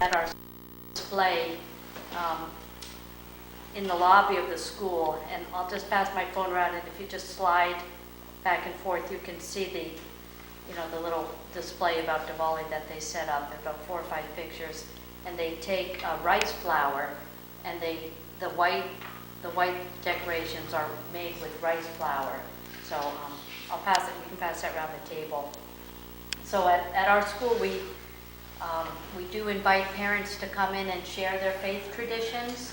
at our display in the lobby of the school, and I'll just pass my phone around, and if you just slide back and forth, you can see the little display about Diwali that they set up, about 4 or 5 pictures, and they take rice flour, and the white decorations are made with rice flour. So I'll pass it. You can pass that around the table. So at our school, we do invite parents to come in and share their faith traditions,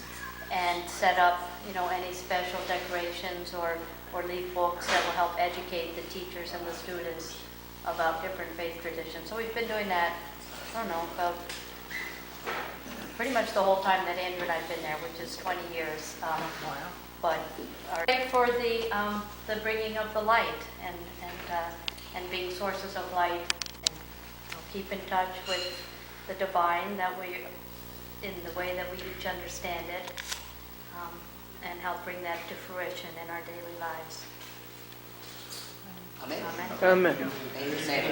and set up any special decorations or leave books that will help educate the teachers and the students about different faith traditions. So we've been doing that, I don't know, about pretty much the whole time that Andrew and I have been there, which is 20 years. But pray for the bringing of the light and being sources of light, and keep in touch with the divine in the way that we each understand it, and help bring that to fruition in our daily lives. Amen. Amen. Amen.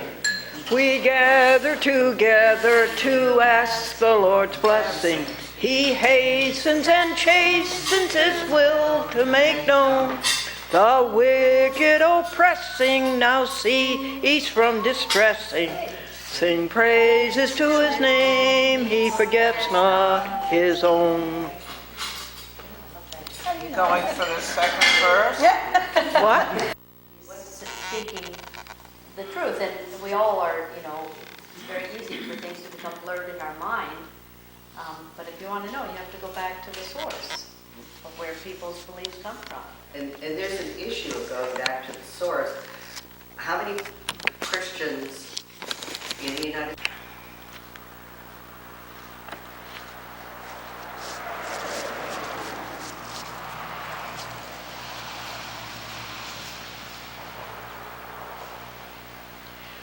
We gather together to ask the Lord's blessing. He hastens and chastens his will to make known. The wicked oppressing now cease from distressing. Sing praises to his name, he forgets not his own. Going for the second verse? What? He's speaking the truth, and we all are, it's very easy for things to become blurred in our mind. But if you want to know, you have to go back to the source of where people's beliefs come from. And there's an issue of going back to the source. How many Christians in the United States?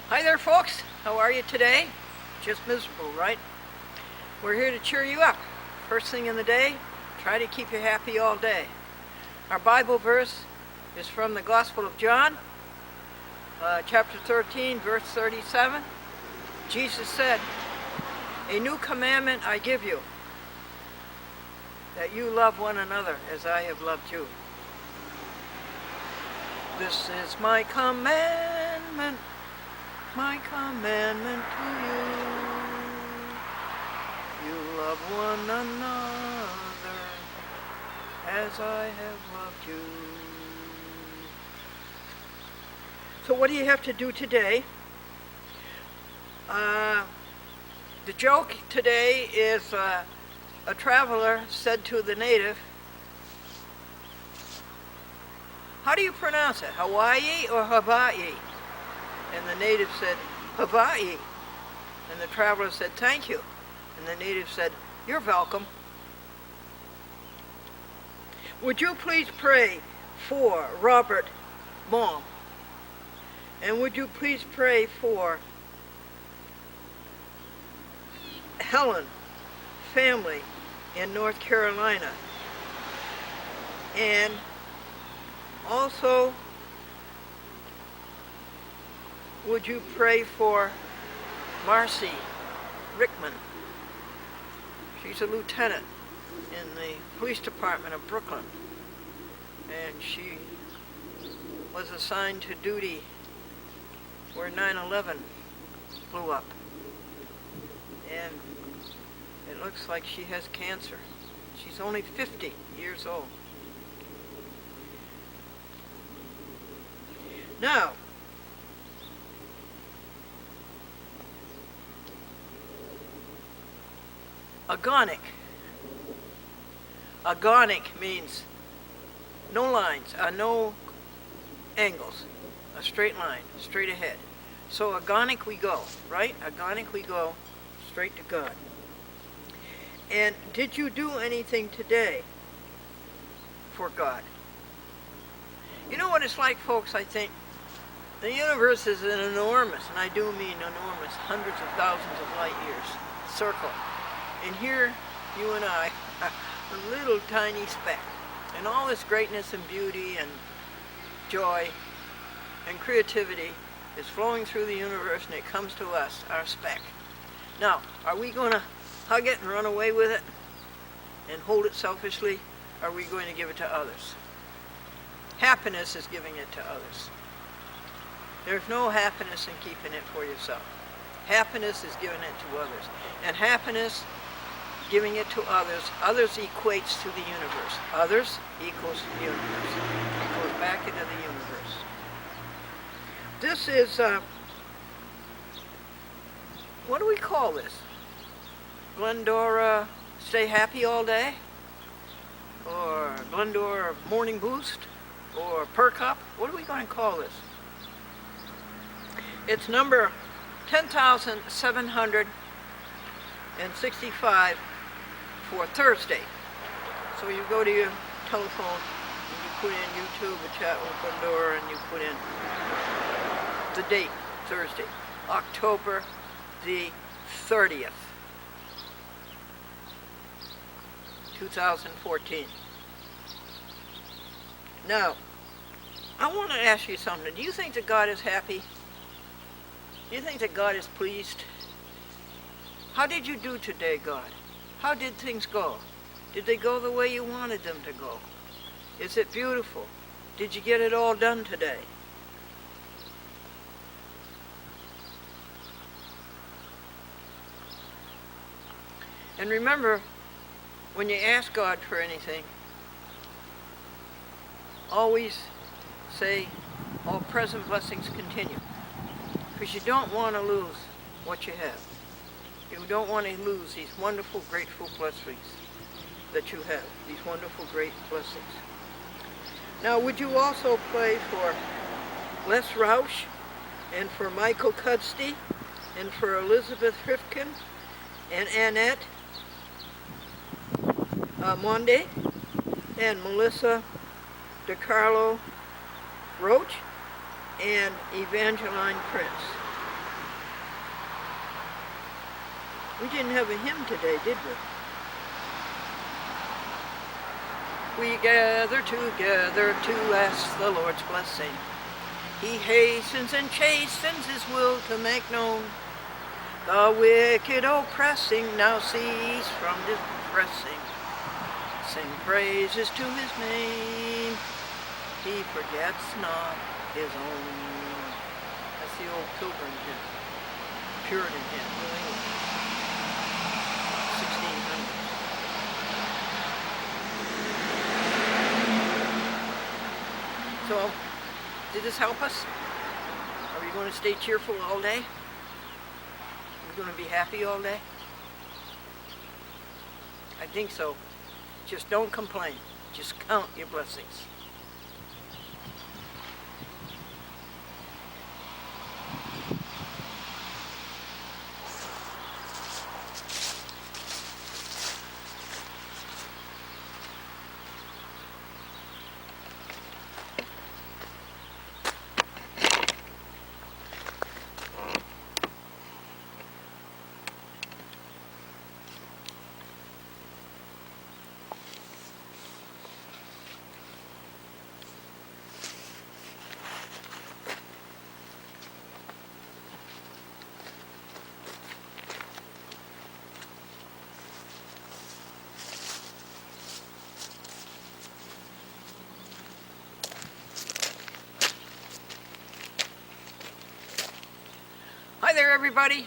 Hi there, folks. How are you today? Just miserable, right? We're here to cheer you up. First thing in the day, try to keep you happy all day. Our Bible verse is from the Gospel of John, chapter 13, verse 37. Jesus said, "A new commandment I give you, that you love one another as I have loved you. This is my commandment to you. You love one another as I have loved you." So what do you have to do today? The joke today is a traveler said to the native, "How do you pronounce it, Hawaii or Hawaii?" And the native said, "Hawaii." And the traveler said, "Thank you." And the native said, "You're welcome." Would you please pray for Robert Mom? And would you please pray for Helen family in North Carolina? And also, would you pray for Marcy Rickman? She's a lieutenant in the police department of Brooklyn, and she was assigned to duty where 9/11 blew up. And it looks like she has cancer. She's only 50 years old. Now, agonic. Agonic means no lines, no angles, a straight line, straight ahead. So agonic we go, right? Agonic we go, straight to God. And did you do anything today for God? You know what it's like, folks, I think? The universe is an enormous, and I do mean enormous, hundreds of thousands of light years circle. And here, you and I, a little tiny speck. And all this greatness and beauty and joy and creativity is flowing through the universe, and it comes to us, our speck. Now, are we going to hug it and run away with it and hold it selfishly? Or are we going to give it to others? Happiness is giving it to others. There's no happiness in keeping it for yourself. Happiness is giving it to others. And happiness, giving it to others, others equates to the universe. Others equals the universe. It goes back into the universe. This is, what do we call this? Glendora, stay happy all day? Or Glendora morning boost? Or perk up? What are we going to call this? It's number 10,765 for Thursday. So you go to your telephone and you put in YouTube, a chat with Glendora, and you put in the date, Thursday, October the 30th, 2014. Now, I want to ask you something. Do you think that God is happy? Do you think that God is pleased? How did you do today, God? How did things go? Did they go the way you wanted them to go? Is it beautiful? Did you get it all done today? And remember, when you ask God for anything, always say, all present blessings continue. Because you don't want to lose what you have. You don't want to lose these wonderful, grateful blessings that you have. These wonderful, great blessings. Now, would you also pray for Les Roush, and for Michael Cudsty, and for Elizabeth Rifkin, and Annette Monde, and Melissa DeCarlo Roach, and Evangeline Prince. We didn't have a hymn today, did we? We gather together to ask the Lord's blessing. He hastens and chastens his will to make known. The wicked oppressing now cease from depressing. Sing praises to his name. He forgets not his own. That's the old Pilgrim hymn. Puritan hymn, New England. 1600s. So, did this help us? Are we going to stay cheerful all day? Are we going to be happy all day? I think so. Just don't complain. Just count your blessings. Hi there, everybody.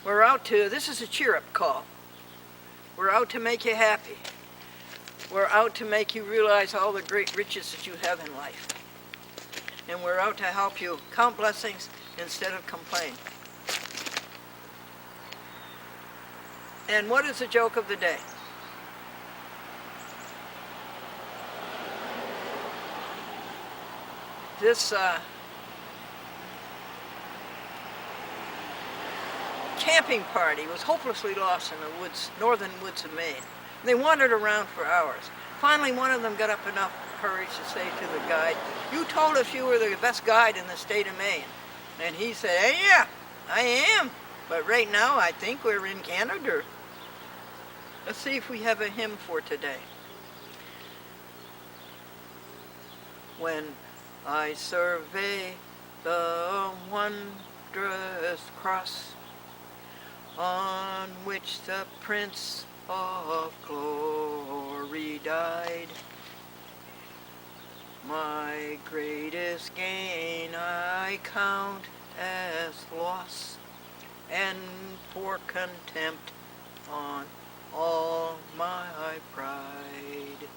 We're out to, this is a cheer-up call. We're out to make you happy. We're out to make you realize all the great riches that you have in life. And we're out to help you count blessings instead of complain. And what is the joke of the day? This camping party was hopelessly lost in the woods, northern woods of Maine. They wandered around for hours. Finally, one of them got up enough courage to say to the guide, "You told us you were the best guide in the state of Maine." And he said, "Hey, yeah, I am. But right now, I think we're in Canada." Let's see if we have a hymn for today. When I survey the wondrous cross, on which the Prince of Glory died. My greatest gain I count as loss, and pour contempt on all my pride.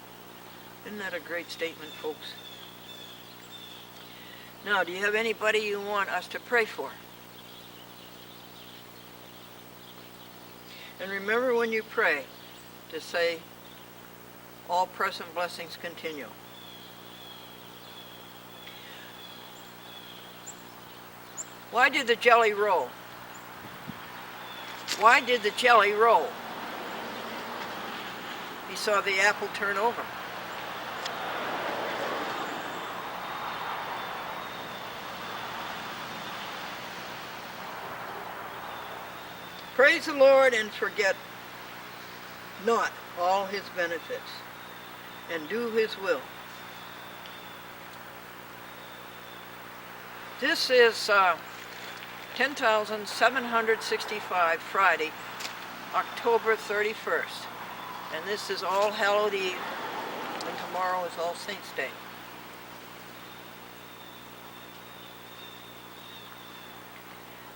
Isn't that a great statement, folks? Now, do you have anybody you want us to pray for? And remember when you pray to say, all present blessings continue. Why did the jelly roll? Why did the jelly roll? He saw the apple turn over. Praise the Lord and forget not all his benefits, and do his will. This is 10,765, Friday, October 31st. And this is All Hallowed Eve, and tomorrow is All Saints' Day.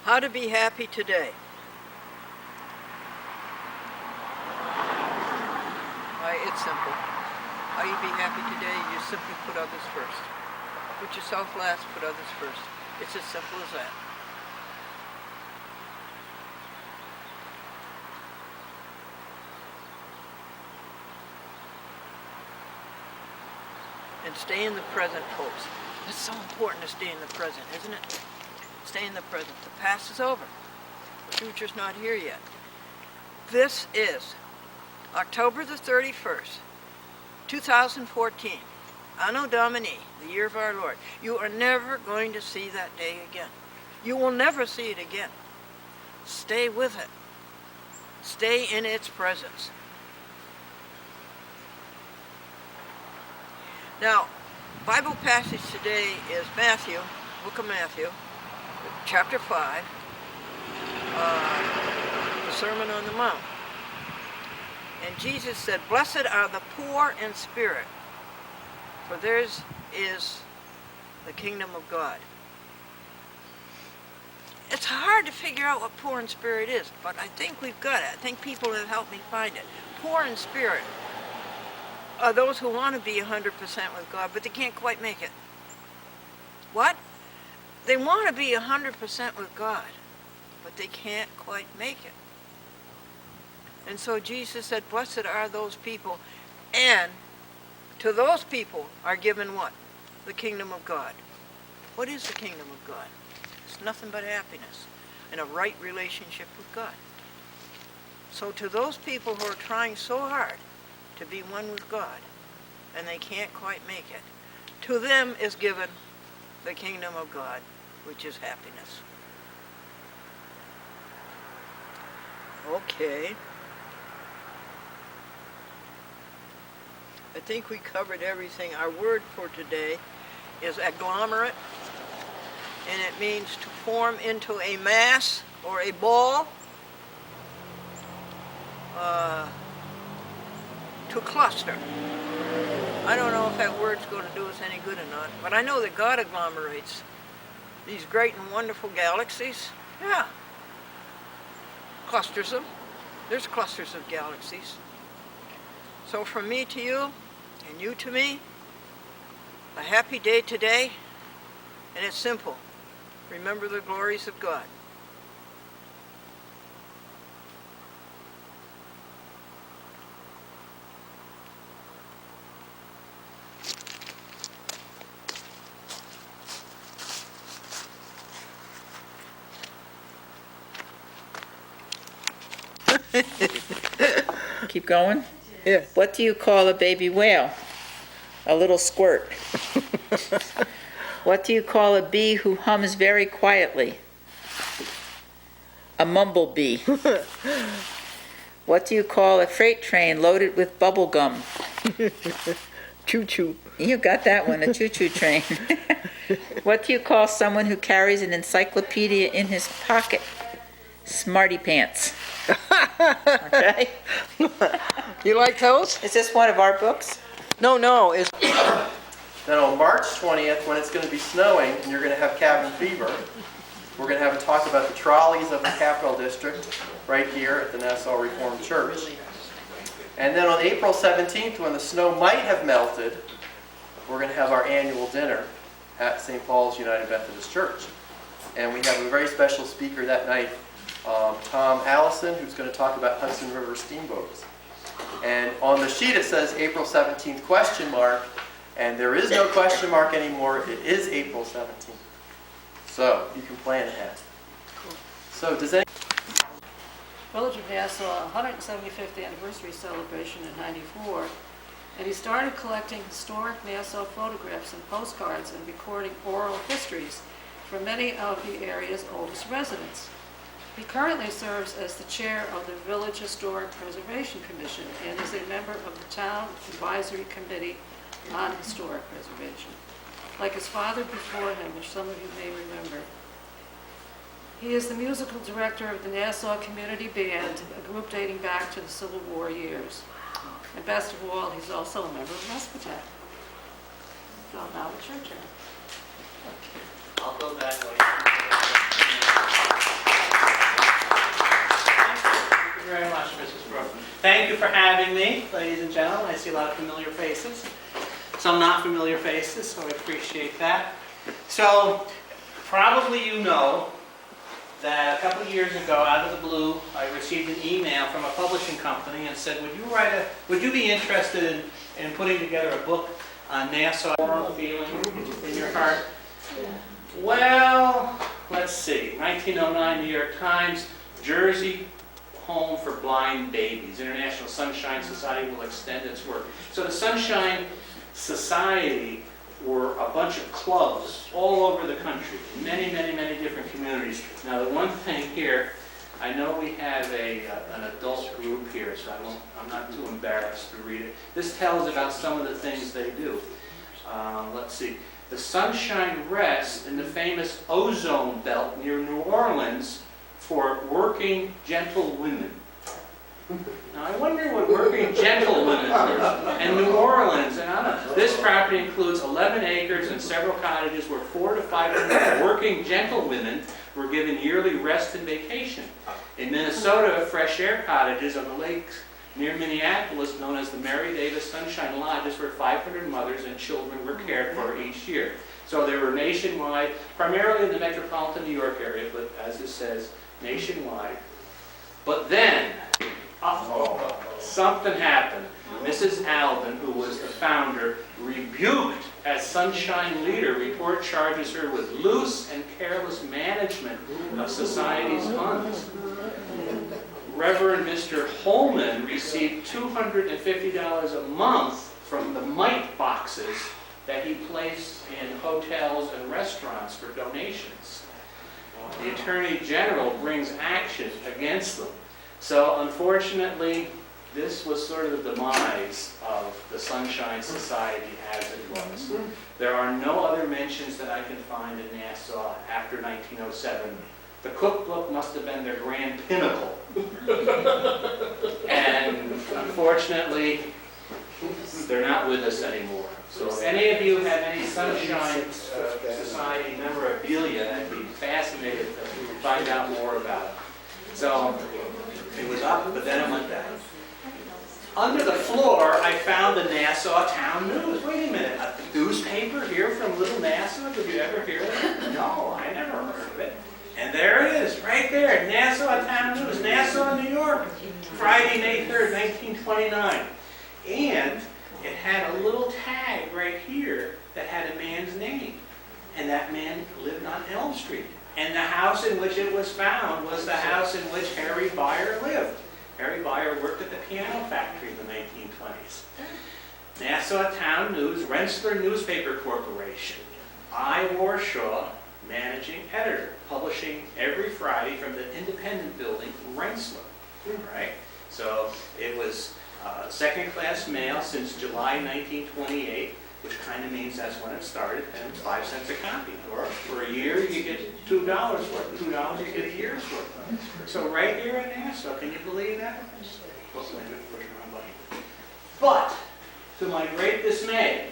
How to be happy today. It's simple. How you be happy today, you simply put others first. Put yourself last, put others first. It's as simple as that. And stay in the present, folks. It's so important to stay in the present, isn't it? Stay in the present. The past is over. The future's not here yet. This is October the 31st, 2014, Anno Domini, the year of our Lord. You are never going to see that day again. You will never see it again. Stay with it. Stay in its presence. Now, Bible passage today is Matthew, book of Matthew, chapter 5, the Sermon on the Mount. And Jesus said, "Blessed are the poor in spirit, for theirs is the kingdom of God." It's hard to figure out what poor in spirit is, but I think we've got it. I think people have helped me find it. Poor in spirit are those who want to be 100% with God, but they can't quite make it. What? They want to be 100% with God, but they can't quite make it. And so Jesus said, blessed are those people, and to those people are given what? The kingdom of God. What is the kingdom of God? It's nothing but happiness and a right relationship with God. So to those people who are trying so hard to be one with God, and they can't quite make it, to them is given the kingdom of God, which is happiness. Okay. I think we covered everything. Our word for today is agglomerate, and it means to form into a mass or a ball, to cluster. I don't know if that word's going to do us any good or not, but I know that God agglomerates these great and wonderful galaxies. Yeah. Clusters them. There's clusters of galaxies. So from me to you, and you to me, a happy day today, and it's simple. Remember the glories of God. Keep going. Yeah. What do you call a baby whale? A little squirt. What do you call a bee who hums very quietly? A mumblebee. What do you call a freight train loaded with bubble gum? Choo-choo. You got that one, a choo-choo train. What do you call someone who carries an encyclopedia in his pocket? Smarty Pants. Okay? You like those? Is this one of our books? No, it's Then on March 20th, when it's going to be snowing and you're going to have cabin fever, we're going to have a talk about the trolleys of the Capital District right here at the Nassau Reformed Church. And then on April 17th, when the snow might have melted, we're going to have our annual dinner at St. Paul's United Methodist Church. And we have a very special speaker that night, Tom Allison, who's going to talk about Hudson River steamboats. And on the sheet it says April 17th question mark, and there is no question mark anymore. It is April 17th. So you can plan ahead. So does any... Village of Nassau 175th anniversary celebration in '94, and he started collecting historic Nassau photographs and postcards and recording oral histories from many of the area's oldest residents. He currently serves as the chair of the Village Historic Preservation Commission and is a member of the Town Advisory Committee on Historic Preservation. Like his father before him, which some of you may remember. He is the musical director of the Nassau Community Band, a group dating back to the Civil War years. And best of all, he's also a member of Respetech. So now it's your turn. I'll go that way. Thank you very much, Mrs. Brooke. Thank you for having me, ladies and gentlemen. I see a lot of familiar faces. Some not familiar faces, so I appreciate that. So, probably you know that a couple of years ago, out of the blue, I received an email from a publishing company and said, would you be interested in putting together a book on Nassau feeling in your heart? Well, let's see. 1909 New York Times, Jersey Home for Blind Babies. International Sunshine Society will extend its work. So the Sunshine Society were a bunch of clubs all over the country, many, many, many different communities. Now the one thing here, I know we have an adult group here, so I'm not too embarrassed to read it. This tells about some of the things they do. Let's see. The Sunshine rests in the famous ozone belt near New Orleans for working gentlewomen. Now I wonder what working gentlewomen are. And New Orleans, and this property includes 11 acres and several cottages where 400 to 500 working gentlewomen were given yearly rest and vacation. In Minnesota, fresh air cottages on the lakes near Minneapolis, known as the Mary Davis Sunshine Lodges, where 500 mothers and children were cared for each year. So they were nationwide, primarily in the metropolitan New York area, but as it says, nationwide. But then, something happened. Mrs. Alvin, who was the founder, rebuked as Sunshine leader, report charges her with loose and careless management of society's funds. Reverend Mr. Holman received $250 a month from the mite boxes that he placed in hotels and restaurants for donations. The Attorney General brings action against them. So unfortunately, this was sort of the demise of the Sunshine Society as it was. There are no other mentions that I can find in Nassau after 1907. The cookbook must have been their grand pinnacle. And unfortunately, they're not with us anymore. So if any of you have any Sunshine Society memorabilia, I'd be fascinated to find out more about it. So it was up, but then it went down. Under the floor, I found the Nassau Town News. Wait a minute, a newspaper here from Little Nassau? Did you ever hear that? No, I never heard of it. And there it is, right there, Nassau Town News, Nassau, New York, Friday, May 3rd, 1929. And it had a little tag right here that had a man's name. And that man lived on Elm Street. And the house in which it was found was the house in which Harry Beyer lived. Harry Beyer worked at the piano factory in the 1920s. Nassau Town News, Rensselaer Newspaper Corporation. I. Warshaw, managing editor, publishing every Friday from the Independent Building, Rensselaer. Right? So it was second-class mail since July 1928. which kind of means that's when it started, and it's 5 cents a copy. Or for a year, you get $2 worth. $2, you get a year's worth. So right here in Nassau, can you believe that? Oh, wait a minute, push the wrong button. But, to my great dismay,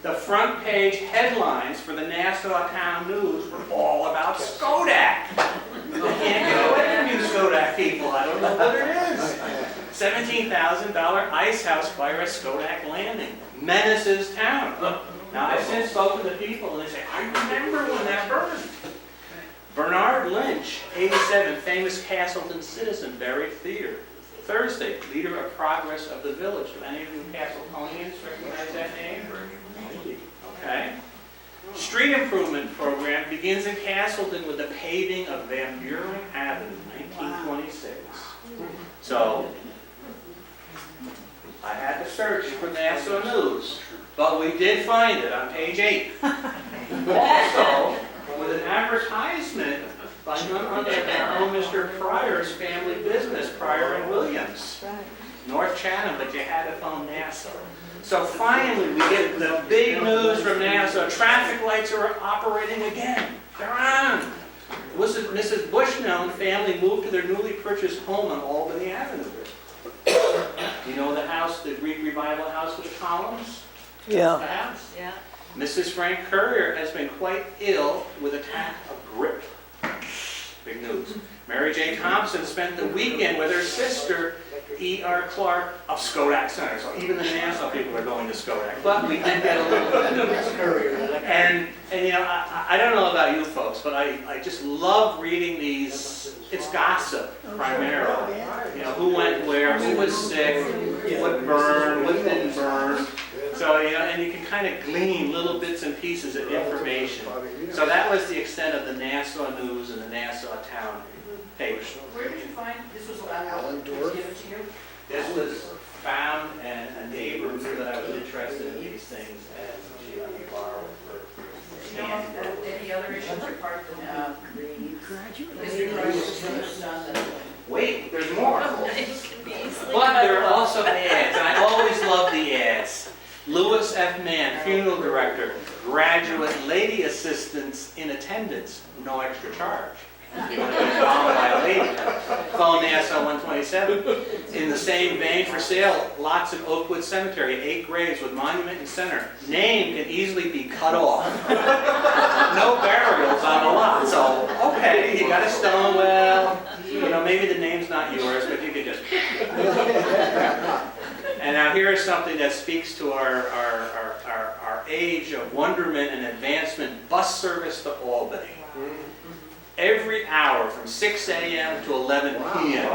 the front page headlines for the Nassau Town News were all about Skodak. I can't get away from you Skodak people. I don't know what it is. $17,000 ice house fire at Skodak Landing menaces town. Now, I've since spoken to people, and they say, I remember when that burned. Bernard Lynch, 87, famous Castleton citizen, buried Thursday, leader of Progress of the Village. Do any of you Castletonians recognize that name? Okay. Street improvement program begins in Castleton with the paving of Van Buren Avenue, 1926. So, I had to search for Nassau News, but we did find it on page 8. Also, with an advertisement by none other than our own Mr. Pryor's family business, Pryor and Williams. North Chatham, but you had to phone Nassau. So finally, we get the big news from Nassau. Traffic lights are operating again. They're on. Mrs. Bushnell and family moved to their newly purchased home on Albany Avenue. You know the house, the Greek Revival house with columns? Yeah. The house? Yeah. Mrs. Frank Currier has been quite ill with attack of grip. Big news. Mary J. Thompson spent the weekend with her sister, E.R. Clark of Skodak Center. So even the Nassau people are going to Skodak. But we did get a little bit of news. And you know, I don't know about you folks, but I just love reading these. It's gossip, primarily. You know, who went where, who was sick, what burned, what didn't burn. So, you know, and you can kind of glean little bits and pieces of information. So that was the extent of the Nassau News and the Nassau Town paper. Where did you find, this was given to you? This was found, and a neighbor knew that I was interested in these things, and she let me borrow it for Any other issues apart from Mr. Price's Wait, there's more. But there are also ads, and I always love the ads. Louis F. Mann, funeral director, graduate lady assistants in attendance, no extra charge. You want to be followed by a lady. Phone Nassau 127. In the same vein, for sale, lots in Oakwood Cemetery, 8 graves with monument in center. Name can easily be cut off. No burials on the lot. So, okay, you got a stone, well, you know, maybe the name's not yours, but you could just... And now here is something that speaks to our age of wonderment and advancement. Bus service to Albany. Every hour from 6 a.m. to 11 p.m.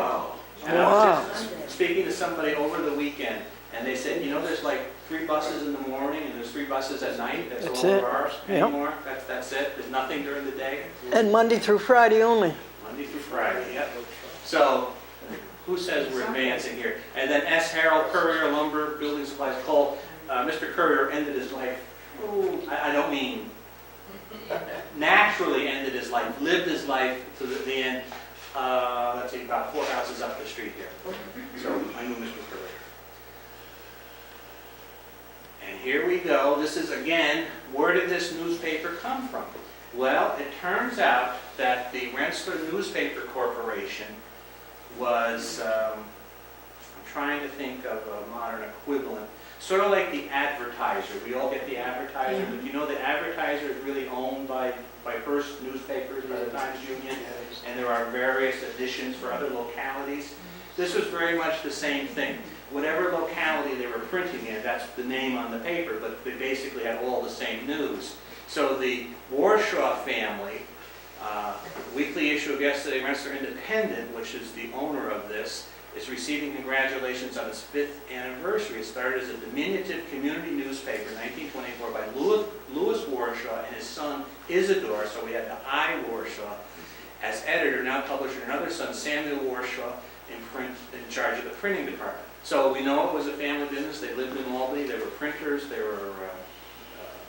And I was just speaking to somebody over the weekend, and they said, you know, there's like 3 buses in the morning, and there's 3 buses at night. That's all there are anymore. That's it. There's nothing during the day. And Monday through Friday only. Monday through Friday, yep. So, who says we're advancing here? And then S. Harold Currier, lumber, building supplies, coal. Mr. Currier ended his life, I don't mean naturally ended his life, lived his life to the end, let's see, about 4 houses up the street here. So I knew Mr. Currier. And here we go. This is, again, where did this newspaper come from? Well, it turns out that the Rensselaer Newspaper Corporation was, I'm trying to think of a modern equivalent, sort of like the Advertiser. We all get the Advertiser, but you know the Advertiser is really owned by Hearst Newspapers, by the Times Union, and there are various editions for other localities. This was very much the same thing. Whatever locality they were printing in, that's the name on the paper, but they basically had all the same news. So the Warshaw family, weekly issue of yesterday, Rensselaer Independent, which is the owner of this, is receiving congratulations on its 5th anniversary. It started as a diminutive community newspaper in 1924 by Louis Warshaw and his son Isidore, so we had the I. Warshaw as editor, now publisher, and another son, Samuel Warshaw, in charge of the printing department. So we know it was a family business. They lived in Albany. They were printers. They were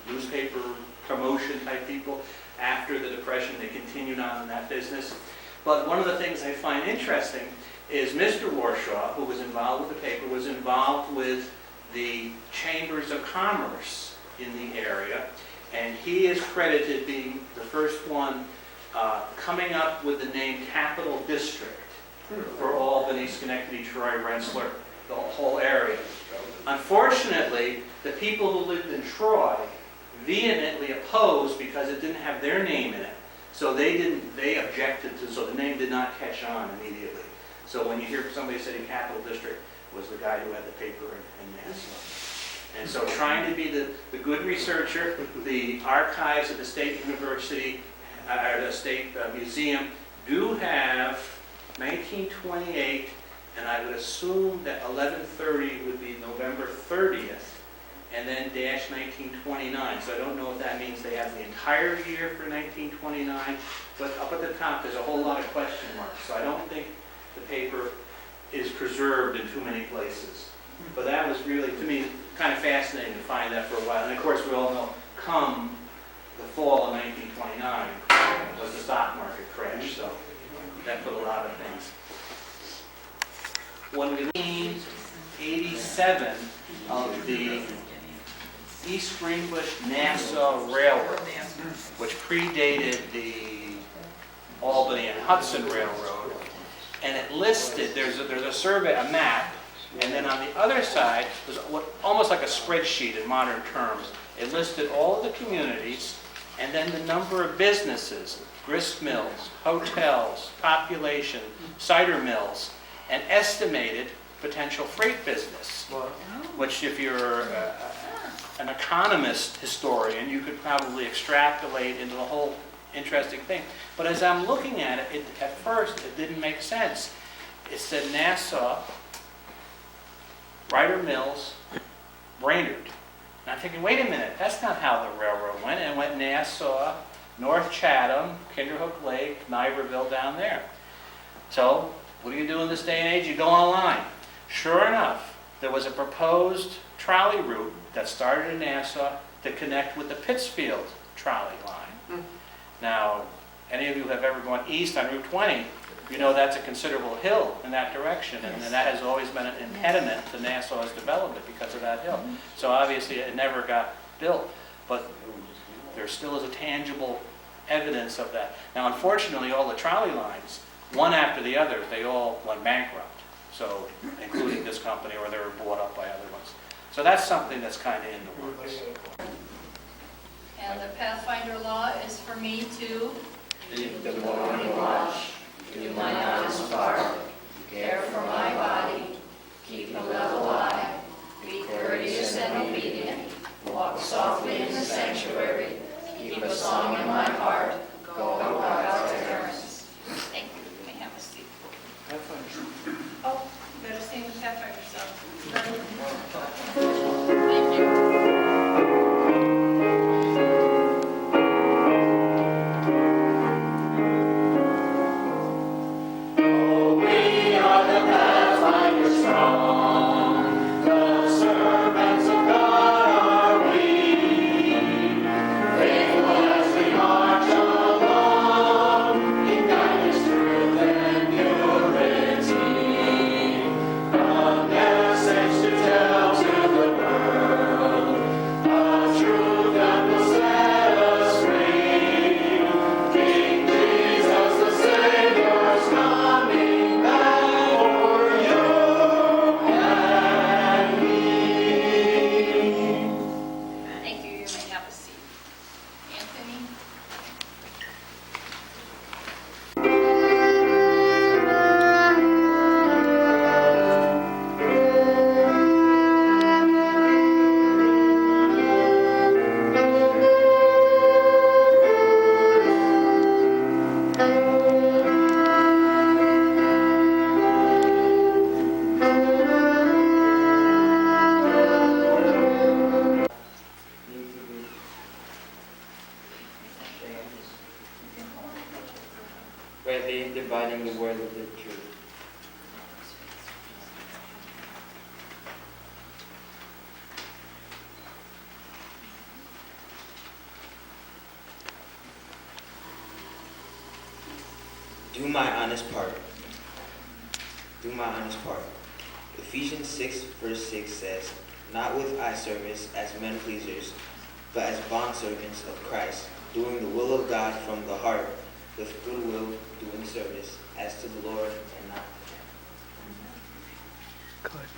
newspaper promotion type people. After the Depression, they continued on in that business. But one of the things I find interesting is Mr. Warshaw, who was involved with the paper, was involved with the Chambers of Commerce in the area, and he is credited being the first one coming up with the name Capital District for Albany, Schenectady, Troy, Rensselaer, the whole area. Unfortunately, the people who lived in Troy vehemently opposed because it didn't have their name in it. So they objected to, so the name did not catch on immediately. So when you hear somebody say Capital District, was the guy who had the paper in Nassau. And so trying to be the good researcher, the archives at the State University, or the State Museum do have 1928, and I would assume that 11/30 would be November 30th, and then dash 1929. So I don't know if that means they have the entire year for 1929, but up at the top there's a whole lot of question marks. So I don't think the paper is preserved in too many places. But that was really, to me, kind of fascinating to find that for a while. And of course we all know, come the fall of 1929 was the stock market crash, so that put a lot of things. When we 1987 of the East Greenbush-Nassau Railroad, which predated the Albany and Hudson Railroad, and it listed, there's a survey, a map, and then on the other side was almost like a spreadsheet in modern terms. It listed all of the communities and then the number of businesses, grist mills, hotels, population, cider mills, and estimated potential freight business, which if you're an economist historian, you could probably extrapolate into the whole interesting thing. But as I'm looking at it, at first it didn't make sense. It said Nassau, Ryder Mills, Brainerd. And I'm thinking, wait a minute, that's not how the railroad went. It went Nassau, North Chatham, Kinderhook Lake, Niverville down there. So what do you do in this day and age? You go online. Sure enough, there was a proposed trolley route that started in Nassau to connect with the Pittsfield trolley line. Now, any of you who have ever gone east on Route 20, you know that's a considerable hill in that direction, and that has always been an impediment to Nassau's development because of that hill. So obviously it never got built, but there still is a tangible evidence of that. Now, unfortunately, all the trolley lines, one after the other, they all went bankrupt. So, including this company, or they were bought up by other ones. So that's something that's kind of in the works. And the Pathfinder law is for me to Keep the morning watch, do my honest part, care for my body, keep a level eye, be courteous and obedient, walk softly in the sanctuary, keep a song in my heart, go on God's errands. Thank you. You may have a seat. Oh, better sing the Pathfinder song. Thank you. Rightly dividing the word of the truth. Do my honest part. Do my honest part. Ephesians 6 verse 6 says, not with eye service as men pleasers, but as bondservants of Christ, doing the will of God from the heart, with good will, doing service, as to the Lord and not to man. Good.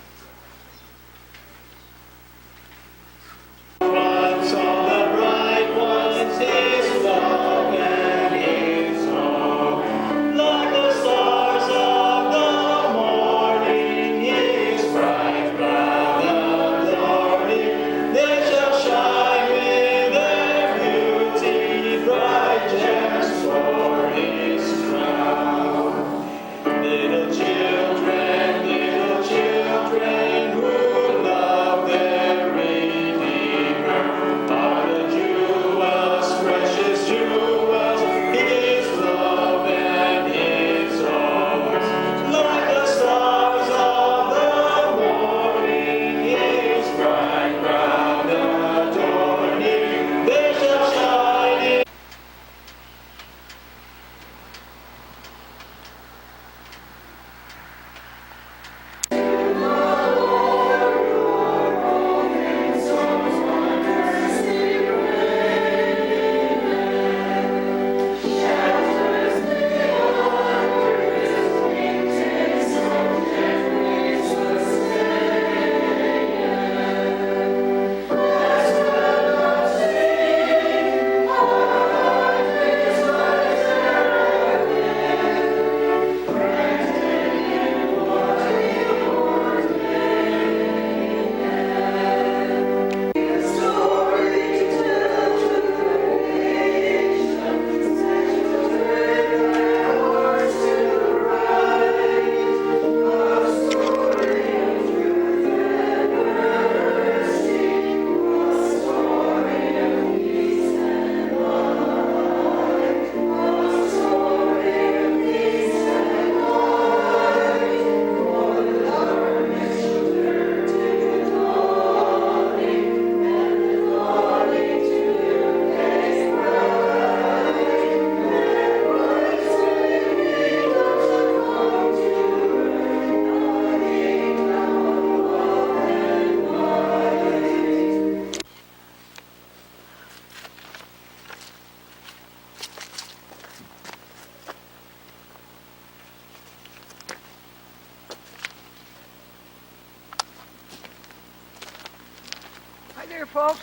Hi there, folks.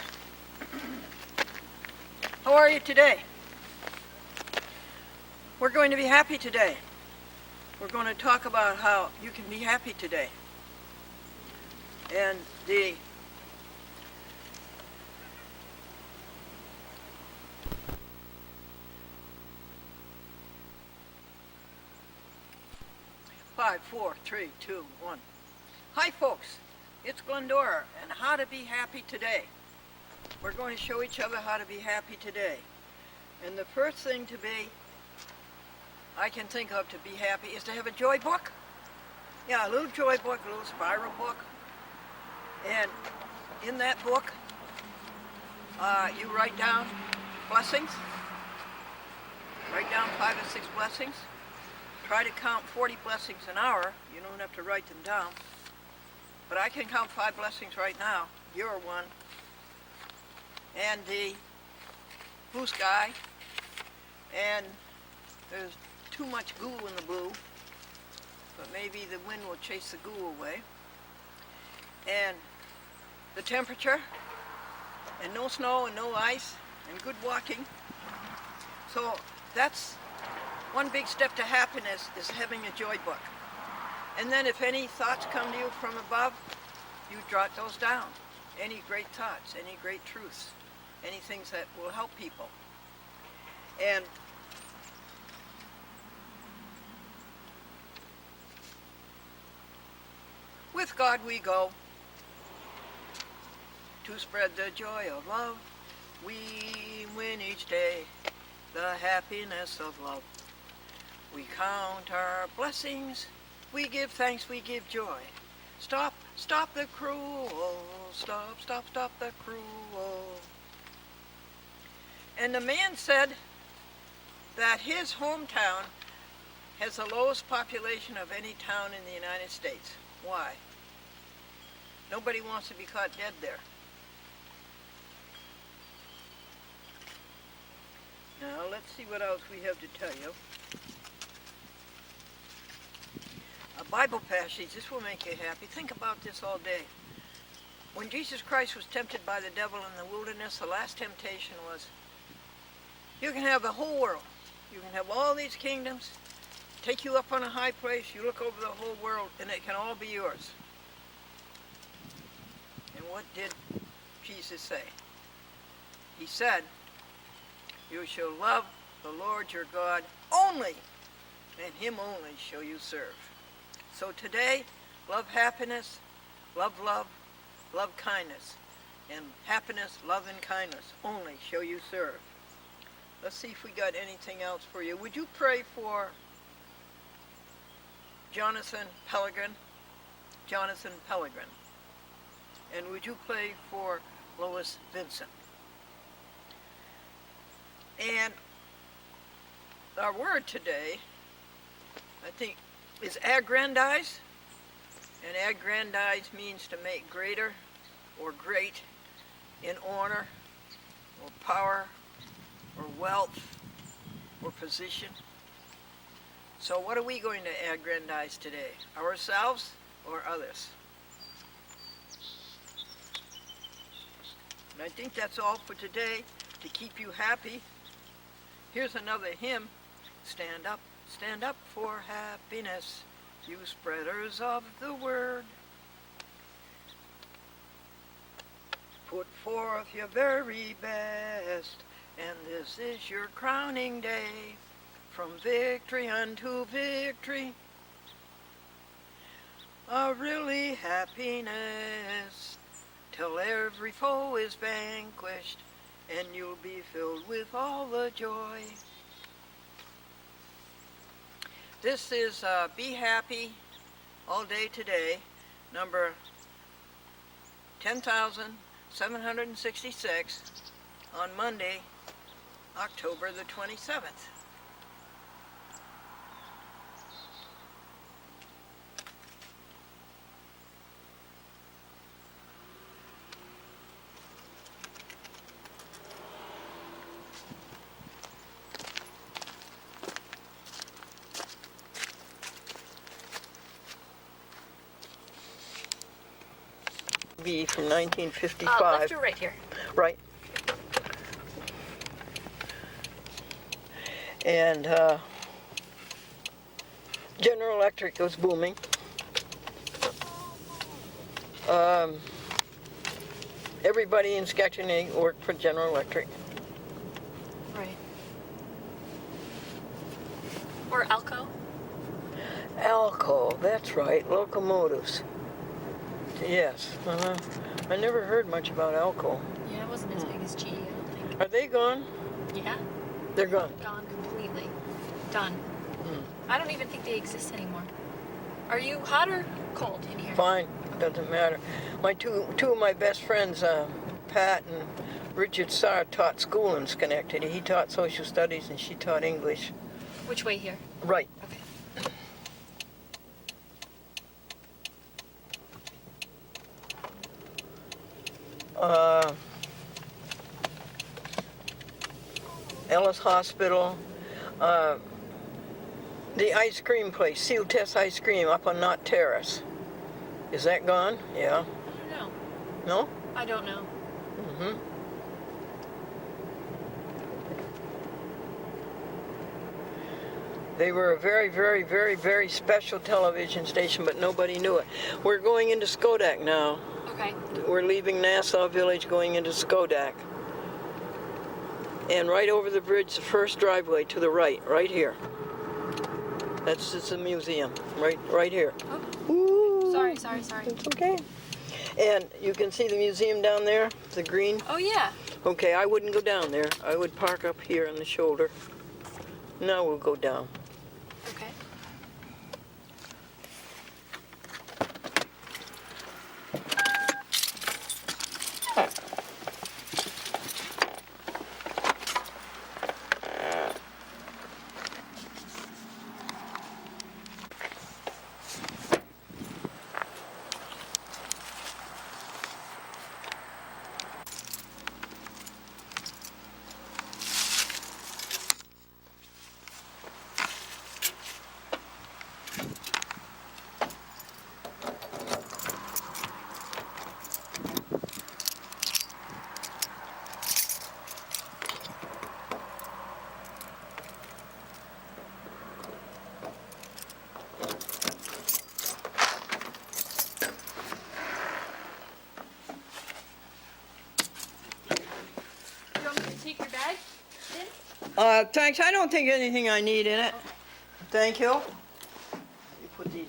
How are you today? We're going to be happy today. We're going to talk about how you can be happy today. And the Five, four, three, two, one. Hi, folks. It's Glendora, and how to be happy today. We're going to show each other how to be happy today. And the first thing I can think of to be happy is to have a joy book. Yeah, a little joy book, a little spiral book. And in that book, you write down blessings. Write down 5 or 6 blessings. Try to count 40 blessings an hour. You don't have to write them down. But I can count 5 blessings right now. You're one. And the blue sky. And there's too much goo in the blue. But maybe the wind will chase the goo away. And the temperature. And no snow and no ice. And good walking. So that's one big step to happiness, is having a joy book. And then if any thoughts come to you from above, you jot those down. Any great thoughts, any great truths, any things that will help people. And with God we go to spread the joy of love. We win each day the happiness of love. We count our blessings, we give thanks, we give joy. Stop, stop the cruel, stop, stop, stop the cruel. And the man said that his hometown has the lowest population of any town in the United States. Why? Nobody wants to be caught dead there. Now, let's see what else we have to tell you. A Bible passage, this will make you happy. Think about this all day. When Jesus Christ was tempted by the devil in the wilderness, the last temptation was, you can have the whole world. You can have all these kingdoms, take you up on a high place, you look over the whole world, and it can all be yours. And what did Jesus say? He said, you shall love the Lord your God only, and him only shall you serve. So today, love happiness, love kindness, and happiness, love, and kindness only shall you serve. Let's see if we got anything else for you. Would you pray for Jonathan Pellegrin? Jonathan Pellegrin. And would you pray for Lois Vincent? And our word today, I think, is aggrandize. And aggrandize means to make greater or great in honor or power or wealth or position. So what are we going to aggrandize today? Ourselves or others? And I think that's all for today to keep you happy. Here's another hymn. Stand up for happiness, you spreaders of the word. Put forth your very best, and this is your crowning day, from victory unto victory. A really happiness, till every foe is vanquished, and you'll be filled with all the joy. This is Be Happy All Day Today, number 10,766, on Monday, October the 27th. Be from 1955. Left or right here? Right. And General Electric was booming. Everybody in Schenectady worked for General Electric. Right. Or Alco? Alco, that's right, locomotives. Yes, I never heard much about Alco. Yeah, it wasn't as big as GE, I don't think. Are they gone? Yeah, They're gone. gone completely. Done. I don't even think they exist anymore. Are you hot or cold in here? Fine, doesn't matter. My two of my best friends, Pat and Richard Sarr, taught school in Schenectady. He taught social studies and she taught English. Which way here? Right. Okay. Ellis Hospital, the ice cream place, Seal Test Ice Cream up on Knott Terrace. Is that gone? Yeah. I don't know. No? I don't know. Mm-hmm. They were a very, very, very, very special television station, but nobody knew it. We're going into Skodak now. Okay. We're leaving Nassau Village, going into Skodak. And right over the bridge, the first driveway to the right here. That's just a museum, right here. Oh. Ooh, Sorry. it's okay. And you can see the museum down there, the green. Oh, yeah. Okay, I wouldn't go down there. I would park up here on the shoulder. Now we'll go down. Okay. keep your bag in? Thanks, I don't think anything I need in it. Thank you. Let me put these.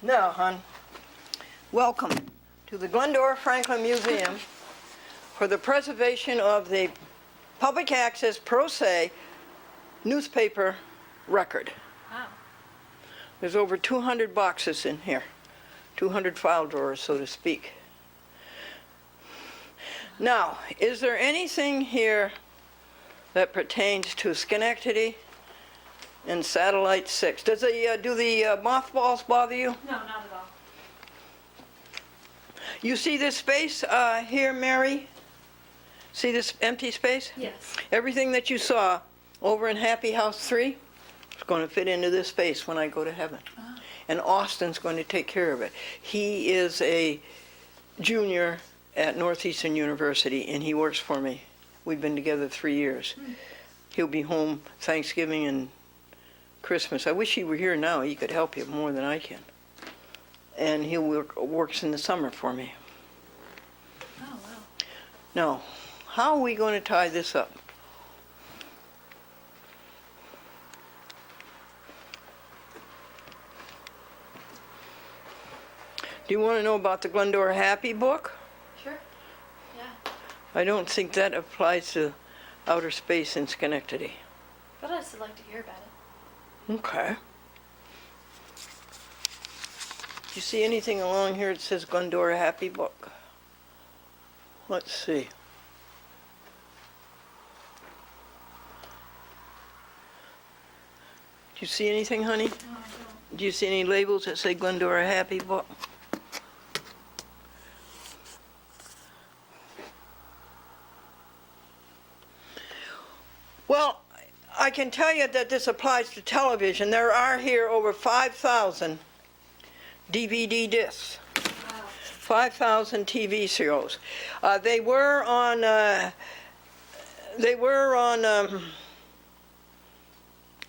Now, hon, welcome to the Glendora Franklin Museum for the preservation of the public access pro se newspaper record. Wow. There's over 200 boxes in here, 200 file drawers, so to speak. Now, is there anything here that pertains to Schenectady and Satellite 6? Do the mothballs bother you? No, not at all. You see this space here, Mary? See this empty space? Yes. Everything that you saw over in Happy House 3 is going to fit into this space when I go to heaven. Oh. And Austin's going to take care of it. He is a junior at Northeastern University, and he works for me. We've been together 3 years. He'll be home Thanksgiving and Christmas. I wish he were here now. He could help you more than I can. And he works in the summer for me. Oh, wow. Now, how are we going to tie this up? Do you want to know about the Glendora Happy book? Sure. Yeah. I don't think that applies to outer space in Schenectady. But I'd still like to hear about it. Okay. Do you see anything along here that says Glendora Happy book? Let's see. Do you see anything, honey? No, I don't. Do you see any labels that say Glendora Happy book? Well, I can tell you that this applies to television. There are here over 5,000 DVD discs, 5,000 TV shows. They were on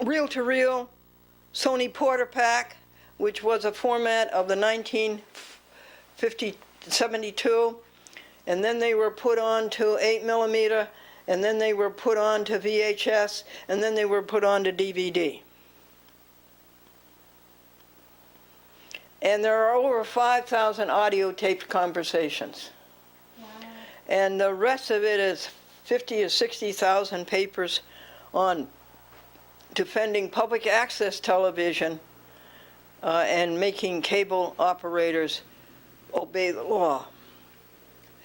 reel-to-reel Sony Porter Pack, which was a format of the 1972, and then they were put on to 8mm, and then they were put on to VHS, and then they were put on to DVD. And there are over 5,000 audio taped conversations. Wow. And the rest of it is 50 or 60,000 papers on defending public access television and making cable operators obey the law.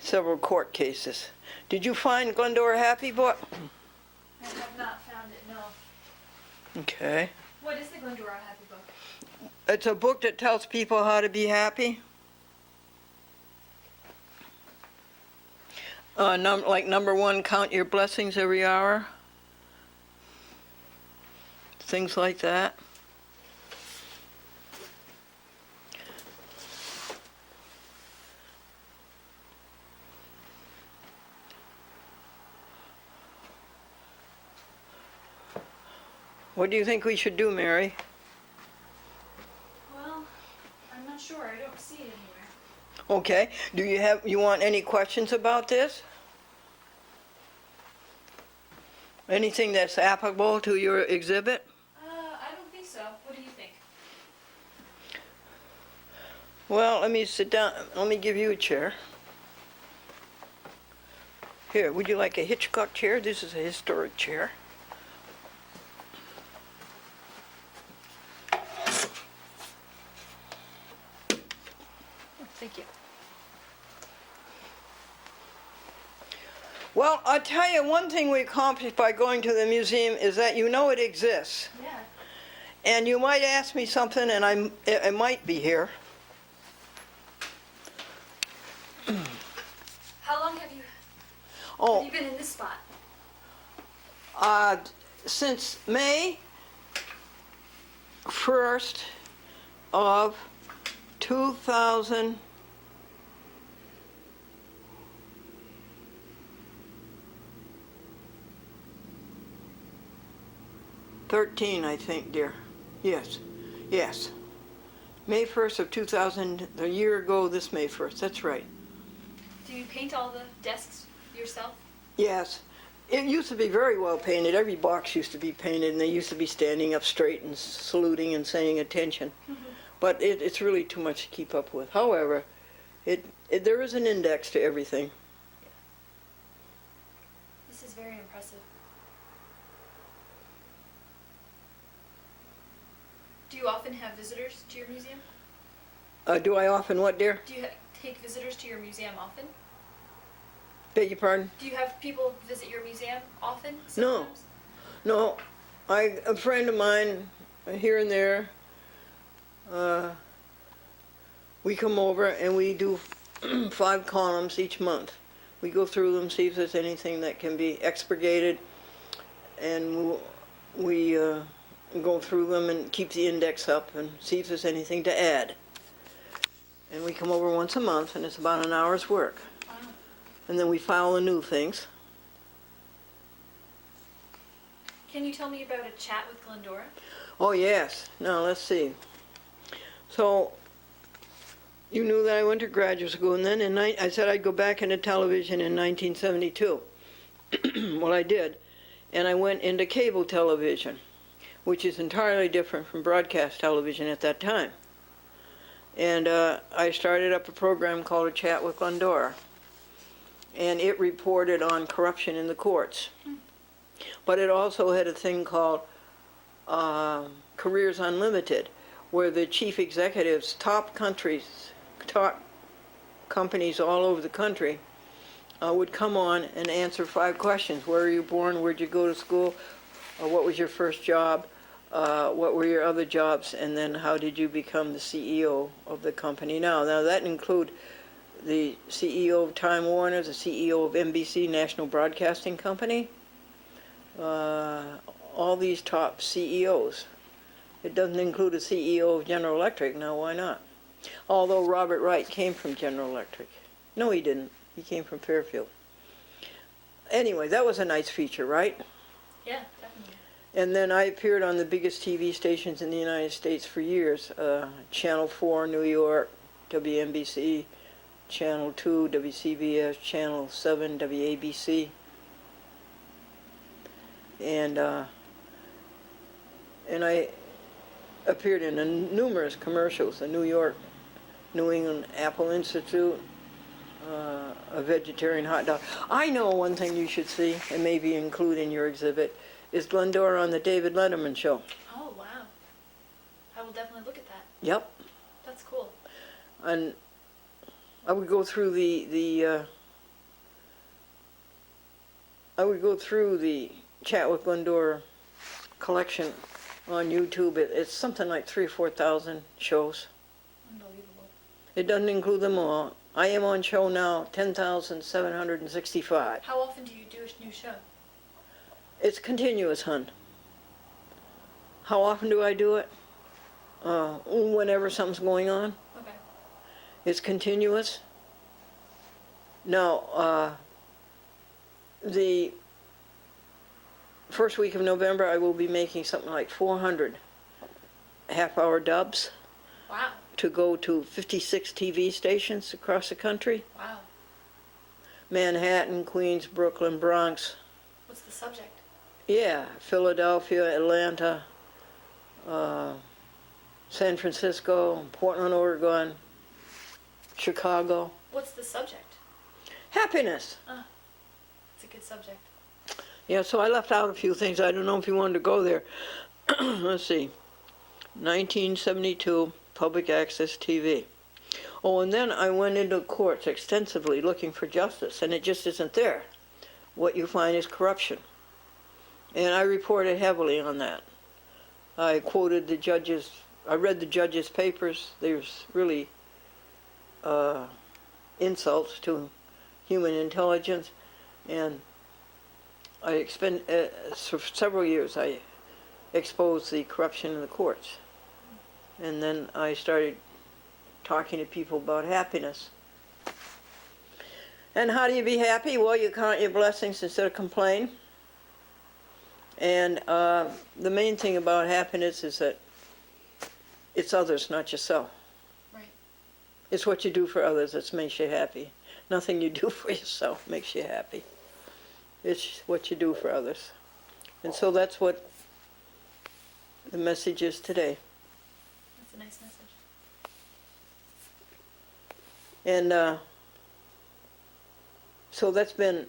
Several court cases. Did you find Glendora Happy book? I have not found it, no. Okay. What is the Glendora Happy book? It's a book that tells people how to be happy. Like number 1, count your blessings every hour. Things like that. What do you think we should do, Mary? Well, I'm not sure. I don't see it anywhere. Okay. Do you want any questions about this? Anything that's applicable to your exhibit? I don't think so. What do you think? Well, let me sit down. Let me give you a chair. Here, would you like a Hitchcock chair? This is a historic chair. Thank you. Well, I'll tell you one thing we accomplished by going to the museum is that you know it exists. Yeah. And you might ask me something, and it might be here. How long have you Oh, been in this spot? since May 1st of 2000. '13, I think, dear. Yes, yes. May 1st of 2000, a year ago this May 1st, that's right. Do you paint all the desks yourself? Yes. It used to be very well painted. Every box used to be painted, and they used to be standing up straight and saluting and saying attention. But it's really too much to keep up with. However, there is an index to everything. This is very impressive. Do you often have visitors to your museum? Do I often what, dear? Do you take visitors to your museum often? Beg your pardon? Do you have people visit your museum often? No. Sometimes? No. A friend of mine, here and there, we come over and we do 5 columns each month. We go through them, see if there's anything that can be expurgated, and we go through them and keep the index up and see if there's anything to add. And we come over once a month, and it's about an hour's work. Wow. And then we file the new things. Can you tell me about a chat with Glendora? Oh, yes. Now, let's see. So, you knew that I went to graduate school, and then I said I'd go back into television in 1972. Well, I did. And I went into cable television, which is entirely different from broadcast television at that time. And I started up a program called A Chat with Glendora. And it reported on corruption in the courts. But it also had a thing called Careers Unlimited, where the chief executives, top companies all over the country, would come on and answer 5 questions. Where were you born? Where'd you go to school? What was your first job? What were your other jobs? And then how did you become the CEO of the company now? Now that include the CEO of Time Warner, the CEO of NBC, National Broadcasting Company, all these top CEOs. It doesn't include a CEO of General Electric. Now, why not? Although Robert Wright came from General Electric. No, he didn't. He came from Fairfield. Anyway, that was a nice feature, right? Yeah, definitely. And then I appeared on the biggest TV stations in the United States for years. Channel 4, New York, WNBC, Channel 2, WCBS, Channel 7, WABC. And I appeared in numerous commercials, the New England Apple Institute, a vegetarian hot dog. I know one thing you should see, and maybe include in your exhibit, is Glendora on the David Letterman show. Oh, wow. I will definitely look at that. Yep. That's cool. And I would go through the Chat with Glendora collection on YouTube. It's something like 3,000 or 4,000 shows. Unbelievable. It doesn't include them all. I am on show now 10,765. How often do you do a new show? It's continuous, hun. How often do I do it? Whenever something's going on. Okay. It's continuous. Now, the first week of November, I will be making something like 400 half-hour dubs. Wow. To go to 56 TV stations across the country. Wow. Manhattan, Queens, Brooklyn, Bronx. What's the subject? Yeah, Philadelphia, Atlanta, San Francisco, Portland, Oregon, Chicago. What's the subject? Happiness. It's a good subject. Yeah, so I left out a few things. I don't know if you wanted to go there. Let's see. 1972, public access TV. Oh, and then I went into courts extensively looking for justice, and it just isn't there. What you find is corruption. And I reported heavily on that. I quoted the judges, I read the judges' papers. There's really insults to human intelligence, and I spent for several years I exposed the corruption in the courts. And then I started talking to people about happiness. And how do you be happy? Well, you count your blessings instead of complain. And the main thing about happiness is that it's others, not yourself. Right. It's what you do for others that makes you happy. Nothing you do for yourself makes you happy. It's what you do for others. And so that's what the message is today. That's a nice message. And so that's been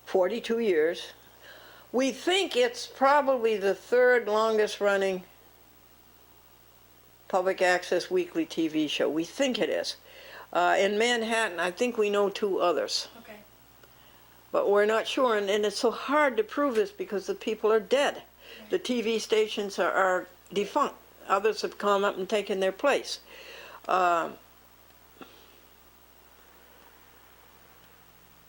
42 years. We think it's probably the third longest running public access weekly TV show. We think it is. In Manhattan, I think we know 2 others. Okay. But we're not sure, and it's so hard to prove this because the people are dead. The TV stations are defunct. Others have come up and taken their place.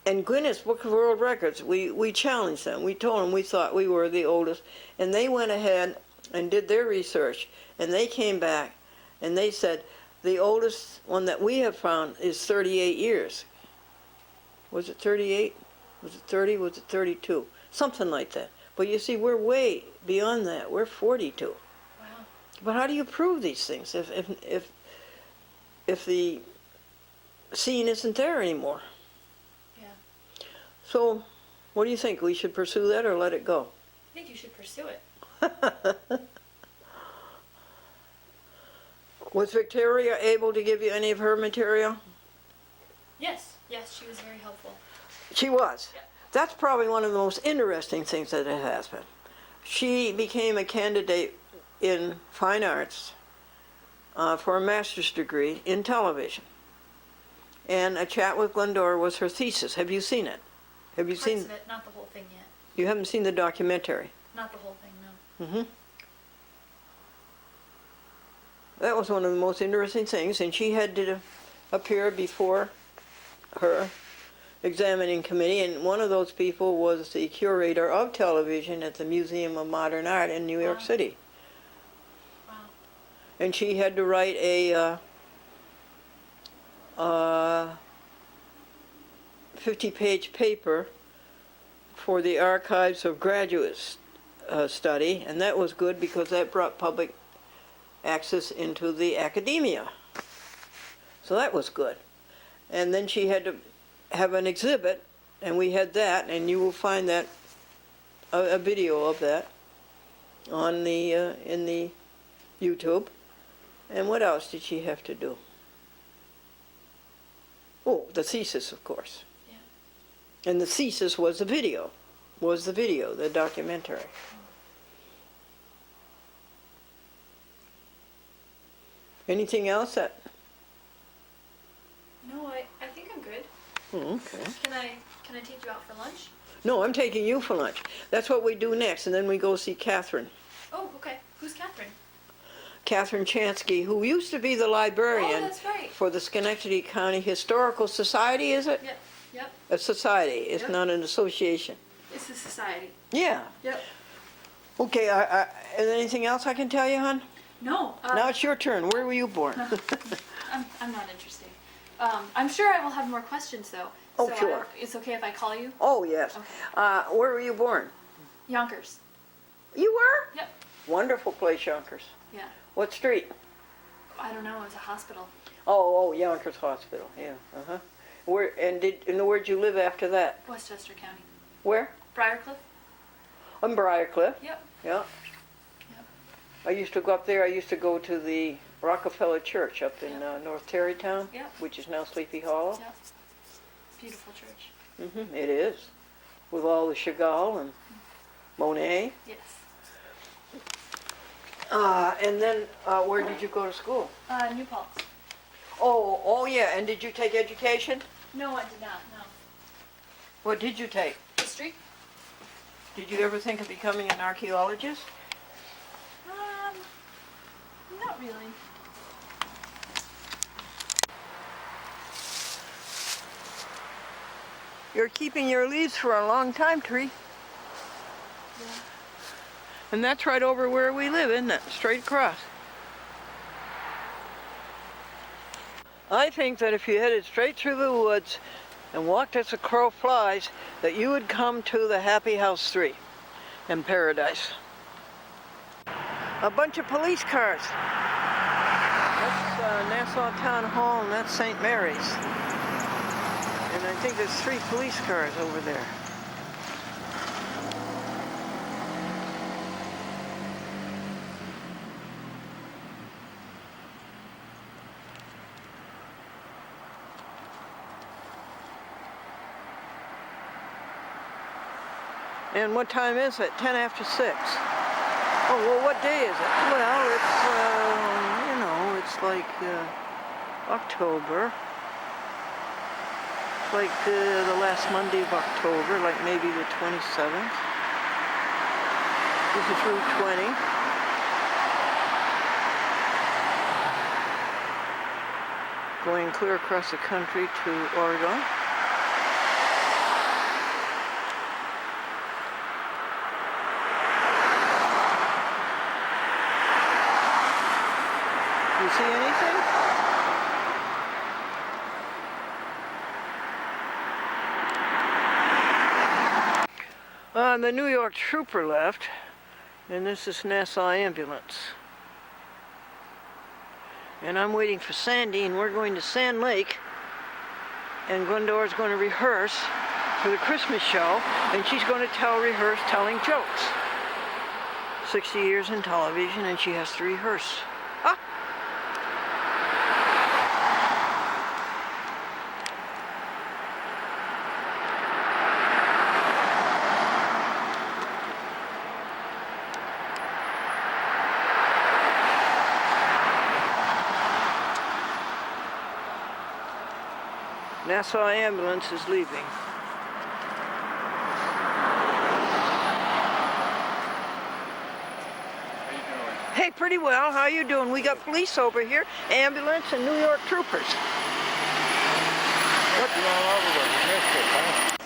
And Guinness Book of World Records, we challenged them. We told them we thought we were the oldest. And they went ahead and did their research. And they came back and they said the oldest one that we have found is 38 years. Was it 38? Was it 30? Was it 32? Something like that. But you see, we're way beyond that. We're 42. Wow. But how do you prove these things if the scene isn't there anymore? Yeah. So, what do you think? We should pursue that or let it go? I think you should pursue it. Was Victoria able to give you any of her material? Yes. Yes, she was very helpful. She was. Yeah. That's probably one of the most interesting things that it has been. She became a candidate in fine arts for a master's degree in television. And A Chat with Glendora was her thesis. Have you seen it? Have you Parts seen? of it, not the whole thing yet. You haven't seen the documentary? Not the whole thing, no. Mm-hmm. That was one of the most interesting things, and she had to appear before her examining committee, and one of those people was the curator of television at the Museum of Modern Art in New York Wow. City. Wow. And she had to write a 50-page paper for the Archives of Graduate Study, and that was good because that brought public access into the academia. So that was good. And then she had to have an exhibit, and we had that, and you will find that a video of that on the in the YouTube. And what else did she have to do? Oh, the thesis, of course. Yeah. And the thesis was the video, the documentary. Anything else that? No, I think I'm good. Okay. Can I take you out for lunch? No, I'm taking you for lunch. That's what we do next, and then we go see Catherine. Oh, okay. Who's Catherine? Catherine Chansky, who used to be the librarian Oh, that's right. for the Schenectady County Historical Society, is it? Yep. Yep. A society, it's Yep. not an association. It's a society. Yeah. Yep. Okay, is there anything else I can tell you, hon? No. Now it's your turn. Where were you born? I'm not interesting. I'm sure I will have more questions though. Oh, so sure. It's okay if I call you? Oh, yes. Okay. Where were you born? Yonkers. You were? Yep. Wonderful place, Yonkers. Yeah. What street? I don't know. It's a hospital. Oh, Yonkers Hospital, yeah, uh-huh. Where'd you live after that? Westchester County. Where? Briarcliff? On Briarcliff, Yep. yeah. Yep. I used to go up there, I used to go to the Rockefeller Church up in North Terrytown, Yep. which is now Sleepy Hollow. Yep. Beautiful church. Mm-hmm, it is, with all the Chagall and Monet. Yes. And then, where did you go to school? New Paltz. Oh, yeah, and did you take education? No, I did not. No. What did you take? History? Did you ever think of becoming an archaeologist? Not really. You're keeping your leaves for a long time, Tree. Yeah. And that's right over where we live, isn't it? Straight across. I think that if you headed straight through the woods and walked as a crow flies, that you would come to the Happy House 3 in Paradise. A bunch of police cars. That's Nassau Town Hall, and that's St. Mary's. And I think there's 3 police cars over there. And what time is it? 10 after 6. Oh, well, what day is it? Well, it's like October. It's like the last Monday of October, like maybe the 27th. This is Route 20. Going clear across the country to Oregon. You see anything? The New York trooper left, and this is Nassau ambulance. And I'm waiting for Sandy, and we're going to Sand Lake, and Glendora's going to rehearse for the Christmas show, and she's going to rehearse telling jokes. 60 years in television, and she has to rehearse. Ah! Nassau ambulance is leaving. Hey, pretty well. How you doing? We got police over here, ambulance, and New York troopers. What? You all over there. You missed it, huh?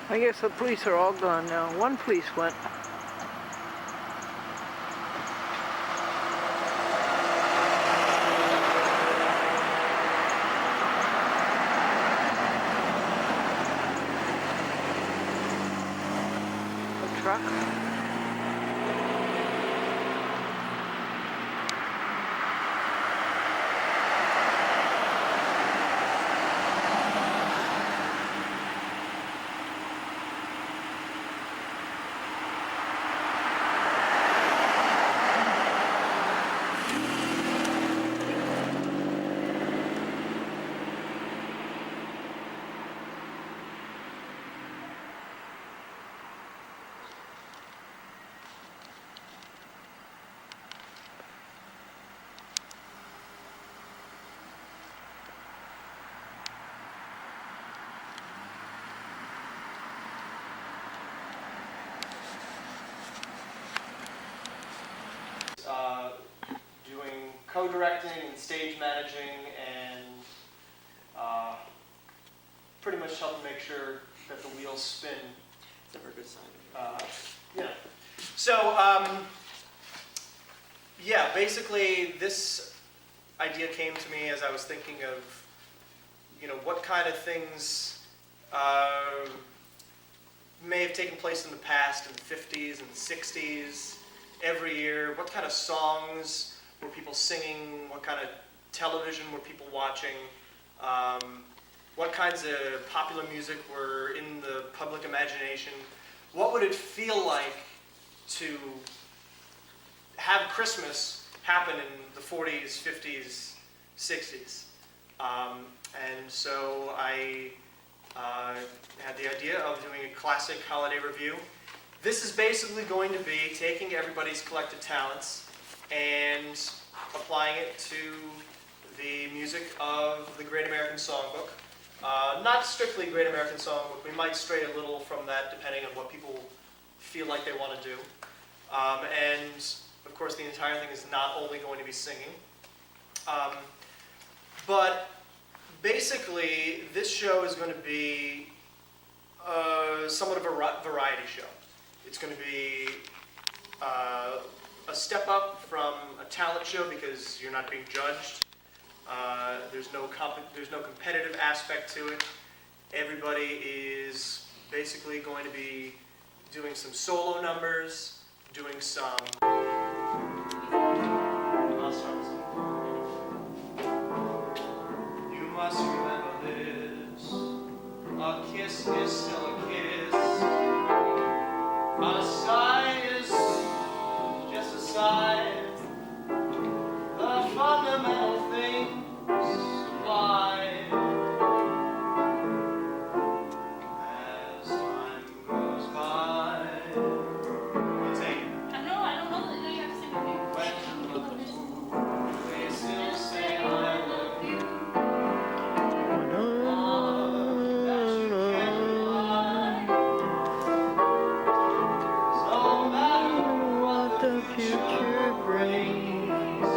I guess the police are all gone now. One police went. A truck. Doing co-directing and stage managing and pretty much helping make sure that the wheels spin. It's never a good sign. Yeah. So, yeah, basically this idea came to me as I was thinking of, what kind of things may have taken place in the past, in the 50s and 60s, every year. What kind of songs were people singing? What kind of television were people watching? What kinds of popular music were in the public imagination? What would it feel like to have Christmas happen in the 40s, 50s, 60s? And so I had the idea of doing a classic holiday review. This is basically going to be taking everybody's collective talents and applying it to the music of the Great American Songbook. Not strictly Great American Songbook, we might stray a little from that depending on what people feel like they want to do. And of course the entire thing is not only going to be singing. But basically this show is going to be somewhat of a variety show. It's going to be a step up from a talent show because you're not being judged. There's no competitive aspect to it. Everybody is basically going to be doing some solo numbers, doing some... I'll start with some. You must remember this. A kiss is still a kiss. A sigh is just a sigh. The fundamental things apply. As time goes by. You take it. I don't know that you have to sing with me. They still say I love you. That you can't rely. No matter what the future brings.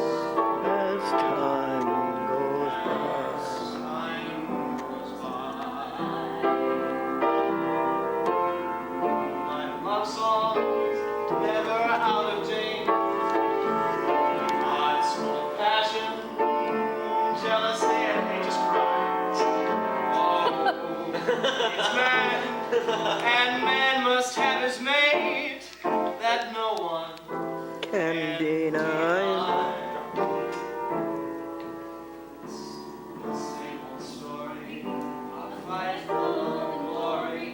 As time goes by. My love songs never out of date. Hearts full of passion, jealousy, and they just cry. Oh, it's man, and man must have his mate that no one Can deny. The same old story, a fight for glory,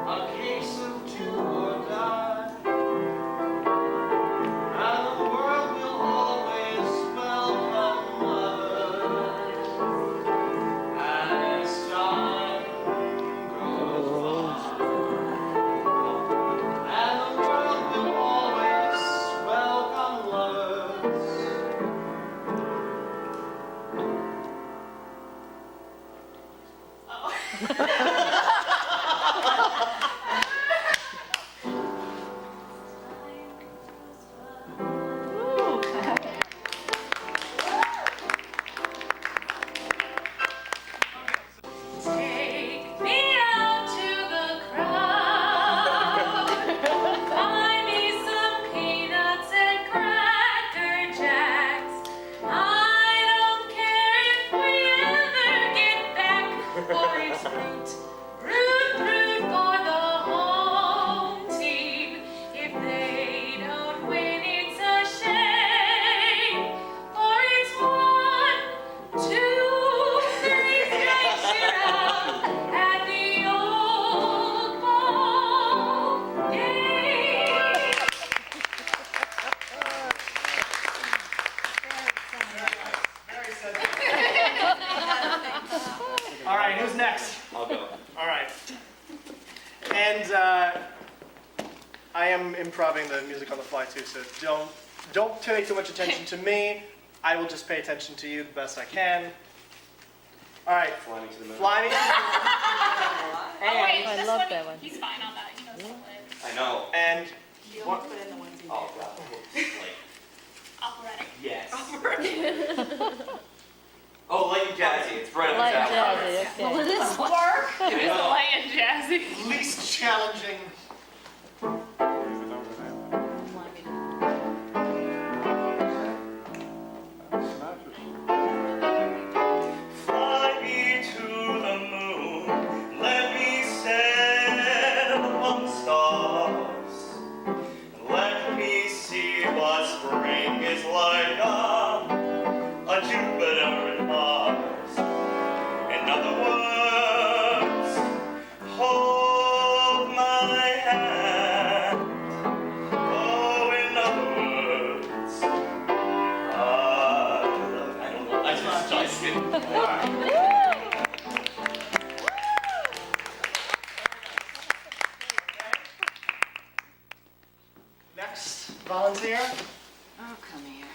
a case of do or die, and the world will always welcome lovers as time goes by. And the world will always welcome lovers. Take me out to the crowd. Buy me some peanuts and Cracker Jacks. I don't care if we ever get back, for it's root for the home team. If they don't win, it's a shame, for it's 1, 2, 3 strikes you're out at the old ball game. Very sentimental. All right, who's next? I'll go. All right. And I am improvising the music on the fly too, so don't pay too much attention to me. I will just pay attention to you the best I can. All right. Fly me to the moon. Fly me. Oh wait, I this love one, that one. he's fine on that. He knows how to play it. I know. And You what? only put in the ones you Oh, God. Like, Operatic. yes. Oh, light and jazzy. It's right Light up and the alley. jazzy, okay. Will this work? It is light and jazzy. Least challenging. Fly me to the moon, let me stand among the stars. Let me see what spring is like on Jupiter and Mars. In other words, hold my volunteer? Oh, come here.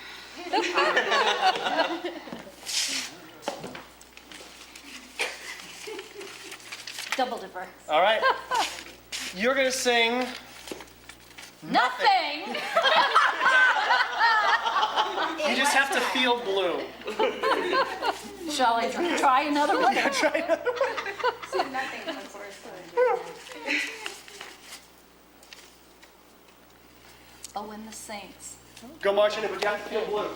Double dipper. All right. You're going to sing Nothing! You just have to feel blue. Shall I try another one? Yeah, try another one. See, nothing, of course. Oh, and the Saints. Go marching in, but you have to feel blue.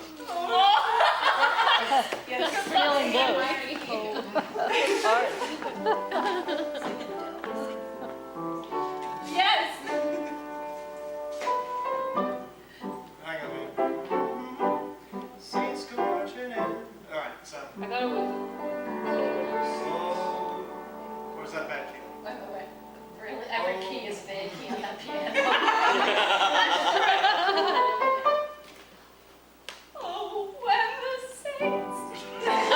Feeling blue. Yes! Hang on, man. Saints go marching in. All right, so. I thought it was. Or is that a bad key? Every key is bad key on that piano. Oh, when the Saints come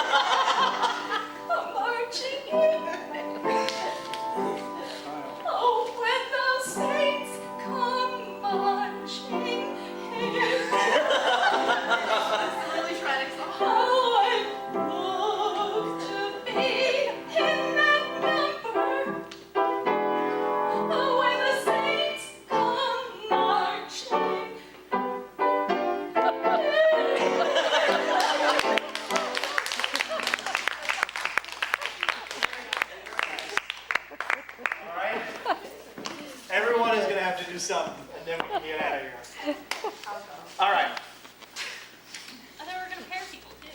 marching in. Oh, when the Saints come marching in. Really trying to Oh, I love to be in that number. Oh, when the Saints come marching. All right. Everyone is going to have to do something, and then we can get out of here. All right. I thought we were going to pair people too.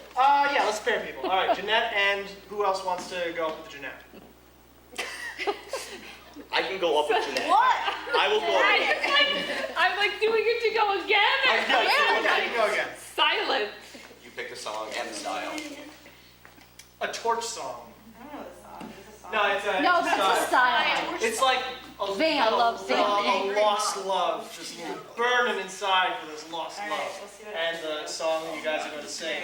Yeah, let's pair people. All right, Jeanette, and who else wants to go up with Jeanette? I can go up with Jeanette. What? I will go up with I'm like doing it to go again. Yeah, you can go again. Silent. You pick the song and the style. A torch song. I don't know the song. There's a song. No, it's a No, that's a style. It's like a, Van, I love Van. a lost love, just burning inside for this lost All love. right, we'll see what And the song that you guys are going to sing.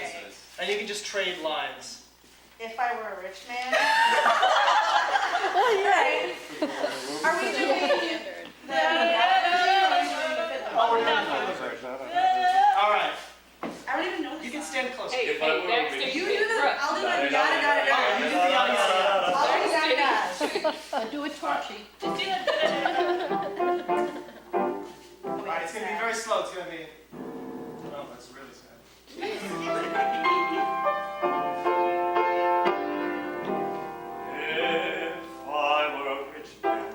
And you can just trade lines. If I were a rich man. Oh, yeah. Are we doing the Oh, we're not doing the version. All right. I don't even know the You can song. stand closer. If I were a You do the, I'll do the yada yada Oh, yada. you do the yada yada yada. I'll do the yada yada. Do a torchy. Just do it. All right, it's going to be very slow. It's going to be... Oh, that's really sad. If I were a rich man,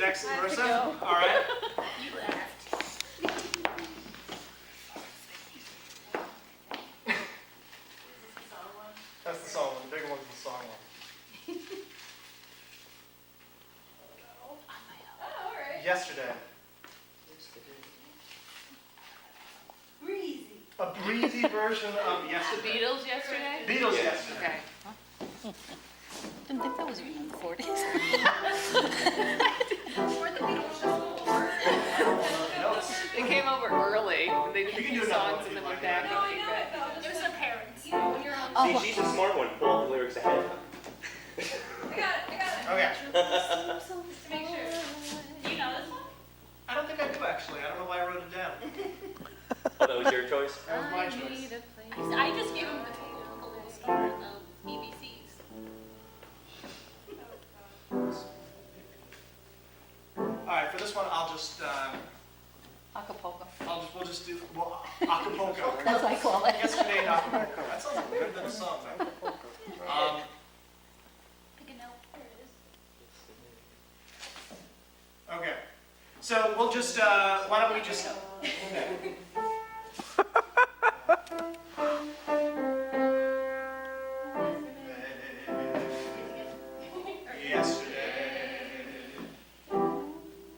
next, Marissa? All right. You laughed. That's the song one. The bigger one's the song one. Oh, all right. Yesterday. Breezy. A breezy version of Yesterday. Beatles yesterday? Beatles Yesterday. Okay. Didn't think that was even in the 40s. Or the Beatles just before. They came over early, and they did You a can few do another songs, one and then if went you back. No, I know it though. It was the parents. You know, when you're on. See, she's a smart one. Pull up the lyrics ahead of time. I got it. Okay. Just to make sure. Do you know this one? I don't think I do actually. I don't know why I wrote it down. Oh, that was your choice? That was my choice. I just gave him the little star of BBCs. All right, for this one, I'll just, Acapulco. we'll just do, Acapulco. That's what I call it. Yesterday in Acapulco. That sounds like a good little song, man. Pick a note. There it is. Okay. So we'll just, why don't we just, yesterday.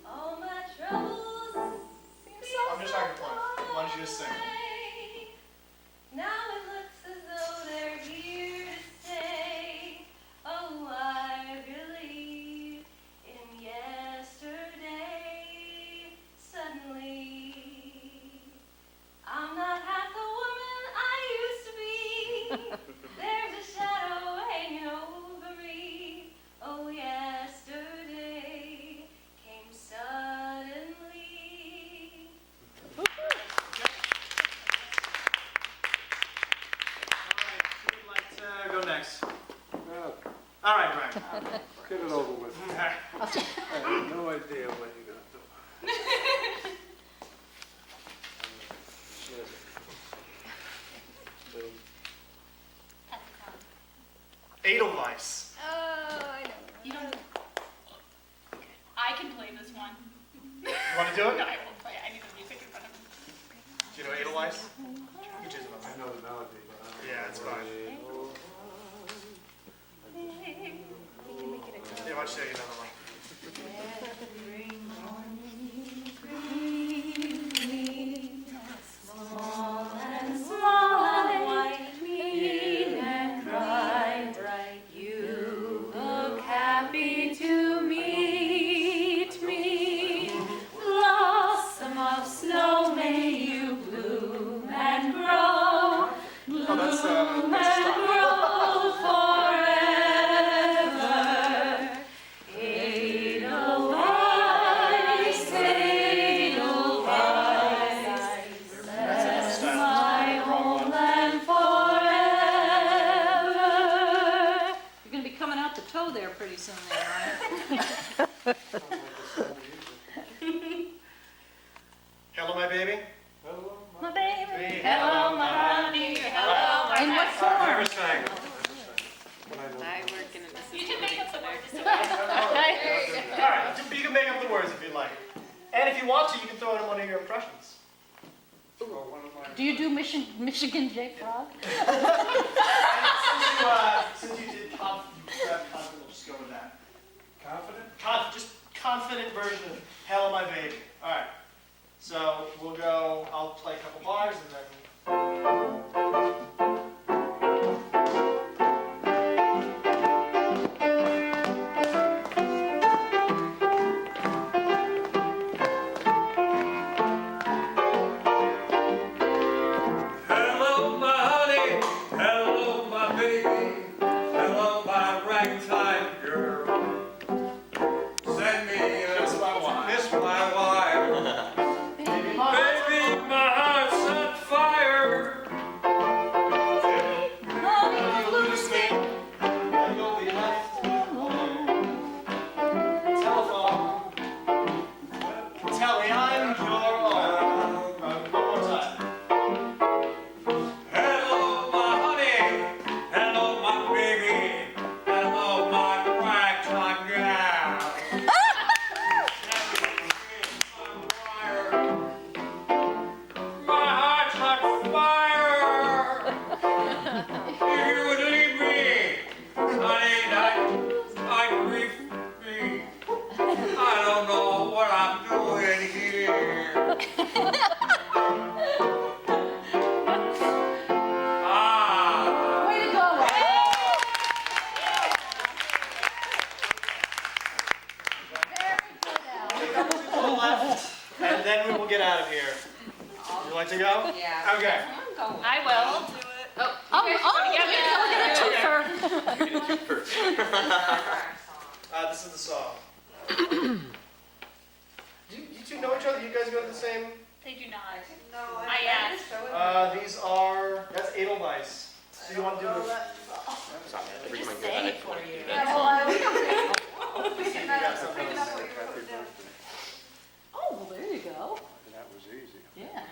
All my troubles seem so I'm just not gonna play. Why don't you just sing? Now it looks as though they're here to stay. Oh, I believe in yesterday. Suddenly, I'm not half the woman I used to be. There's a shadow hanging over me. Oh, yesterday came suddenly. All right, who would like to go next? All right, Brian. Get it over with. All right. I have no idea what you're gonna do. Edelweiss. Oh, I know. You don't. I can play this one. You want to do it? No, I won't play it. I need the music in front of me. Do you know Edelweiss? You can choose another. I know the melody, but I don't know. Yeah, it's fine. Yeah, why don't you say another one? Small and white, mean and cry bright. You look happy to meet me. Blossom of snow, may you bloom and grow. Bloom that's and style. grow forever. Edelweiss, Edelweiss, bless my homeland forever. You're gonna be coming out to tow there pretty soon there, Ryan. Hello, my baby. My baby, Hello, my honey, hello, my In what All right, form? Iris Fang. I work in an You can make up the words. All right, you can make up the words if you like. And if you want to, you can throw in one of your impressions. Do you do Michigan J Frog? Since you did confident, we'll just go with that. Confident? Just confident version of Hello, my baby. All right. So we'll go, I'll play a couple bars and then. Hello, my honey. Hello, my baby. Hello, my ragtime girl. Send me a Kiss my wife. kiss my wife. Baby, my Baby, my heart's on fire. you lose me, and you'll be left alone. Telephone, tell me I'm your own. One more time. Hello, my honey. Hello, my baby. Hello, my ragtime gal. going here. Ah. Way to go, To the left, and then we will get out of here. Would you like to go? Yeah. Okay. I will. This is the song. Do you two know each other? You guys go to the same? They do not. No, I asked. These are, that's Edelweiss. So you want to do the... Just say it for you. Oh, well, there you go. That was easy. Yeah.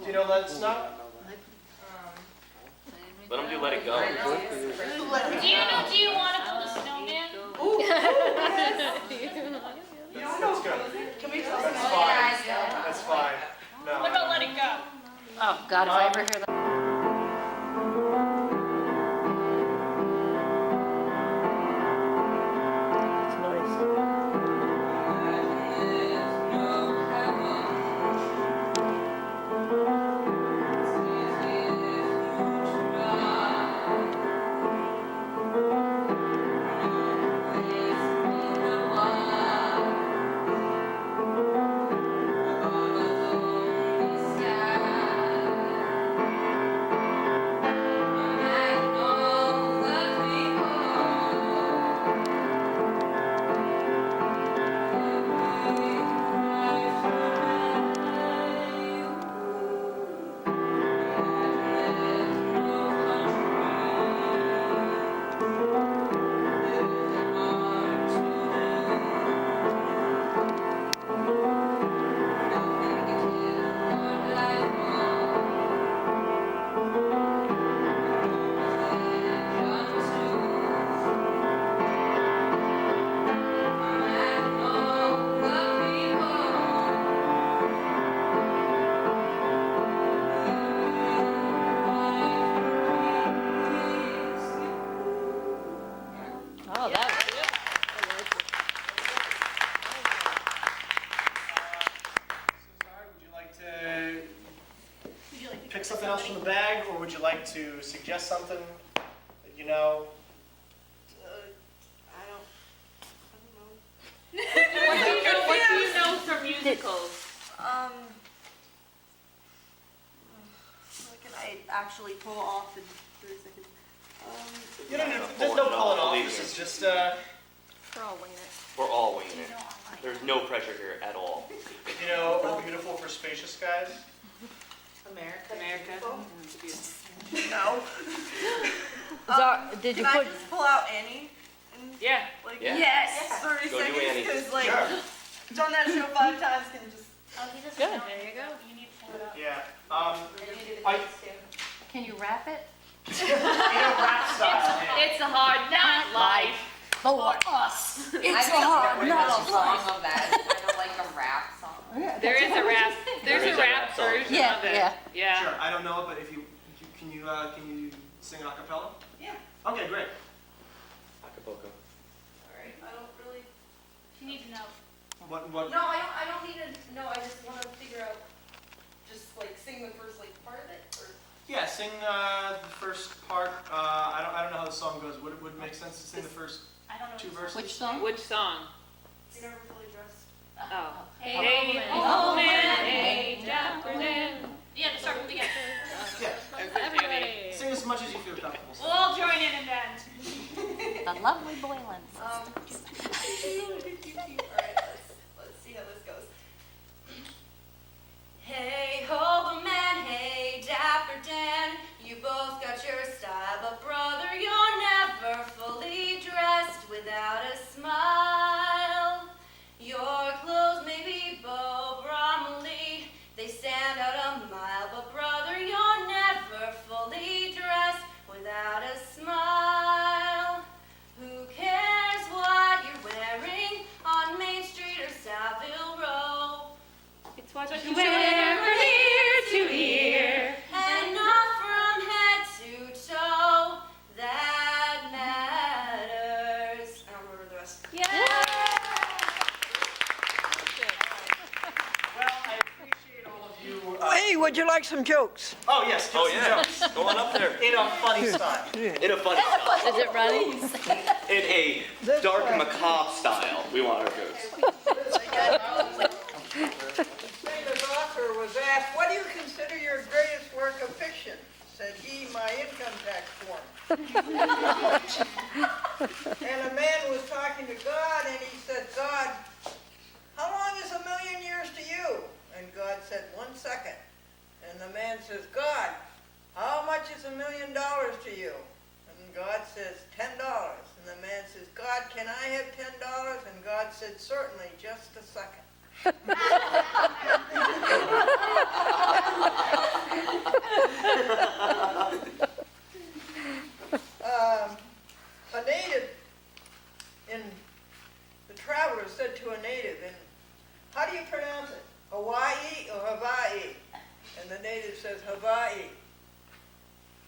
Do you know Let It Snow? Let them do Let It Go. Do you want to build a snowman? That's good. Can we That's fine. That's fine. No. What about Let It Go? Oh, God, if I ever hear that. Oh, that was good. Would you like to pick something else from the bag, or would you like to suggest something that you know? What do you know from musicals? Can I actually pull off in 30 seconds? You don't need, there's no pulling off. This is just We're all winging it. We're all winging it. There's no pressure here at all. you know, oh, beautiful for spacious skies. America. No. Did you Can I put, just pull out Annie? And, Yeah. like, Yeah. yes! 30 Go do seconds, Annie. because, like, Sure. done that show 5 times, can you just... Oh, he doesn't Good. know. There you go. You need to pull it up. Yeah. I, can you wrap it? You know, rap style. It's a hard not life. For us. It's hard, not song of that. Kind of like a rap song. There is a rap. There's a rap song. version Yeah, of it. yeah. Yeah. Sure. I don't know it, but if you can you sing an a cappella? yeah. Okay, great. Acapulco. Alright, I don't really... You need to know. What? No, I don't need to know, I just want to figure out, just, like, sing the first, like, part of it, or... Yeah, sing the first part. I don't know how the song goes. Would it make sense to sing the first I don't know. 2 verses? Which song? Which song? You're never fully dressed. Oh. Hey, oh man, hey, dapper Dan. Yeah, start from the beginning. Yeah. Everybody. Sing as much as you feel comfortable. We'll all join in and dance. The lovely Boylans. Alright, let's see how this goes. Hey, ho, man, hey, dapper Dan, you both got your style, but brother, you're never fully dressed without a smile. would you like some jokes? Oh, yes, Oh, give us some yeah. jokes. Go on up there. In a funny style. In a funny style. Is it running? In a dark and macabre style. We want our jokes. Famous author was asked, what do you consider your greatest work of fiction? Said he, my income tax form. And a man was talking to God, and he said, God, how long is 1,000,000 years to you? And God said, 1 second. And the man says, God, how much is $1,000,000 to you? And God says, $10. And the man says, God, can I have $10? And God said, certainly, just a second. A native in the traveler said to a native, and how do you pronounce it? Hawaii or Hawaii? And the native says Hawaii.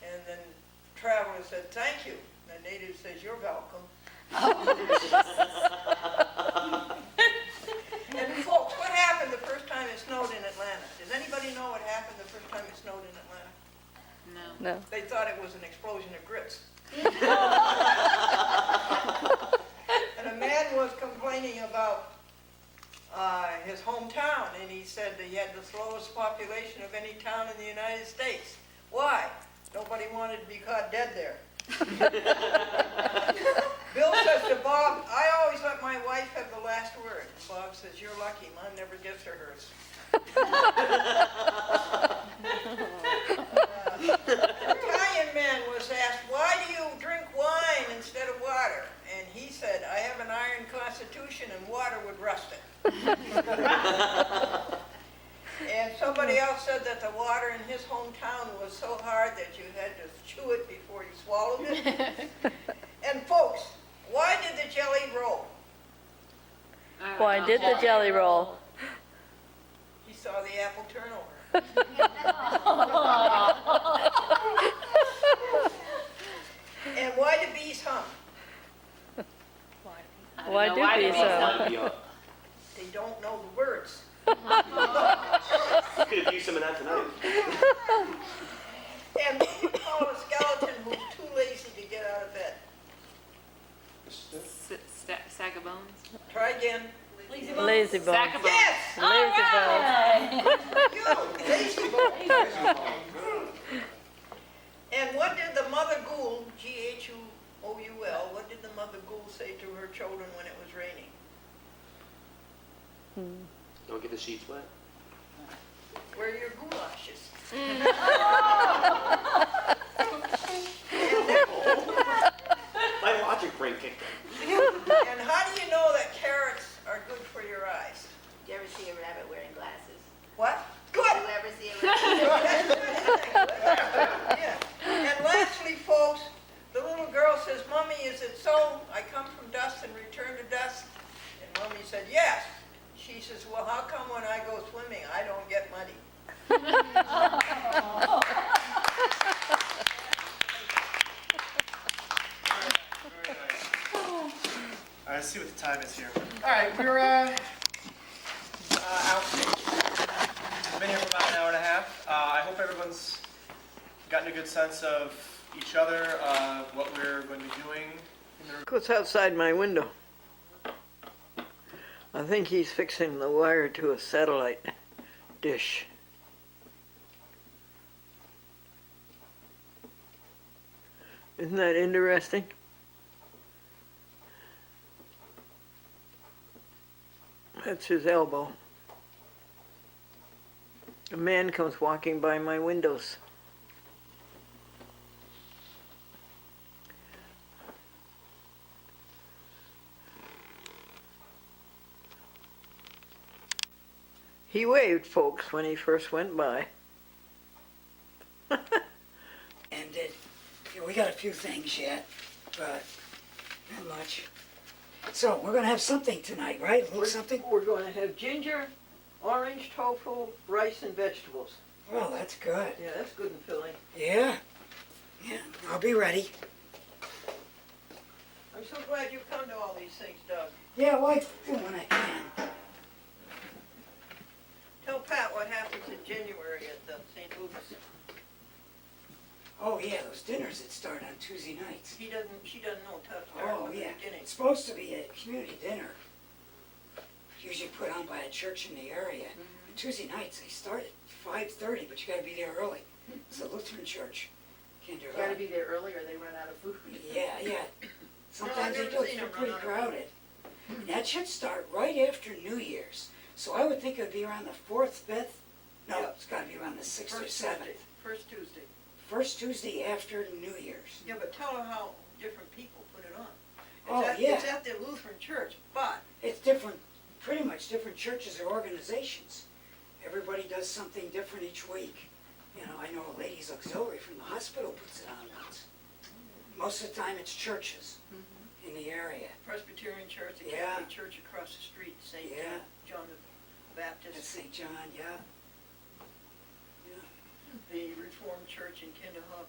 And then the traveler said, thank you. And the native says, you're welcome. And folks, what happened the first time it snowed in Atlanta? Does anybody know what happened the first time it snowed in Atlanta? No. They thought it was an explosion of grits. And a man was complaining about his hometown, and he said that he had the slowest population of any town in the United States. Why? Nobody wanted to be caught dead there. Bill says to Bob, I always let my wife have the last word. Bob says, you're lucky, mine never gets to hers. An Italian man was asked, why do you drink wine instead of water? And he said, I have an iron constitution and water would rust it. And somebody else said that the water in his hometown was so hard that you had to chew it before you swallowed it. And folks, why did the jelly roll? Why did the jelly roll? He saw the apple turn over. And why do bees hum? Why do bees so? They don't know the words. Could have used some of that tonight. And what do you call a skeleton who's too lazy to get out of bed? Sack of bones? Try again. Lazy bones. Sack of bones. Yes! You, lazy bone. And what did the mother ghoul, Ghoul, what did the mother ghoul say to her children when it was raining? Don't get the sheets wet. Wear your goulashes. My logic brain kicked in. And how do you know that carrots are good for your eyes? Did you ever see a rabbit wearing glasses? What? Good! Did you ever see a rabbit? Yeah. And lastly, folks, the little girl says, Mommy, is it so? I come from dust and return to dust? And Mommy said, yes. She says, well, how come when I go swimming, I don't get muddy? Very nice. All right, let's see what the time is here. All right, we're out. We've been here for about an hour and a half. I hope everyone's gotten a good sense of each other, what we're going to be doing. What's outside my window? I think he's fixing the wire to a satellite dish. Isn't that interesting? That's his elbow. A man comes walking by my windows. He waved, folks, when he first went by. And we got a few things yet, but not much. So we're going to have something tonight, right? A little something? We're going to have ginger, orange tofu, rice, and vegetables. Well, that's good. Yeah, that's good and filling. Yeah. Yeah, I'll be ready. I'm so glad you've come to all these things, Doug. Yeah, well, I do when I can. Tell Pat what happens in January at the St. those dinners that start on Tuesday nights. She doesn't know until it starts Oh, from the yeah. beginning. It's supposed to be a community dinner. Usually put on by a church in the area. And Tuesday nights, they start at 5:30, but you gotta be there early. It's a Lutheran church. Can't do Gotta that. be there early or they run out of food. Yeah, yeah. Sometimes I've they never do, seen they're them pretty run out of crowded. And that should start right after New Year's. So I would think it would be around the 4th, 5th. No, Yeah. it's gotta be around the 6th or First 7th. Tuesday. First Tuesday. First Tuesday after New Year's. Yeah, but tell her how different people put it on. Oh, yeah. It's at the Lutheran church, but It's different, pretty much different churches or organizations. Everybody does something different each week. You know, I know a ladies auxiliary from the hospital puts it on once. Most of the time it's churches in the area. Presbyterian church, the Yeah. Catholic church across the street, St. Yeah. John the That's Baptist, St. John, yeah. the Reformed church in Kinderhook.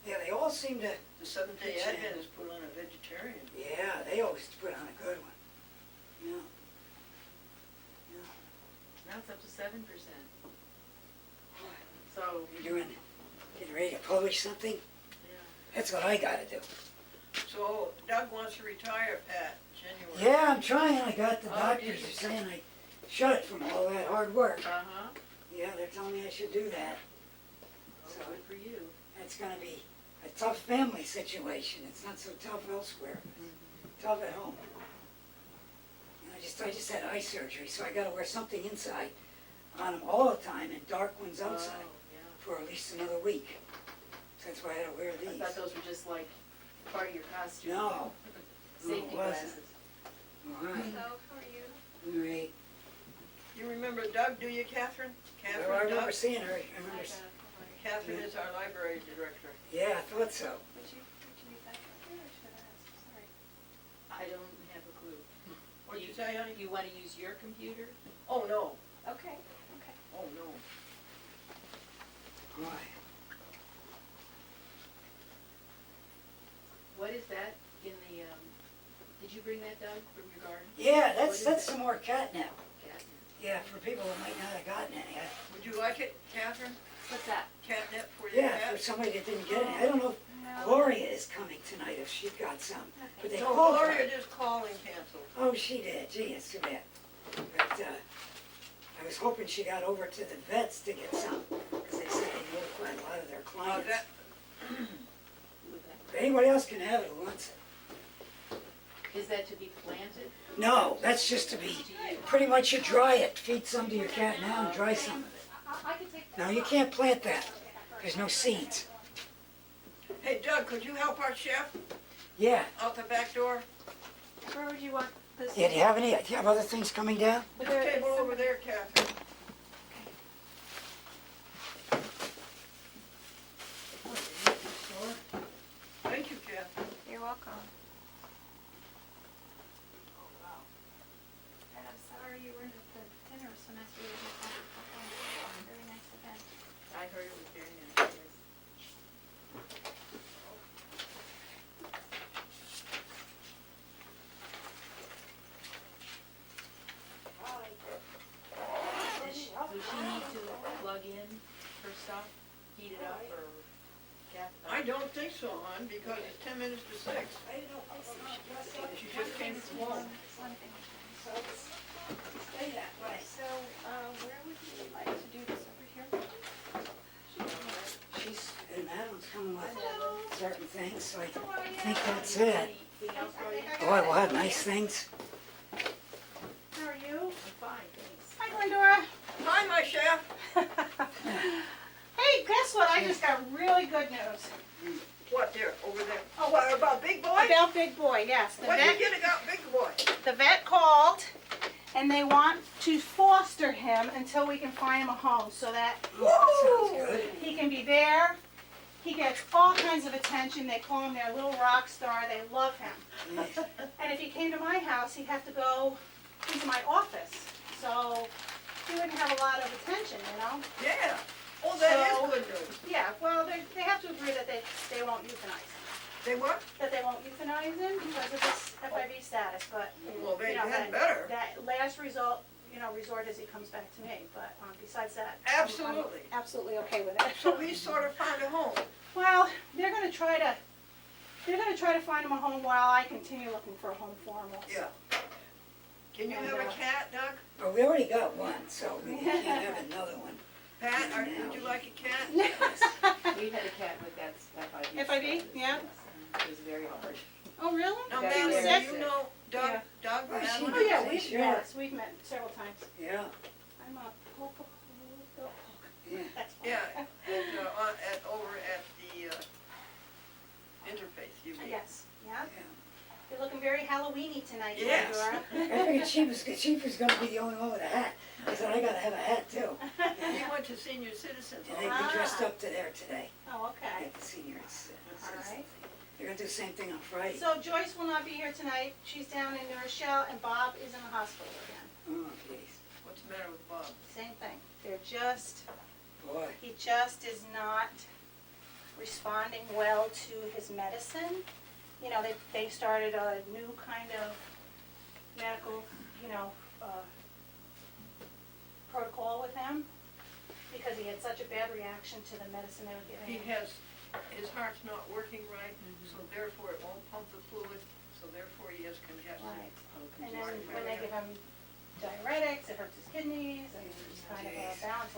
Yeah, they all seem to, The Seventh-day Good Adventists put on a vegetarian. yeah, they always put on a good one. Yeah. Now it's up to 7%. So, You doing, getting ready to publish something? yeah. That's what I gotta do. So Doug wants to retire, Pat, January. Yeah, I'm trying. I got the Oh, doctors did are you? saying I should from all that hard work. Uh-huh. Yeah, they're telling me I should do that. Oh, good for you. It's gonna be a tough family situation. It's not so tough elsewhere. It's tough at home. And I just had eye surgery, so I gotta wear something inside on them all the time and dark ones outside Oh, yeah. for at least another week. So that's why I had to wear I these. thought those were just like part of your costume. No. Safety No, it wasn't. glasses. All right, So, how are you? all right. You remember Doug, do you, Catherine? Well, I Catherine remember Doug? seeing her. I remember, Catherine is our library director. yeah, I thought so. Would you read that for me, or should I ask? Sorry. I don't have a clue. What'd you say, honey? You want to use your computer? Oh, no. Okay, okay. Oh, no. All right. What is that in the, did you bring that, Doug, from your garden? Yeah, What that's is that's it? some more catnip. Catnip. Yeah, for people who might not have gotten any. Would you like it, Catherine? What's that? Catnip for your Yeah, for cat? somebody that didn't get any. I don't know if Gloria is coming tonight, if she got some. But they No, called her. Gloria just called and canceled. Oh, she did. Gee, it's too bad. But I was hoping she got over to the vets to get some, because they said they notify a lot of their clients. that- If anybody else can have it who wants it. Is that to be planted? No, that's just to be, pretty much you dry it. Feed some to your cat now and dry some of it. No, you can't plant that. There's no seeds. Hey, Doug, could you help our chef Yeah. out the back door? Where would you want this? Yeah, do you have any, do you have other things coming down? This table over there, Catherine. Thank you, Catherine. You're welcome. And I'm sorry you weren't at the dinner semester. Very nice event. I heard it was very nice, yes. Does she need to plug in her stuff, heat it up, or I don't think so, hon, because it's 10 minutes to 6. She just came from home. Stay that way. So, where would you like to do this, over here? She's, and Madeline's coming with certain things, so I think that's it. anything else for you? Boy, we'll have nice things. How are you? I'm fine, thanks. Hi, Glendora. Hi, my chef. Hey, guess what? I just got really good news. What, there, over there? Oh, what, about Big Boy? About Big Boy, yes. The What did you vet, get about Big Boy? the vet called, and they want to foster him until we can find him a home, so that Sounds good. he can be there. He gets all kinds of attention. They call him their little rock star. They love him. Nice. And if he came to my house, he'd have to go into my office. So he wouldn't have a lot of attention, you know? Yeah. Oh, that So- is good news. Yeah, well, they have to agree that they won't euthanize him. They what? That they won't euthanize him because of his FIV status, but, Well, they you know, had better. that last result, resort as he comes back to me, but besides that. I'm Absolutely. absolutely okay with it. So he's sort of found a home. Well, they're gonna try to find him a home while I continue looking for a home for him also. Yeah. Can you have a cat, Doug? Well, we already got one, so we can't have another one. Pat, would you like a cat? We had a cat with that FIV, yeah. It was very hard. Oh, really? Now, Very Madeline, sick. do you know Doug? Yeah. Doug, Oh, she Madeline? Oh, yeah, Sure. we've met several times. Yeah, I'm a yeah. That's fine. Yeah, over at the Interfaith, you mean? Yes, yeah. You're looking very Halloweeny tonight, Yes. Glendora. I figured she was gonna be the only one with a hat. I said, I gotta have a hat too. He went to senior citizens. And they be dressed up to there today. Oh, okay. At the senior citizens. All right. They're gonna do the same thing on Friday. So Joyce will not be here tonight. She's down in New Rochelle, and Bob is in the hospital again. Oh, jeez. What's the matter with Bob? Same thing. They're just, Boy. he just is not responding well to his medicine. You know, they started a new kind of medical, protocol with him because he had such a bad reaction to the medicine they were giving He him. his heart's not working right, so therefore it won't pump the fluid, so therefore he has congestion. Right. And then when they give him diuretics, it hurts his kidneys and it's kind of a balance.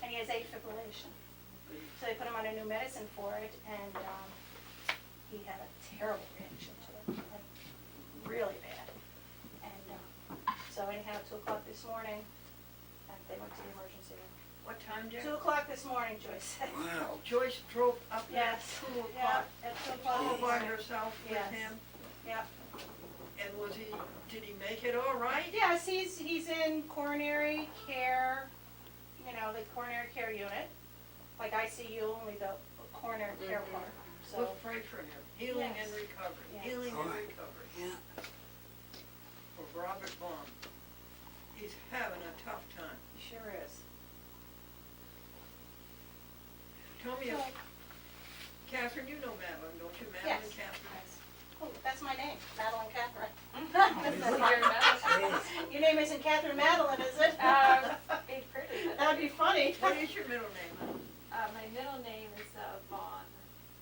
And he has atrial fibrillation. So they put him on a new medicine for it, and he had a terrible reaction to it, like really bad. And so anyhow, 2 o'clock this morning, they went to the emergency room. What time, Jack? 2 o'clock this morning, Joyce said. Wow. Joyce drove up there at Yes. 2 Yeah, o'clock, at 2 o'clock all this by morning. herself with Yes. him. Yeah. And did he make it all right? Yes, he's in coronary care, the coronary care unit, like ICU, only the coronary care part, so. Let's pray for him. Healing Yes. and recovery, Yes. healing and Alright. recovery Yeah. for Robert Vaughn. He's having a tough time. He sure is. Tell me, Catherine, you know Madeline, don't you? Madeline Yes. Catherine? Oh, that's my name, Madeline Catherine. Jeez. Your name isn't Catherine Madeline, is it? Be pretty. That'd be funny. What is your middle name? My middle name is Vaughn.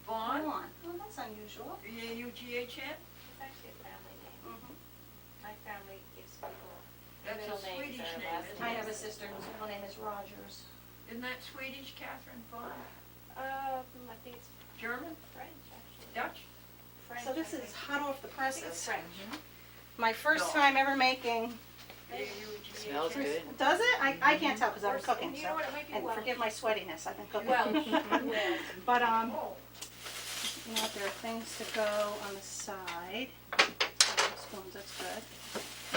Vaughn? Vaughn. Oh, that's unusual. V-A-U-G-H-N? It's actually a family name. Mhm. My family gives people That's middle a names Swedish or name, last isn't I it? have a sister whose middle name is Rogers. Isn't that Swedish, Catherine Vaughn? I think it's German? French, actually. Dutch? French, So this I is think. hot off the I think presses. it's French. My first No. time ever making, V-A-U-G-H-N? Smells good. does it? I can't tell because I was Or- cooking, you so. know what, it might be And Welsh. forgive my sweatiness, I've been cooking. Welsh, Welsh. But, Oh, there are things to go on the side. Spoons, that's good.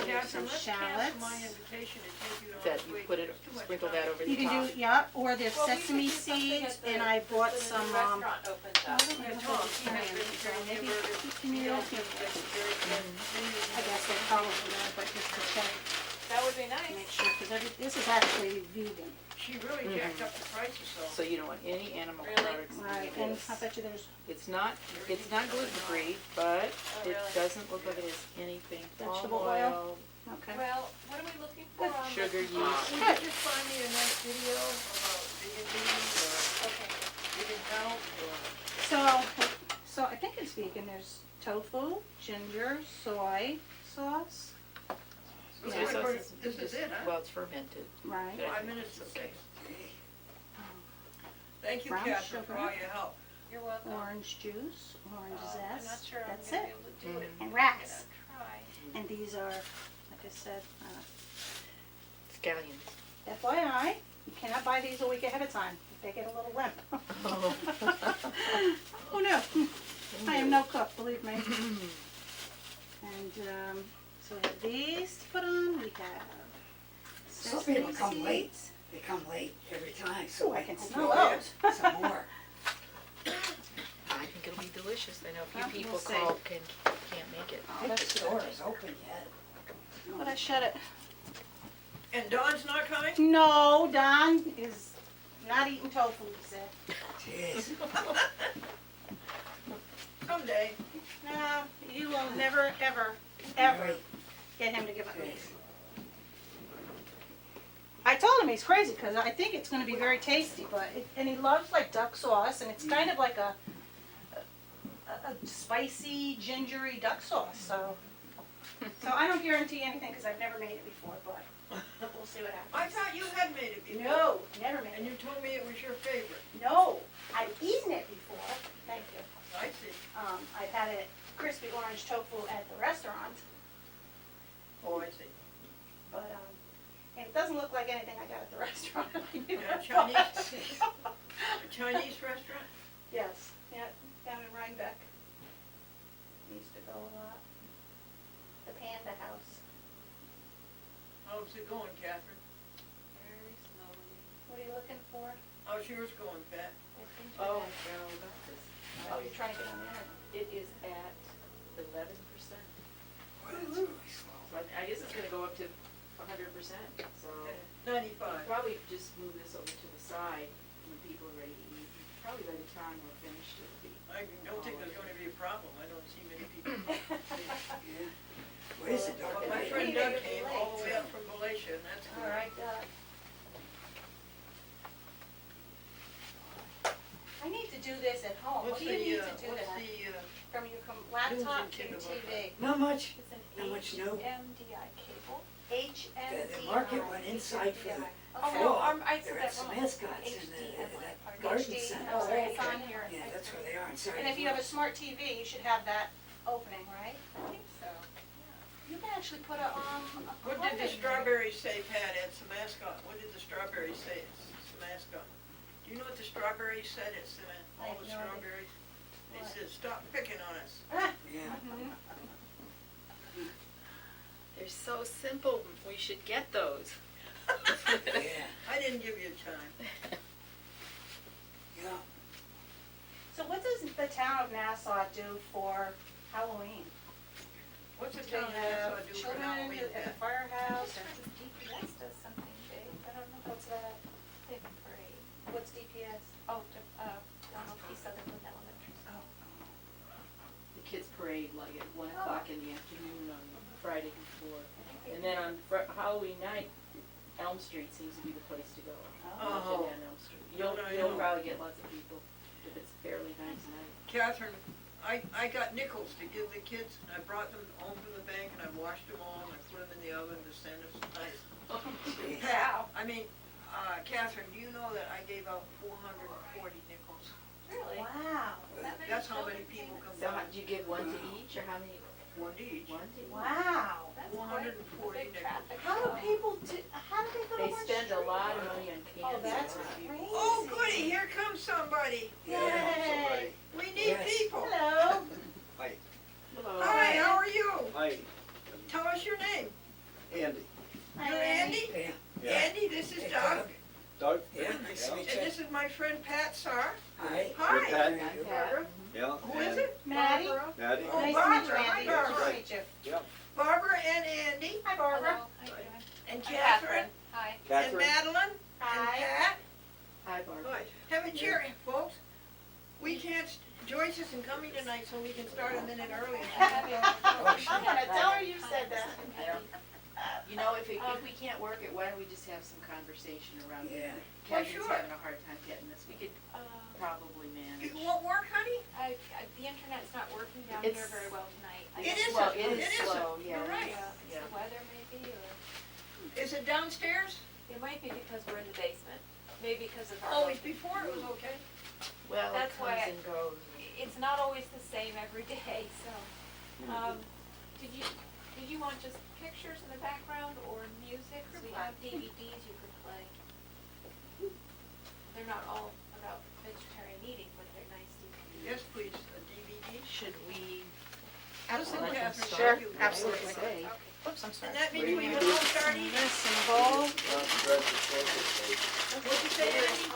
There's some Catherine, let's cancel my shallots. invitation to take you to That Australia. you put it, It's too much sprinkle time. that over the You top. can do, yeah, or there's Well, we could sesame do something seeds, at the- and I bought when the some, new restaurant opens I up. don't know Yeah, if Tom, it's he has Italian, been so here, maybe, burger. can you, I guess they probably are, but just to check, That would be nice. make sure, because this is actually vegan. She really jacked up the prices, so. So you don't want any animal Really? products in Right, and this. I bet you there's It's not gluten-free, but Oh, it really? doesn't look like it has anything. Palm Vegetable oil? Okay. Well, what are we looking for on the? Sugar, yeast. Will you just find me a nice video about vegan eating or Okay. vegan health or? So I think it's vegan. There's tofu, ginger, soy sauce. This Soy is sauce pretty- is this is just- it, huh? Well, it's fermented. Right. 5 minutes to 6. Thank you, Brown Catherine, for sugar. all your help. You're welcome. Orange juice, orange I'm not zest. sure I'm That's gonna be it. able to do it. And rats. I'm gonna try. And these are, like I said, Scallions. FYI, you cannot buy these a week ahead of time. They get a little limp. Oh no, I am no cook, believe me. And so we have these to put on. We have Some sesame people come late. seeds. They come late every time, so Oh, I we can can smell throw those. some more. I think it'll be delicious. I know a Well, few we'll people see. can't make it. I think the store is open yet. But I shut it. And Dawn's not coming? No, Don is not eating tofu, he said. Jeez. Someday. No, you will never, ever, ever Right. get him to give up meat. Jeez. telling me he's crazy because I think it's going to be very tasty. And he loves like duck sauce, and it's kind of like a spicy, gingery duck sauce. So I don't guarantee anything because I've never made it before, but we'll see what happens. I thought you had made it before. No, never made And it. you told me it was your favorite. No, I've eaten it before. Thank you. I see. I've had it crispy orange tofu at the restaurant, Oh, I see. but and it doesn't look like anything I got at the restaurant. Yeah, Chinese, a Chinese restaurant? Yes, yeah, down in Rhinebeck. Used to go a lot. The Panda House. How's it going, Catherine? Very slowly. What are you looking for? How's yours going, Pat? Oh, Carol, about this. Oh, you're trying to get on the internet. It is at 11%. Boy, that's really slow. So I guess it's gonna go up to 100%, so. 95. Probably just move this over to the side when people are ready to eat. Probably by the time we're finished, it'll be. I don't think there's gonna be a problem. I don't see many people. Yeah. What is it, Doug? But my friend Doug came all the way up from Galatia, and that's All good. right, I need to do this at home. What's What do you need the, to do what's that? the, From your laptop News to and your Kindle TV. Not much. It's an Not much new. HMDI cable. HMDI. The market went inside for the Oh, fall. I said They're that at some wrong. mascots in that garden center. Oh, it's on here. Yeah, that's where they are inside. And if you have a smart TV, you should have that opening, right? I think so. You can actually put a what did the strawberries say, Pat, at the mascot? What did the strawberries say at the mascot? Do you know what the strawberries said at the I all have the no idea. strawberries? They said, stop picking on us. Yeah. They're so simple, we should get those. Yeah. I didn't give you time. Yeah. So what does the town of Nassau do for Halloween? What's the They town have of Nassau do for children Halloween, at the Pat? firehouse, or DPS does something big. I don't know, what's that? Big parade. What's DPS? Oh, Donald P. Sutherland Elementary. Oh. The kids parade like at 1 o'clock in the afternoon on Friday before. And then on Halloween night, Elm Street seems to be the place to go. Oh. On Elm Street. Don't I You'll know. probably get lots of people if it's a fairly nice night. Catherine, I got nickels to give the kids, and I brought them home from the bank, and I washed them all, and I put them in the oven to send them some nice. Pat, Catherine, do you know that I gave out 440 nickels? Really? Wow. That's how many people come So by. do you give one to each, or how many? One to each. One to each. Wow. That's 440 big nickels. traffic. How do people how do they go to They one spend a street? lot of money on candy. Oh, that's for people. crazy. Oh, goody, here comes somebody. Yay. We need Yes. people. Hello. Hi. Hello. Hi, how are you? Hi, Tell us your name. Andy. Hi, You're Andy? Yeah. Yeah. Andy, this is Hey, Doug. Doug? Yeah, nice to meet And you. this is my friend Pat Sarr. Hi. Hi. Pat. I'm Barbara. Yeah. Who is it? Maddie. Maddie? Oh, Nice to meet you, Barbara. Hi, Andy. Nice to Barbara. meet you. Yeah. Barbara and Andy Hi, Barbara. Hello, how you doing? and I'm Catherine Hi. and Catherine? Madeline and Hi. Pat. Hi, Barbara. Hi. Have a cheer, folks. We can't, Joyce isn't coming tonight, so we can start a minute early. I'm gonna tell her you said that. You know, if we can't work it, why don't we just have some conversation around it? Yeah. Well, Catherine's sure. having a hard time getting this. We could probably manage. It won't work, honey? The internet's not working down It's- here very well tonight. It isn't. Well, it It is isn't. slow, yeah. You're right. It's Yeah. the weather maybe, or Is it downstairs? it might be because we're in the basement. Maybe because of our. Always before it was okay. Well, it That's comes why and goes. It's not always the same every day, so, did you want just pictures in the background or music? So we have DVDs you could play. They're not all about vegetarian eating, but they're nice DVDs. Yes, please, a DVD. Should we? Absolutely. let them start? Sure, I would absolutely. say. Oops, I'm sorry. And that means we will start eating. Symbol. What'd you say, Andy?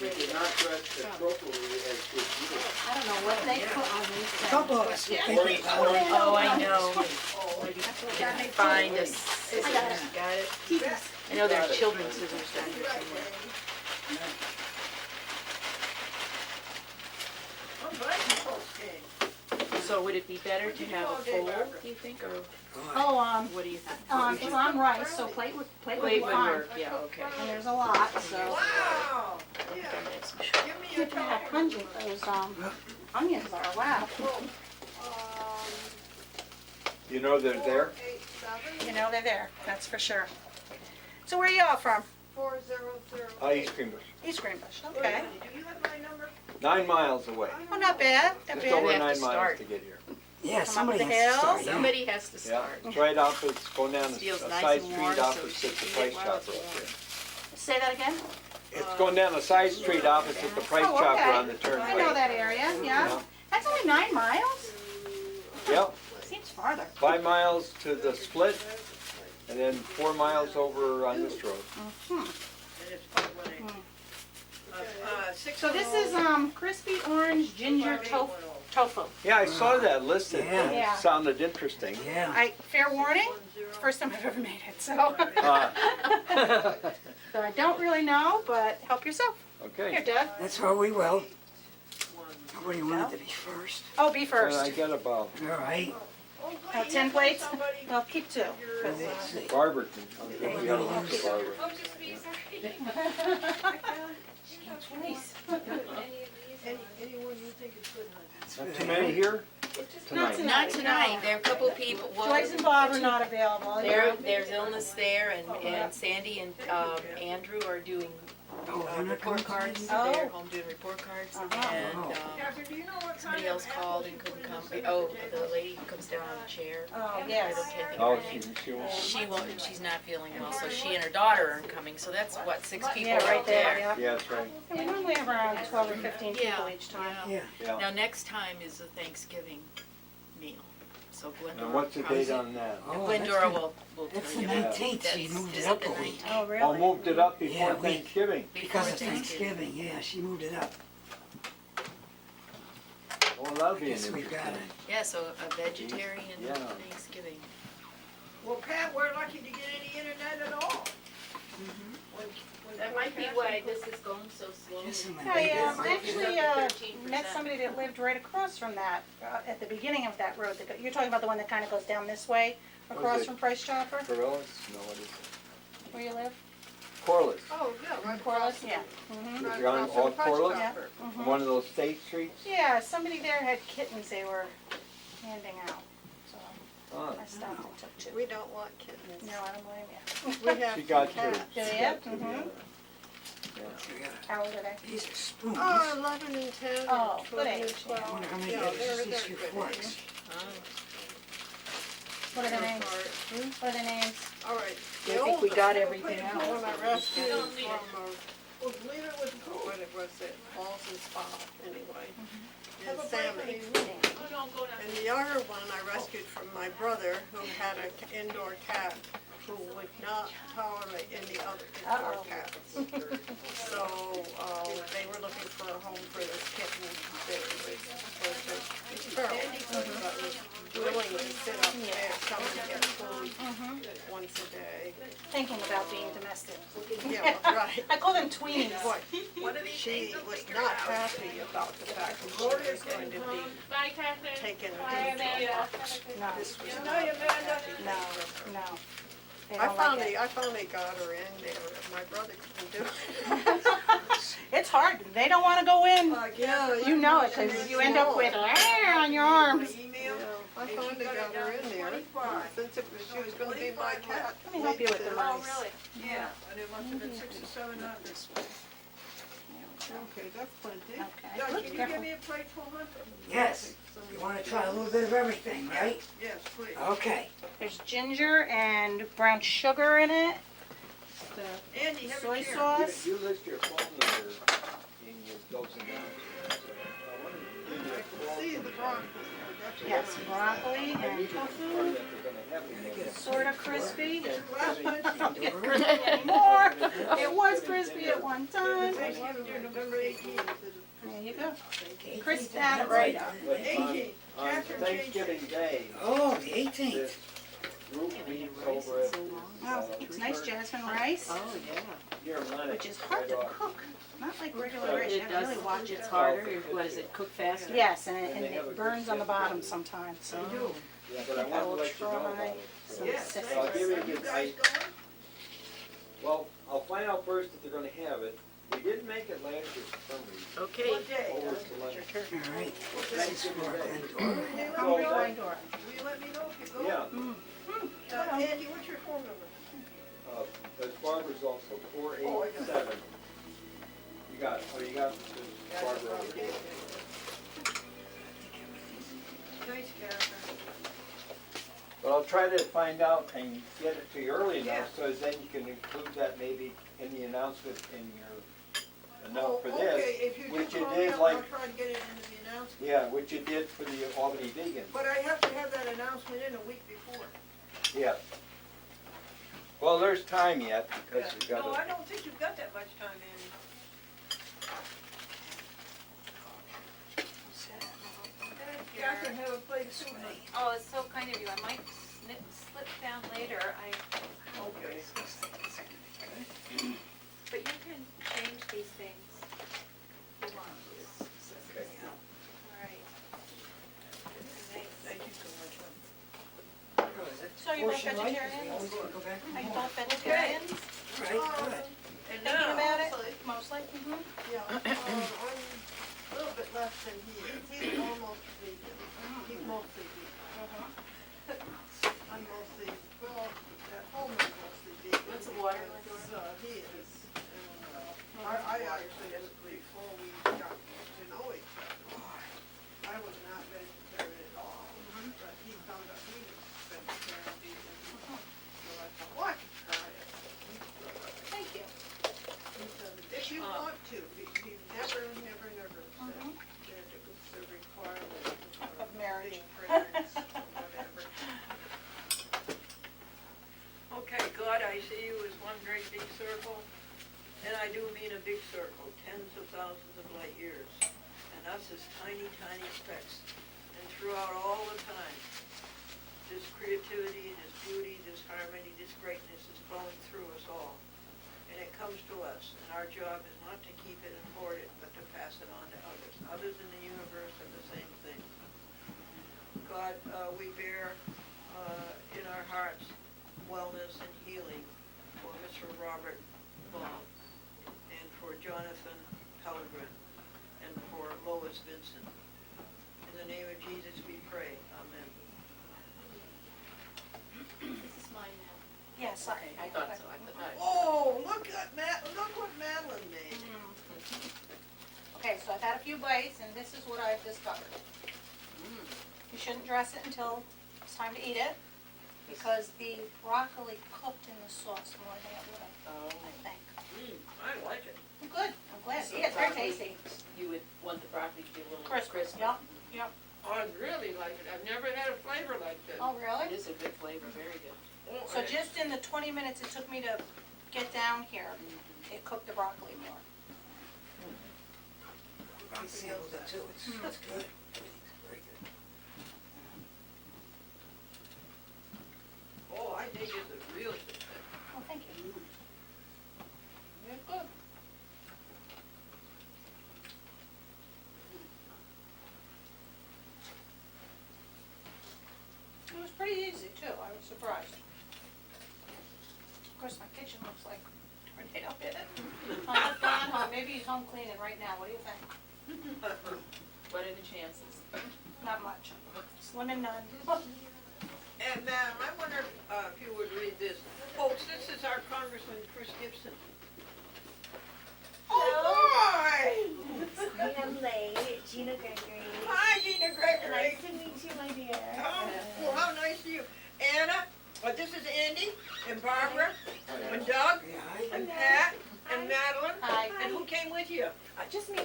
We did not dress appropriately as good either. I don't know what they put on these A things. couple of us were thinking about it. Oh, I know. Can I find a scissors? Got it? I know there are children's scissors down here somewhere. I'm glad you folks came. So would it be better to have a full, do you think, or Oh, what do you think? it's on rice, so plate would be Plate would fine. work, yeah, okay. And there's a lot, so. Wow! Give me Look at how pungent those, onions are, wow. You know they're there? You know, they're there, that's for sure. So where are y'all from? 400. East Greenbush. East Greenbush, okay. 9 miles away. Well, not bad, not Just bad. over have to 9 miles start. to get here. Yeah, Come up somebody the has to hill. start, yeah. Somebody has to Yeah, start. it's right opposite, going down a Feels a nice side and warm, street so opposite the eat it Price while Chopper it's up there. Say that again? It's going down a side street opposite the Price Oh, Chopper okay. on the turnpike. I know that area, yeah. Yeah. That's only 9 miles? Yep, Seems farther. 5 miles to the split, and then 4 miles over on this road. So this is crispy orange ginger tofu. Yeah, I saw that listed. Yeah. Yeah. It sounded interesting. Yeah. Fair warning, it's the first time I've ever made it, so. So I don't really know, but help yourself. Here, Okay. Doug. That's what we will. What do you want it to be first? Oh, be And first. I got about All right. 10 plates? Well, keep 2. 'cause, Barbara can, I'll give the other one to Barbara. Not too many here tonight. Not tonight, there are a couple people, well, Joyce and Bob are not available. there's illness there, and Sandy and Andrew are doing report cards. Oh. They're home doing report cards, and somebody else called and couldn't come. Oh, the lady who comes down on a chair. Oh, I yes. don't care. Oh, she won't. She won't, she's not feeling well, so she and her daughter aren't coming, so that's what, 6 people Yeah, right there, yeah. Yeah, that's right. And we normally have around 12 or 15 people Yeah, each time. Yeah. Yeah. Now, next time is a Thanksgiving meal, so Glendora. And what's the date on that? Oh, Glendora will That's tell the you. 19th, she That's- moved is it up the a week. 19th? Oh, Oh, really? moved it up before Yeah, we- Thanksgiving. Because of Before Thanksgiving, yeah, she moved it up. Well, that'll be an Guess we've got interesting. it. Yeah, so a vegetarian Yeah. Thanksgiving. Well, Pat, we're lucky to get any internet at all. That might be why this is going so slowly. Just in the I neighborhood. actually Up to 13%. met somebody that lived right across from that, at the beginning of that road. You're talking about the one that kind of goes down this way, across it? from Price Chopper, Corliss? No, what is it? where you live? Corliss. Oh, yeah, right Corliss, yeah. Mhm. Is it on all Corliss? Yeah. One of those state streets? Yeah, somebody there had kittens they were handing out, so Oh, I stopped and took 2. We don't want kittens. No, I don't blame you. We have she got cats. two. Do you? She got two, Mhm. yeah. How old are they? These are spoons. Oh, 11 and 10 Oh, and good 12 and age. I 12. wonder how many Yeah, edges they're these few good forks. age. What are their names? What are their names? All right. I think we got everything out. When I rescued from, well, believe it was, what it was, it Balls and Spa, anyway. And Sammy. And the younger one I rescued from my brother, who had an indoor cat who would not tolerate any other indoor cats. So, they were looking for a home for this kitten that was feral, but was willing to sit up there, come and get food once a day. Thinking about being domestic. Yeah, right. I call them tweens. She was not happy about the fact that she was going to be taken into a box. No, This was not happy. no. They I don't like it. finally got her in there. My brother couldn't do it. It's hard. They don't want to go in. Yeah, You know it because you end up with hair on your arms. I finally got her in there, since she was gonna be my cat. Let me help you with the mice. Yeah, and it must have been 6 or 7 out this way. Okay, that's plenty. Okay. Doug, Look, can you careful. give me a plate full, huh? Yes. You want to try a little bit of everything, right? Yes, please. Okay. There's ginger and brown sugar in it. Andy, have a Soy chair. sauce. You list your phone number in your goes and down. See the broccoli. Yes, broccoli and tofu. Sort of crispy. More. It was crispy at one time. November 18th. There you go. Crisp that right up. 18th. On Catherine changed it. Thanksgiving Day, Oh, the 18th. group meets over at. Oh, it's nice jasmine rice, Oh, yeah. Near Lennox. which is hard to right off. cook, not like regular rice, you It have to does, really watch it. it's harder, what is it, cook faster? Yes, and it burns on the bottom sometimes, so. Yeah, but I I wanted to will let you know about try it. So- some So I'll give you a good Well, I'll find out first if they're gonna have it. We didn't make it last year for some reason. Okay. Over to Lennox. All right, this is for Glendora. I'm going to Glendora. Will you let me know if you go? Yeah, Andy, what's your phone number? that's Barbara's also, 487. You got, you got Barbara over here. Thanks, Catherine. But I'll try to find out and get it to you early enough, so then you can include that maybe in the announcement in your, enough for this. Okay, if you which just you call me did up, like, I'll try to get it into the announcement. yeah, which you did for the Albany Vegan. But I have to have that announcement in a week before. Yeah. Well, there's time yet, because you No, gotta, I don't think you've got that much time, Andy. Catherine, have a plate of soup. Oh, it's so kind of you. I might slip down later. Okay. But you can change these things if you want to. All right. Thank you so much. So are you both vegetarians? Are you both vegetarians? Right, good. And thinking about it? Mostly? Mm-hmm. Yeah, I'm a little bit less than he is. He's almost vegan. He's mostly vegan. I'm mostly, well, at home I'm mostly vegan. What's the water, because, he is. I actually, before we got to know each other, I was not vegetarian at all. But he found out he was vegetarian, vegan. So I thought, well, I could try it. Thank you. He said, if you want to, he never said that it was the requirement Of marriage. being parents or whatever. Okay, God, I see you as one great big circle, and I do mean a big circle, tens of thousands of light years, and us as tiny, tiny specks. And throughout all the time, this creativity, this beauty, this harmony, this greatness is flowing through us all. And it comes to us, and our job is not to keep it and hoard it, but to pass it on to others. Others in the universe are the same thing. God, we bear in our hearts wellness and healing for Mr. Robert Baum, and for Jonathan Pellegrin, and for Lois Vincent. In the name of Jesus we pray, amen. This is mine now. Yes, I thought so, I thought. Oh, look what Madeline made. Okay, so I've had a few bites, and this is what I've discovered. You shouldn't dress it until it's time to eat it, because the broccoli cooked in the sauce more than it would have, I think. I like it. Good, I'm glad. Yeah, it's very tasty. You would want the broccoli to be a little Crispy, yep, yep. I really like it. I've never had a flavor like this. Oh, really? It is a good flavor, very good. So just in the 20 minutes it took me to get down here, it cooked the broccoli more. I sampled it too, it's good. Everything's very good. Oh, I think it's a real good. Oh, thank you. It's good. It was pretty easy too, I was surprised. Of course, my kitchen looks like a tornado hit it. Let Don home, maybe he's home cleaning right now, what do you think? What are the chances? Not much, slim and none. And Madam, I wonder if you would read this. Folks, this is our Congressman Chris Gibson. Oh, boy! I am late. Gina Gregory. Hi, Gina Gregory. Nice to meet you, my dear. Oh, well, how nice of you. Anna, this is Andy, and Barbara, and Doug, and Pat, and Madeline. Hi. And who came with you? Just me.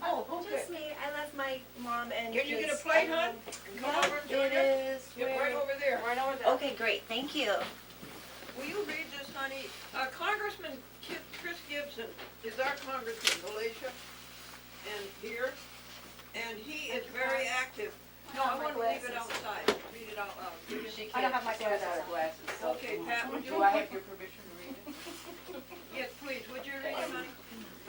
Oh, okay. Just me. I left my mom and Can you get a kids plate, at hon? home. Come Yeah, over and join it us. is. Yeah, right Where- over there. Right over there. Okay, great. Thank you. Will you read this, honey? Congressman Chris Gibson is our congressman, Galatia, and here, and he is very active No, I my want to leave it glasses. outside, read it out loud. She I don't can't, have my she's got glasses out of on. glasses, so. Okay, Pat, would you? Do I have your permission to read it? Yes, please, would you read them, honey?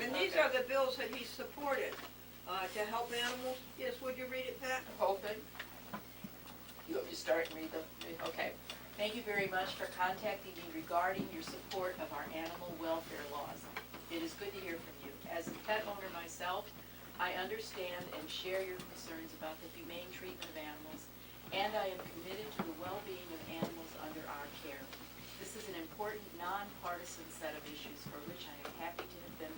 And these are the bills that he supported, to help animals. Yes, would you read it, Pat? The whole thing? You want me to start and read them? Okay. Thank you very much for contacting me regarding your support of our animal welfare laws. It is good to hear from you. As a pet owner myself, I understand and share your concerns about the humane treatment of animals, and I am committed to the well-being of animals under our care. This is an important, nonpartisan set of issues for which I am happy to have been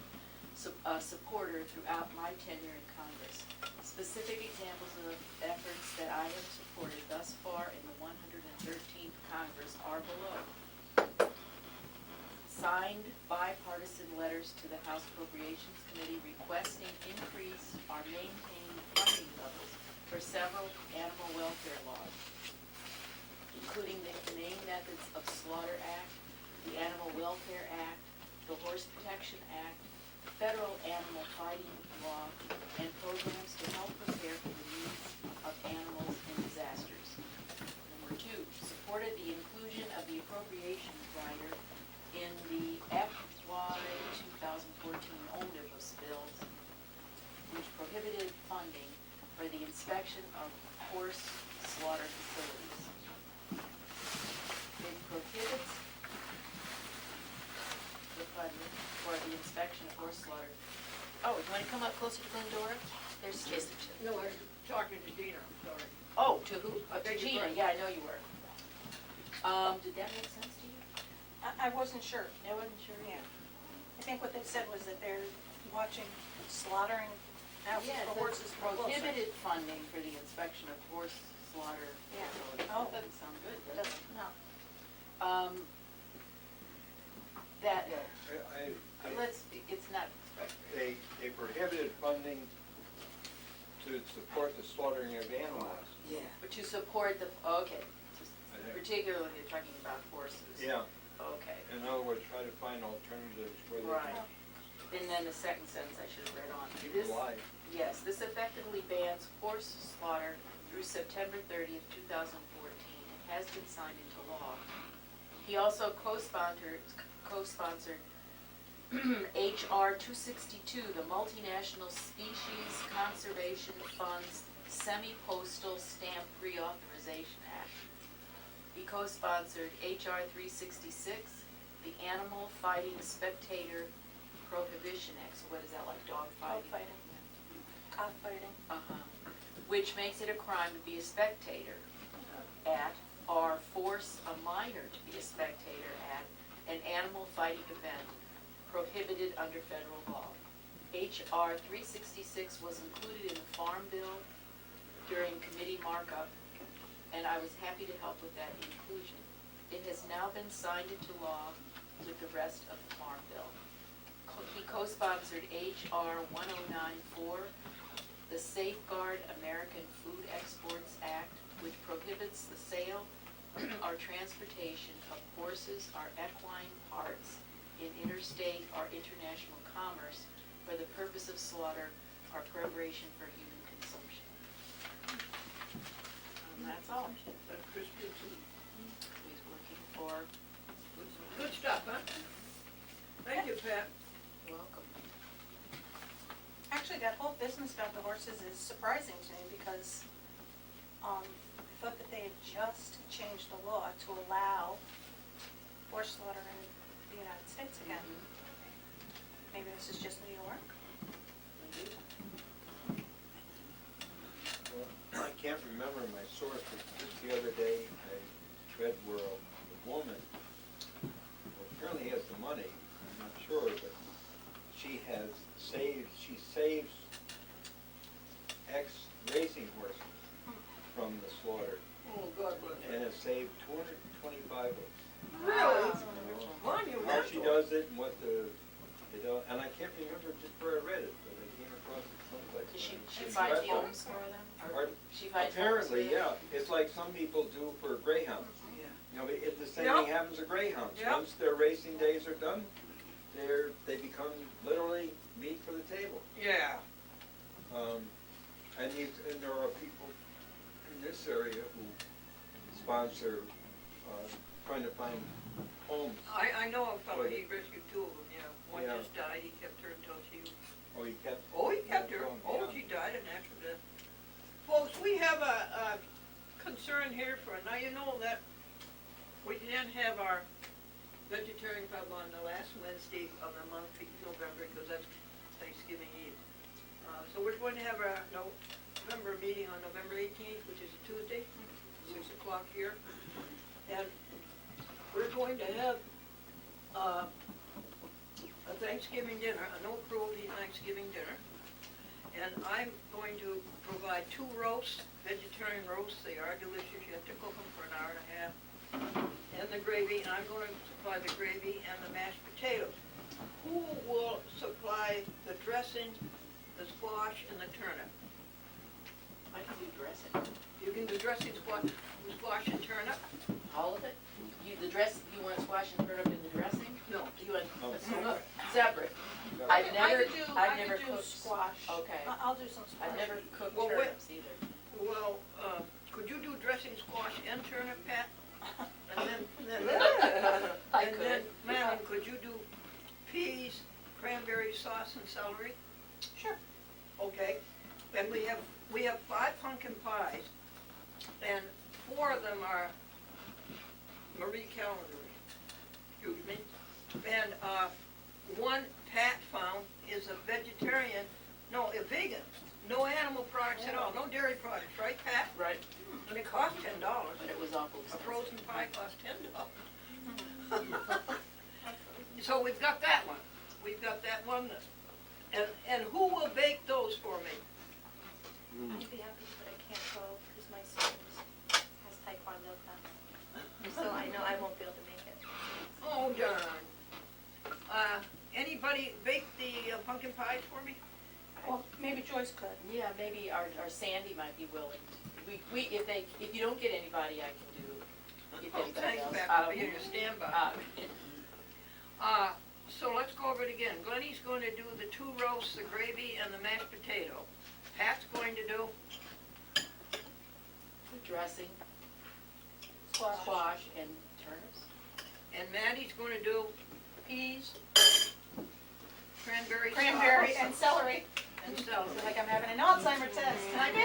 a supporter throughout my tenure in Congress. Specific examples of efforts that I have supported thus far in the 113th Congress are below. Signed bipartisan letters to the House Appropriations Committee requesting increase or maintain funding levels for several animal welfare laws, including the Humane Methods of Slaughter Act, the Animal Welfare Act, the Horse Protection Act, federal animal fighting law, and programs to help prepare for the needs of animals in disasters. Number 2, supported the inclusion of the appropriations rider in the FY 2014 omnibus bills, which prohibited funding for the inspection of horse slaughter facilities. It prohibits the funding for the inspection of horse slaughter. Oh, you want to come up closer to Glendora? There's just. No, I was talking to Dina, I'm sorry. Oh, to who? To beg your Gina, pardon. yeah, I know you were. Did that make sense to you? I wasn't sure. I wasn't sure. Yeah. I think what they said was that they're watching slaughtering animals Yeah, for horses from closer. prohibited funding for the inspection of horse slaughter Yeah. facilities. Oh. That doesn't sound good, does it? Doesn't, no. That, it's not, They prohibited funding to support the slaughtering of animals. Yeah. but you support the, okay, particularly you're talking about horses. Yeah, Okay, in other words, try to find alternatives where they right. can And then the second sentence I should have read on. keep This- it alive. Yes, this effectively bans horse slaughter through September 30th, 2014, and has been signed into law. He also co-sponsored H.R. 262, the Multinational Species Conservation Fund's Semi-Postal Stamp Reauthorization Act. He co-sponsored H.R. 366, the Animal Fighting Spectator Prohibition Act. So what is that, like dog fighting? Dog fighting. Cockfighting. Uh-huh. Which makes it a crime to be a spectator at, or force a minor to be a spectator at, an animal fighting event prohibited under federal law. H.R. 366 was included in the Farm Bill during committee markup, and I was happy to help with that inclusion. It has now been signed into law with the rest of the Farm Bill. He co-sponsored H.R. 1094, the Safeguard American Food Exports Act, which prohibits the sale or transportation of horses or equine parts in interstate or international commerce for the purpose of slaughter or preparation for human consumption. That's all. That's Christian. He's looking for, Good stuff, huh? Thank you, Pat. you're welcome. Actually, that whole business about the horses is surprising to me because I thought that they had just changed the law to allow horse slaughter in the United States again. Maybe this is just New York? Well, I can't remember my source, but just the other day, I read where a woman, apparently has the money, I'm not sure, but she saves ex-racing horses from the slaughter, Oh, God bless and has saved 225 of them. Really? How Monumental. she does it and what they do, and I can't remember just where I read it, but I came across it someplace. Does she It's find dreadful. homes for them? Or Pardon? She finds homes for Apparently, them? yeah. It's like some people do for greyhounds. Yeah. You know, if the same Yep. thing happens to greyhounds. Yep. Once their racing days are done, they become literally meat for the table. Yeah. And there are people in this area who sponsor, trying to find homes. I know a fellow, he rescued two of them, yeah. One Yeah. just died, he kept her until she, Oh, he kept? he kept her. Yeah. Oh, she died of natural death. Folks, we have a concern here for, now you know that we can't have our vegetarian club on the last Wednesday of the month, November, because that's Thanksgiving Eve. So we're going to have our November meeting on November 18th, which is a Tuesday, 6 o'clock here. And we're going to have a Thanksgiving dinner, a no cruelty Thanksgiving dinner. And I'm going to provide 2 roasts, vegetarian roasts. They are delicious. You have to cook them for an hour and a half. And the gravy, and I'm going to supply the gravy and the mashed potatoes. Who will supply the dressing, the squash, and the turnip? I can do dressing. You can do dressing, squash and turnip? All of it? You want squash and turnip in the dressing? No. You want, No. separate? I I've never could do cooked. squash. Okay. I'll do some squash. I've never cooked Well, turnips either. Well, could you do dressing, squash, and turnip, Pat? And then, I and then, could. Madeline, could you do peas, cranberry sauce, and celery? Sure. Okay. And we have 5 pumpkin pies, and 4 of them are Marie Callender's, excuse me. And one Pat found is a vegetarian, no, a vegan, no animal products at all, no dairy products, right, Pat? Right. And it cost $10. But it was awful A expensive. frozen pie costs $10. So we've got that one. We've got that one. And who will bake those for me? I'd be happy, but I can't go because my son has taekwondo class. So I know I won't be able to make it. Oh, darn. Anybody bake the pumpkin pies for me? Well, maybe Joyce could. Yeah, maybe our Sandy might be willing. If you don't get anybody, I can do. If anybody Thanks, else. Pat, I'll be here to stand by. So let's go over it again. Glennie's going to do the 2 roasts, the gravy, and the mashed potato. Pat's going to do Dressing, Squash. squash, and turnips. And Maddie's going to do peas, cranberry sauce, And celery. and I feel celery. like I'm having an Alzheimer test. And I do.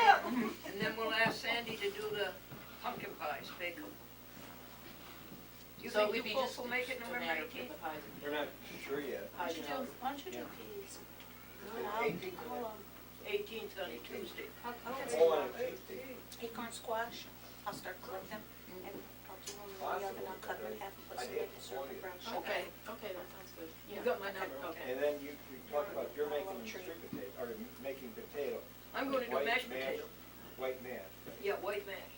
And then we'll ask Sandy to do the pumpkin pies, bake them. You So it think would you be folks just will make it a November matter of 18th? the pies. We're not sure yet. Why don't you do peas? And I'll 18th on a Tuesday. Oh, on a Tuesday. acorn squash. I'll start cooking them and I'll do them in the oven. I'll cut them in half and put some maple syrup and brown sugar. Okay, okay, that sounds good. You got my number, okay. And then you talked about you're making sweet potato, or making potato. I'm going to do White mashed mash. potato. White mash. Yeah, white mash.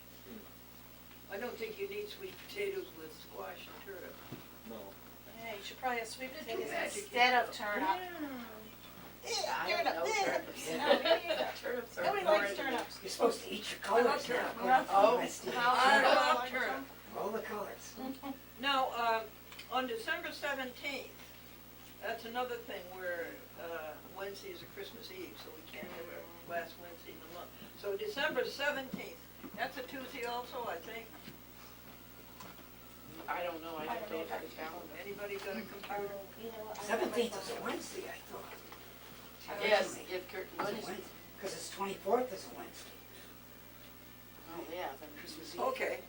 I don't think you need sweet potatoes with squash and turnip. No. Yeah, you should probably have sweet potatoes magic. instead of turnip. I don't know turnips. No, me neither. Turnips are Nobody likes turnips. You're supposed to eat your I love colors turnip. now. Oh. I love turnip. All the colors. Now, on December 17th, that's another thing where Wednesday is a Christmas Eve, so we can't have our last Wednesday of the month. So December 17th, that's a Tuesday also, I think. I don't know, I don't know the calendar. Anybody got a computer? 17th is a Wednesday, I thought. Yes, if Kurt, It's what a is, Wednesday, because it's 24th is a Wednesday. oh, yeah, then Christmas Eve. Okay. I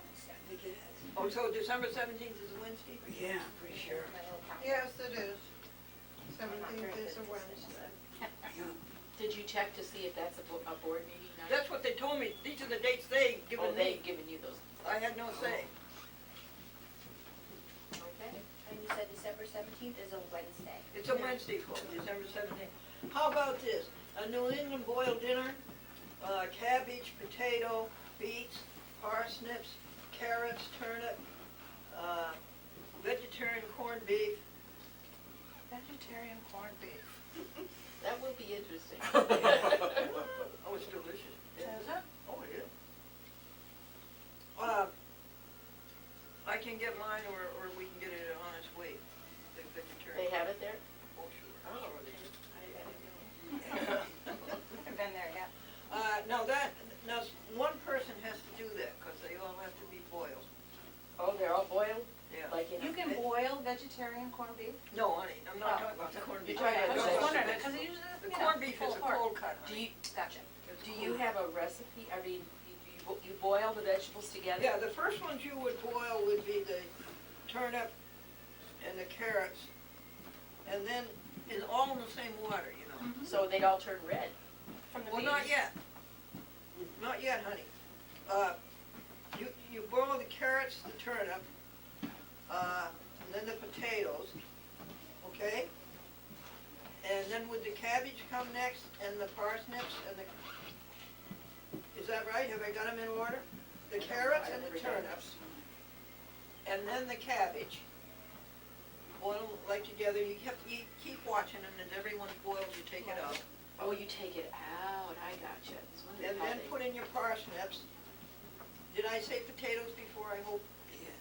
think it is. Oh, so December 17th is a Wednesday? Yeah, I'm pretty sure. Yes, it is. 17th is a Wednesday. did you check to see if that's a board meeting night? That's what they told me. These are the dates they've Oh, given me. they've given you those. I had no say. Okay. And you said December 17th is a Wednesday. It's a Wednesday, folks, December 17th. How about this? A New England boiled dinner, cabbage, potato, beets, parsnips, carrots, turnip, vegetarian corned beef. Vegetarian corned beef. That will be interesting. Oh, it's delicious. Is it? Oh, yeah. I can get mine, or we can get it at Honest Weight, the vegetarian. They have it there? Oh, sure. Oh. Sure they do. I've been there, yeah. Now one person has to do vegetarian corned beef? No, honey, I'm not Oh. talking about the corned beef. You're talking I'm about talking the about vegetable. the Because usually, The you know, corned beef is pulled a pork. cold cut, Do honey. you, Gotcha. do you have a recipe? I mean, you boil the vegetables together? Yeah, the first ones you would boil would be the turnip and the carrots, and then it's all in the same water, you know. So they'd all turn red? From the Well, beef? not yet. Not yet, honey. You boil the carrots, the turnip, and then the potatoes, okay? And then would the cabbage come next, and the parsnips, and the, is that right? Have I got them in order? The carrots and the turnips, and then the cabbage. Boil them like together, you keep watching them, as everyone's boiled, you take it out. Oh, you take it out, I gotcha. It's wonderful And how then they- put in your parsnips. Did I say potatoes before, I hope?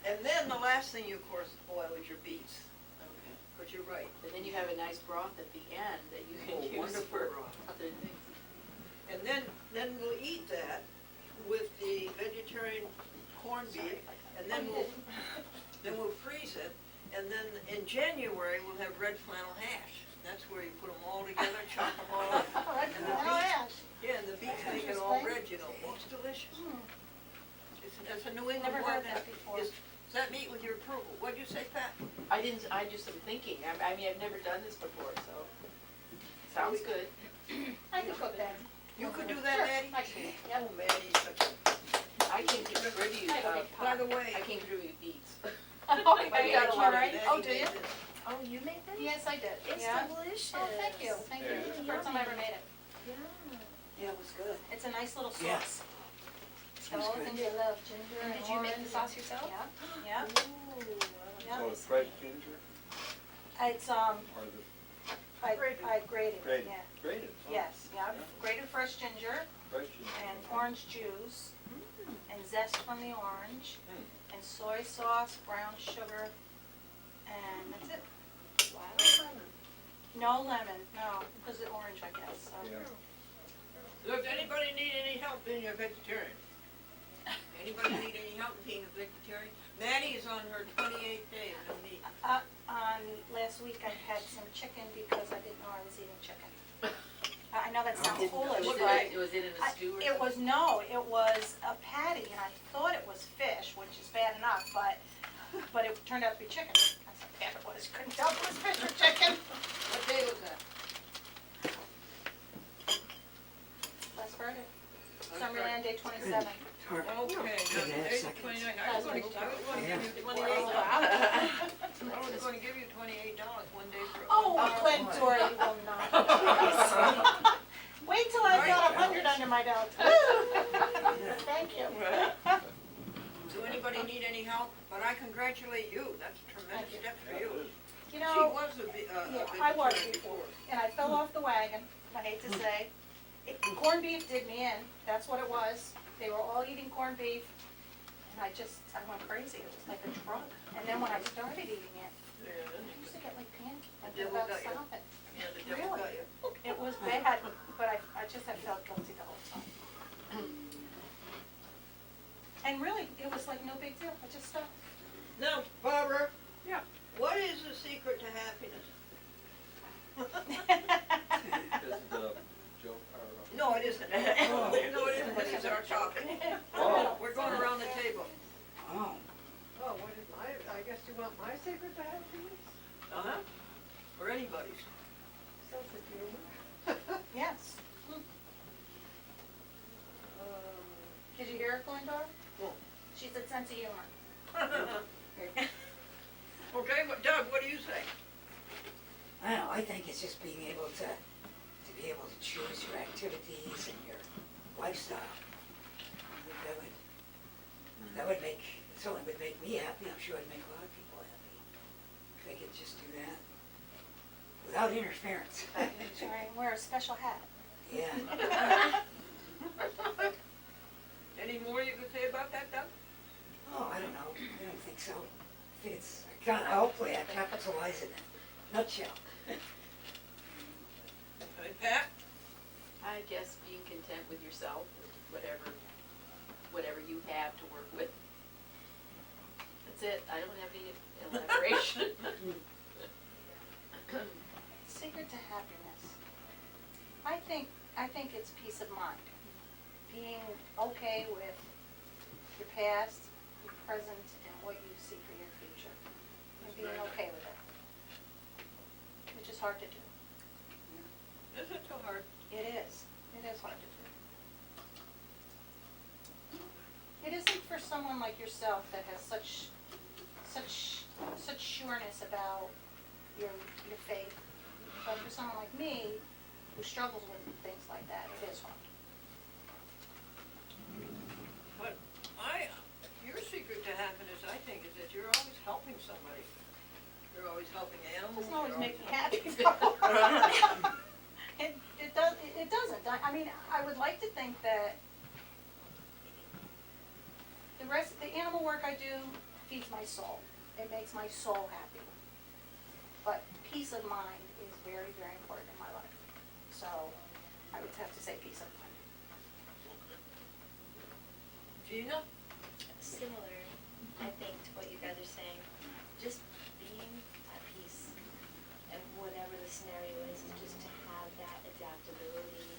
And then the last thing you, of course, boil is your beets. Okay. But you're right. But then you have a nice broth at the end that you can Oh, use wonderful for broth. other things. And then we'll eat that with the vegetarian corned beef, and then we'll freeze it. And then in January, we'll have red flannel hash. That's where you put them all together, chop them all up. Oh, that's And the flannel beets- hash. Yeah, and the beets make it all Interesting. red, you know. It's delicious. It's a New England Never word. heard that before. Does that meet with your approval? What'd you say, Pat? I just am thinking, I mean, I've never done this before, so, sounds good. I could cook that. You could do that, Sure, Maddie? I can. Oh, Maddie's such a... I can contribute, I have a big By the way... I can contribute beets. Oh, I you got a lot of right? Maddie Oh, do made you? this. Oh, you made this? Yes, I did. It's Yeah. delicious. Oh, thank you, thank you. It's the first time I ever made it. Yeah. Yeah, it was good. It's a nice little Yeah. sauce. It's got all the things you love, ginger and Did you make the orange. sauce yourself? Yeah, yeah. Yeah. So it's fresh ginger It's, or the I grated it, grated? yeah. Grated? Oh, Yes, yeah, grated fresh ginger Fresh ginger. and orange juice and zest from the orange Mm. and soy sauce, brown sugar, and that's it. No lemon, no, because of orange, I guess, so. Yeah. Does anybody need any help being a vegetarian? Anybody need any help being a vegetarian? Maddie is on her 28th day of no meat. Last week I had some chicken because I didn't know I was eating chicken. I know that sounds foolish, Was but. it in a stew or It was, something? no, it was a patty, and I thought it was fish, which is bad enough, but it turned out to be chicken. I said, damn it, was, couldn't tell if it was fish or chicken. What day was that? Last Friday. Summerland Day 27. Okay, now, Yeah, eight, seconds. 29, I was going to give you $28. I was going to give you $28 one day for. Oh, Glendora, you will not. Wait till I've got 100 under my belt. Thank you. Do anybody need any help? But I congratulate you, that's a tremendous Thank you. step for you. You She know, was a yeah, I was vegetarian before, and I fell off the wagon, I hate to say. Corned beef did me in, that's what it was. They were all eating corned beef, and I went crazy. It was like a drug. And then when I started eating it, I used to get like panicky. I The devil about got you. stopping. Yeah, the devil Really? got you. It was bad, but I just had felt guilty the whole time. And really, it was like no big deal, I just stopped. Now, Barbara. Yeah. What is the secret to happiness? Is the joke or? No, it isn't. No, it isn't. This is our topic. Oh. We're going around the table. Oh, Oh, what is I guess you want my secret to happiness? Uh-huh. Or anybody's. Yes. Did you hear it, Glendora? No. She said sense of humor. Okay, Doug, what do you say? I don't know, I think it's just being able to be able to choose your activities and your lifestyle. I think that would make, it certainly would make me happy, I'm sure it'd make a lot of people happy. If they could just do that without interference. Sorry, and wear a special hat. Yeah. Any more you can say about that, Doug? Oh, I don't know, I don't think so. I think it's, hopefully I capitalize in a nutshell. Okay, Pat? I guess being content with yourself, with whatever you have to work with. That's it, I don't have any elaboration. think it's peace of mind. Being okay with your past, your present, and what you see for your future. And being okay with it. Which is hard to do. Is it so hard? It is. It is hard to do. It isn't for someone like yourself that has such sureness about your faith. But for someone like me, who struggles with things like that, it is hard. But your secret to happiness, I think, is that you're always helping somebody. You're always helping animals. Doesn't always you're make me happy, though. It doesn't. I mean, I would like to think that the animal work I do feeds my soul. It makes my soul happy. But peace of mind is very, very important in my life. So I would have to say peace of mind. Gina? Similar, I think, to what you guys are saying. Just being at peace, and whatever the scenario is just to have that adaptability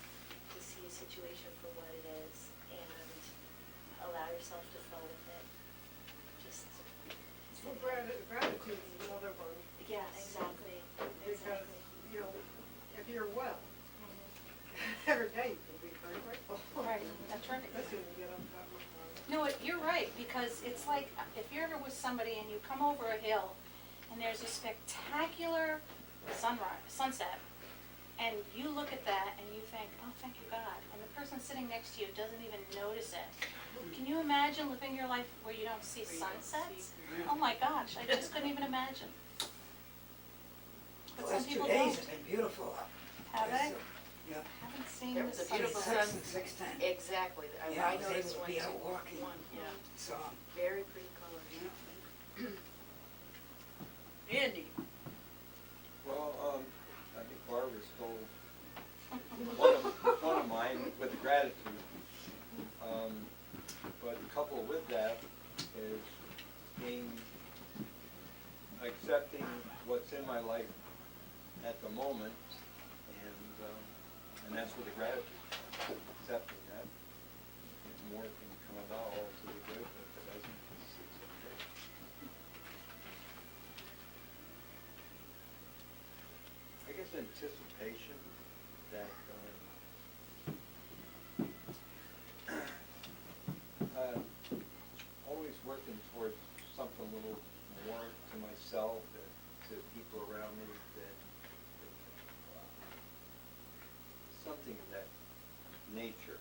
to see a situation for what it is and allow yourself to flow with it. Just Well, gratitude is another one. yeah, exactly. Because, you know, if you're well, every day you can be very grateful. Right, that's right. Especially when you get up that much. No, you're right, because it's like, if you're ever with somebody and you come over a hill, and there's a spectacular sunset, and you look at that and you think, oh, thank you, God, and the person sitting next to you doesn't even notice it. Can you imagine living your life where you don't see sunsets? Oh my gosh, I just couldn't even imagine. But The some last 2 people days don't. have been beautiful. Have they? Yeah. I haven't seen There the was a beautiful sunset. sun. 6:10. Exactly. Yeah, I was noticed able to one be too. out walking. One, yeah. So, Very pretty colors. yeah. Andy? Well, I think Barbara stole one of mine with the gratitude. But coupled with that is accepting what's in my life at the moment, and that's with the gratitude. Accepting that. If more can come about, all to the good, but if it doesn't, it's okay. I guess anticipation that always working towards something a little more to myself and to people around me, that something of that nature.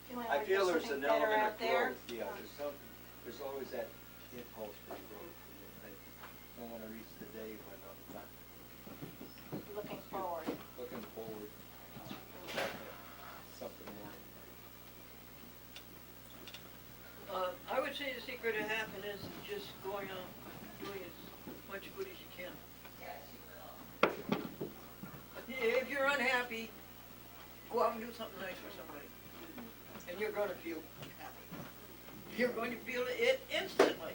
Feeling I like feel there's there's an something better element out of there. growth. Yeah, there's always that impulse for growth. And I don't want to reach the day when I'm not Looking forward. looking forward to something more. I would say the secret of happiness is just going out, doing as much good as you can. If you're unhappy, go out and do something nice for somebody. And you're going to feel happy. You're going to feel it instantly.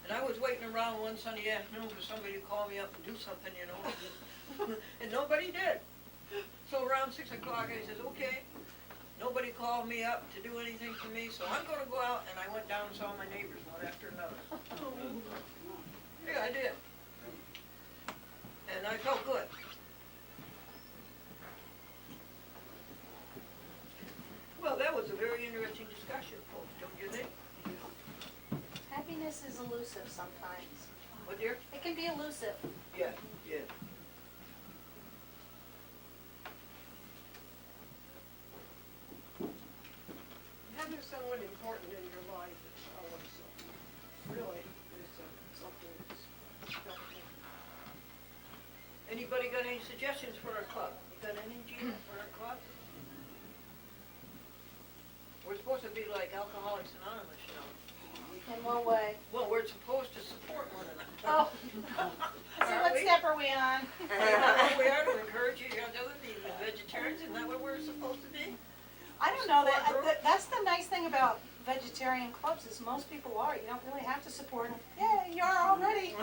And I was waiting around one Sunday afternoon for somebody to call me up and do something, you know. And nobody did. So around 6 o'clock, I said, okay. Nobody called me up to do anything for me, so I'm gonna go out, and I went down and saw my neighbors one after another. Yeah, I did. And I felt good. Well, that was a very interesting discussion, folks, don't you think? Happiness is elusive sometimes. What, dear? It can be elusive. Yeah, yeah. Having someone important in your life is always really something that's special. Anybody got any suggestions for our club? You got any, Gina, for our club? We're supposed to be like Alcoholics Anonymous, you know. In what way? Well, we're supposed to support one another. Oh. So what step are we on? We are to encourage each other to be vegetarians, isn't that what we're supposed to be? I don't know, that's the nice thing about vegetarian clubs is most people are. You don't really have to support them. Yeah, you are already.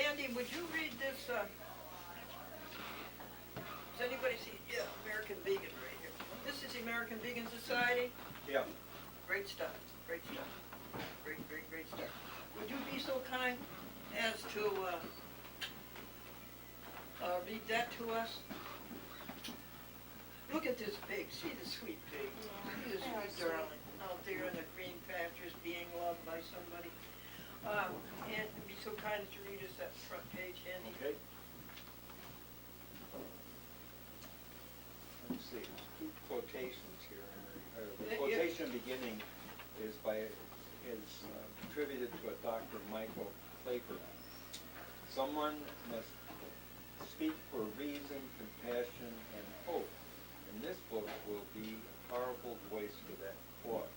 Andy, would you read this, does anybody see, yeah, American Vegan right here. This is the American Vegan Society. Yeah. Great stuff, great stuff. Great stuff. Would you be so kind as to read that to us? Look at this pig. See the sweet pig. See the sweet darling out there in the green pastures being loved by somebody. And be so kind as to read us that front page, Andy. Okay. Let's see, two quotations here. The quotation beginning is attributed to a Dr. Michael Claper. Someone must speak for reason, compassion, and hope. And this book will be a powerful voice for that cause.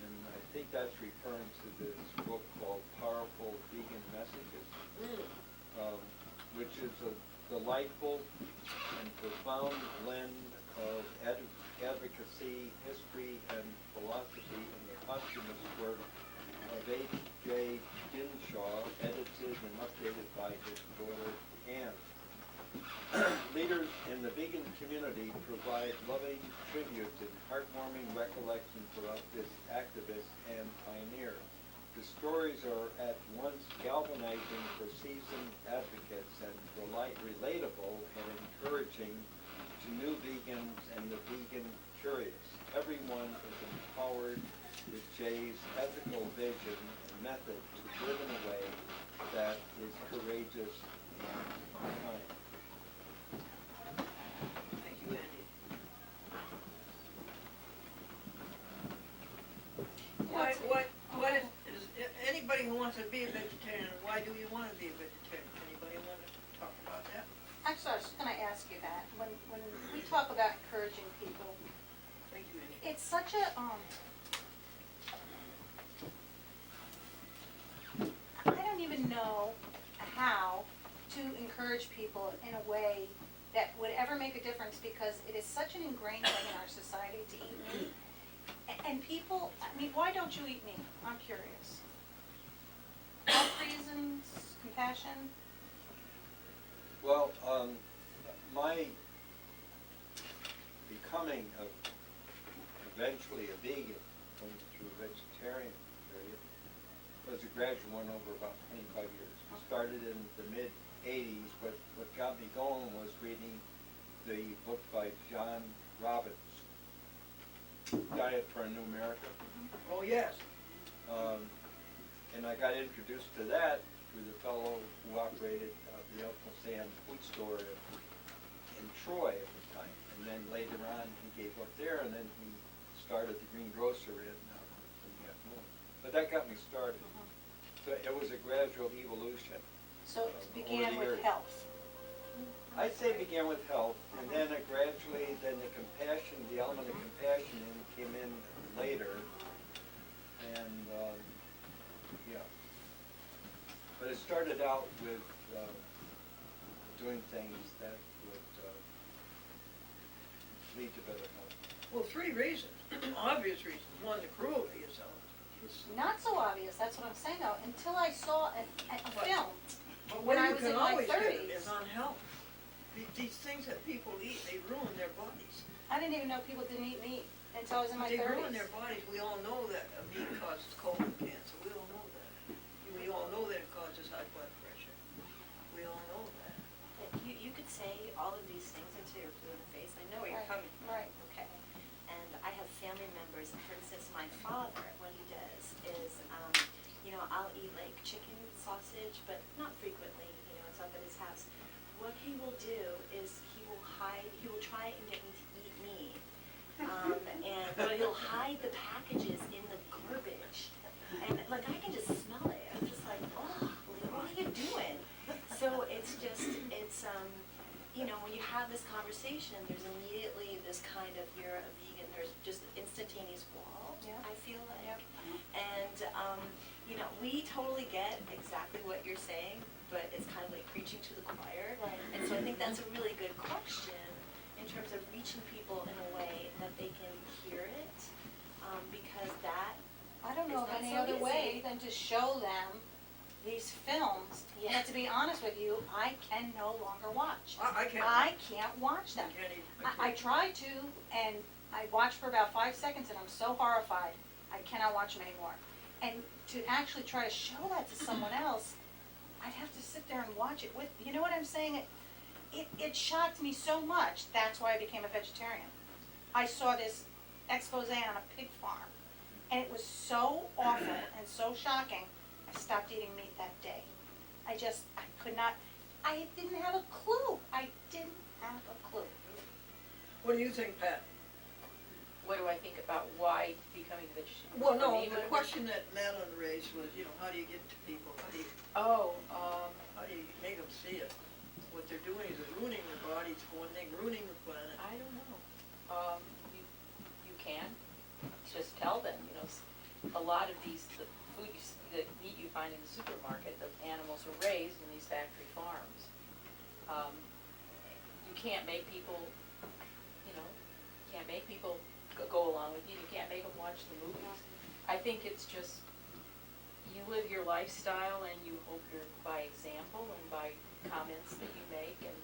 And I think that's referring to this book called Powerful Vegan Messages, which is a delightful and profound blend of advocacy, history, and philosophy in the posthumous work of H.J. Dinshaw, edited and updated by his daughter Anne. Leaders in the vegan community provide loving tribute and heartwarming recollections about this activist and pioneer. The stories are at once galvanizing for seasoned advocates and relatable and encouraging to new vegans and the vegan curious. Everyone is empowered with Jay's ethical vision and method to live in a way that is courageous and kind. Thank you, Andy. What is anybody who wants to be a vegetarian, why do you want to be a vegetarian? Anybody want to talk about that? Actually, I was just going to ask you that. When we talk about encouraging people, Thank you, Andy. it's such a, I don't even know how to encourage people in a way that would ever make a difference, because it is such an ingrained thing in our society to eat meat. And people, I mean, why don't you eat meat? I'm curious. Health reasons, compassion? Well, my becoming eventually a vegan, going through a vegetarian period, was a gradual one over about 25 years. We started in the mid-'80s, but what got me going was reading the book by John Robbins, Diet for a New America. Oh, yes. And I got introduced to that through the fellow who operated the Uncle Sam's food store in Troy at the time. And then later on, he gave up there, and then he started the Green Grocer in Half Moon. But that got me started. So it was a gradual evolution. So it began with health. I'd say it began with health, and then it gradually, then the compassion, the element of compassion came in later. And, yeah. But it started out with doing things that would lead to better health. Well, three reasons, obvious reasons. One, the cruelty is Not so obvious, that's what I'm saying though, until I saw a film But when where I you was can in my always get it 30s. is on health. These things that people eat, they ruin their bodies. I didn't even know people didn't eat meat until I was in my They 30s. ruin their bodies. We all know that meat causes colon cancer. We all know that. We all know that it causes high blood pressure. We all know that. You could say all of these things until you're blue in the face. I know where you're coming from. Right. Okay. And I have family members, for instance, my father, what he does is, I'll eat like chicken, sausage, but not frequently, it's up at his house. What he will do is he will try and get me to eat meat. But he'll hide the packages in the garbage. And like I can just smell it. I'm just like, oh, what are you doing? So when you have this conversation, there's immediately this kind of, you're a vegan, there's just an instantaneous wall, I feel like. And, we totally get exactly what you're saying, but it's kind of like preaching to the choir. Right. And so I think that's a really good question in terms of reaching people in a way that they can hear it, because that I don't know is of not any so other easy. way than to show them these films that, to be honest with you, I can no longer watch. I can't. I can't watch them. I try to, and I watch for about 5 seconds, and I'm so horrified, I cannot watch them anymore. And to actually try to show that to someone else, I'd have to sit there and watch it with, you know what I'm saying? It shocked me so much, that's why I became a vegetarian. I saw this expose on a pig farm, and it was so awful and so shocking, I stopped eating meat that day. I could not, I didn't have a clue. I didn't have a clue. What do you think, Pat? What do I think about why becoming a vegetarian? Well, For no, me, the what- question that Madeline raised was, how do you get to people? How do you make them see it? What they're doing is they're ruining their bodies for one thing, ruining the planet. I don't know. You can just tell them, a lot of these, the food, the meat you find in the supermarket, the animals are raised in these factory farms. You can't make people, go along with you. You can't make them watch the movies. I think it's just, you live your lifestyle and you hope you're by example and by comments that you make and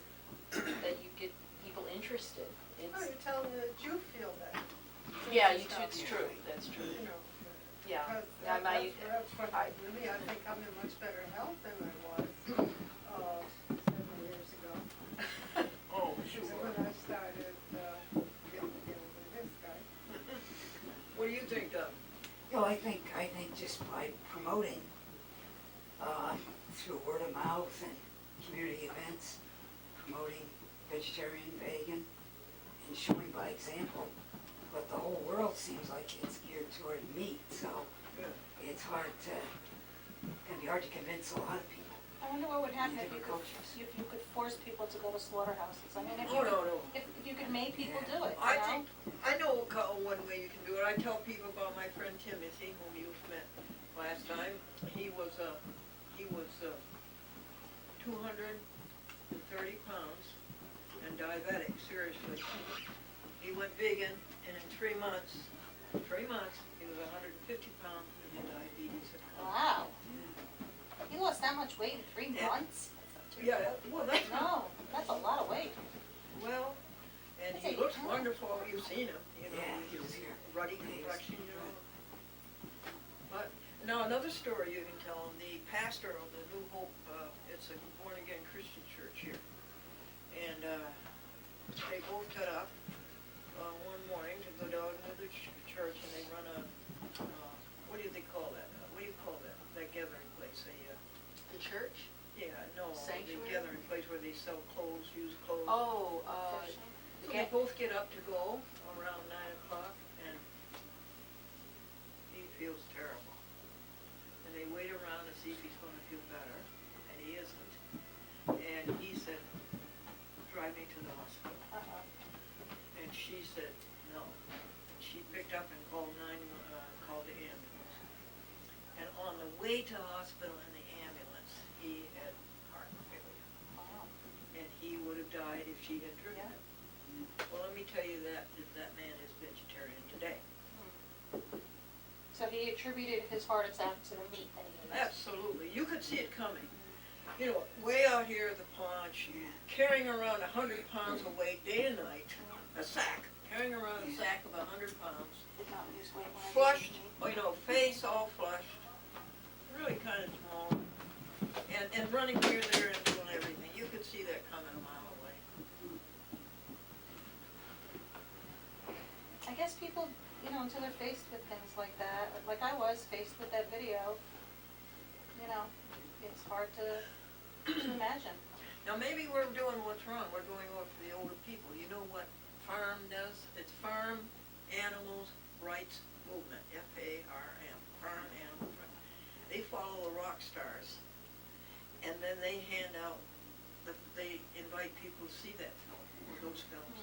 that you get people interested. Oh, you tell them that you feel that. Yeah, it's true, that's true. You know, Yeah. That's what I- really, I think I'm in much better health than I was 7 years ago. Oh, So when I started getting together with this guy. What do you think, Doug? I think just by promoting through word of mouth and community events, promoting vegetarian, vegan, and showing by example. But the whole world seems like it's geared toward meat, so it's gonna be hard to convince a lot of people. I wonder what would happen if Different if you could force people to go to slaughterhouses. I mean, No. if you could make people do it, I know one way you can do it. I tell people about my friend Timothy, whom you've met last time. He was 230 pounds and diabetic, seriously. He went vegan, and in 3 months, he was 150 pounds and had diabetes. Wow. You lost that much weight in 3 months? Yeah, well, that's No, that's a lot of weight. Well, and I'd he say looks you can. wonderful. You've seen him. Yeah, he was here. Ruddy complexion, But now another story you can tell him. The pastor of the New Hope, it's a born-again Christian church here, and they both got up one morning to go down to the church, and they run a what do they call that? What do you call that? That gathering place? The church? Yeah, no, Sanctuary? the gathering place where they sell clothes, used clothes. Oh, So they both get up to go around 9 o'clock, and he feels terrible. And they wait around to see if he's going to feel better, and he isn't. And he said, drive me to the hospital. And she said, no. And she picked up and called the ambulance. And on the way to the hospital in the ambulance, he had heart failure. And he would have died if she had driven him. Well, let me tell you that man is vegetarian today. So he attributed his heart attack to the meat that he ate. Absolutely. You could see it coming. Way out here at the pond, carrying around 100 pounds of weight day and night, a sack, carrying around a sack of 100 pounds, Did not lose weight when I flushed, ate meat. face all flushed, really kind of small, and running here, there, and doing everything. You could see that coming a mile away. I guess people, until they're faced with things like that, like I was faced with that video, it's hard to imagine. Now, maybe we're doing what's wrong. We're going over to the older people. You know what FARM does? It's Farm Animals Rights Movement, F-A-R-M, Farm Animals Rights. They follow the rock stars, and then they hand out, they invite people to see that film, or those films,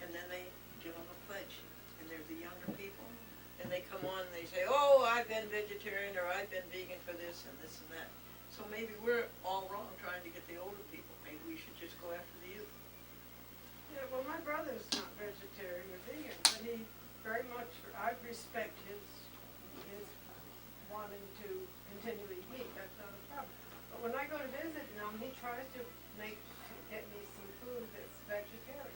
and then they give them a pledge. And they're the younger people, and they come on and they say, oh, I've been vegetarian, or I've been vegan for this and this and that. So maybe we're all wrong trying to get the older people. Maybe we should just go after the youth. Yeah, well, my brother's not vegetarian or vegan, but he very much, I respect his wanting to continually eat, that's not a problem. he tries to get me some food that's vegetarian.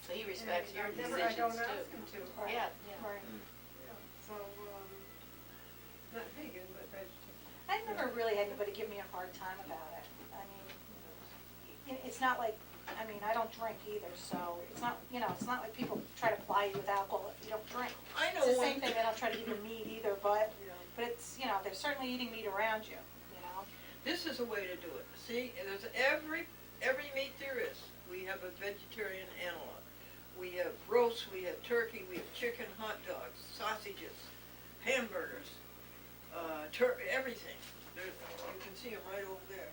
So he respects your I decisions don't too. ask him to. Yeah, yeah. Right. Yeah, so, not vegan, but vegetarian. I never really had anybody give me a hard time about it. I mean, it's not like, I mean, I don't drink either, so it's not, it's not like people try to ply you with alcohol if you don't drink. I know It's the one- same thing, they don't try to give you meat either, but it's, they're certainly eating meat around you, This is a way to do it. See, there's every meat there is. We have a vegetarian analog. We have roast, we have turkey, we have chicken, hot dogs, sausages, hamburgers, everything. You can see them right over there.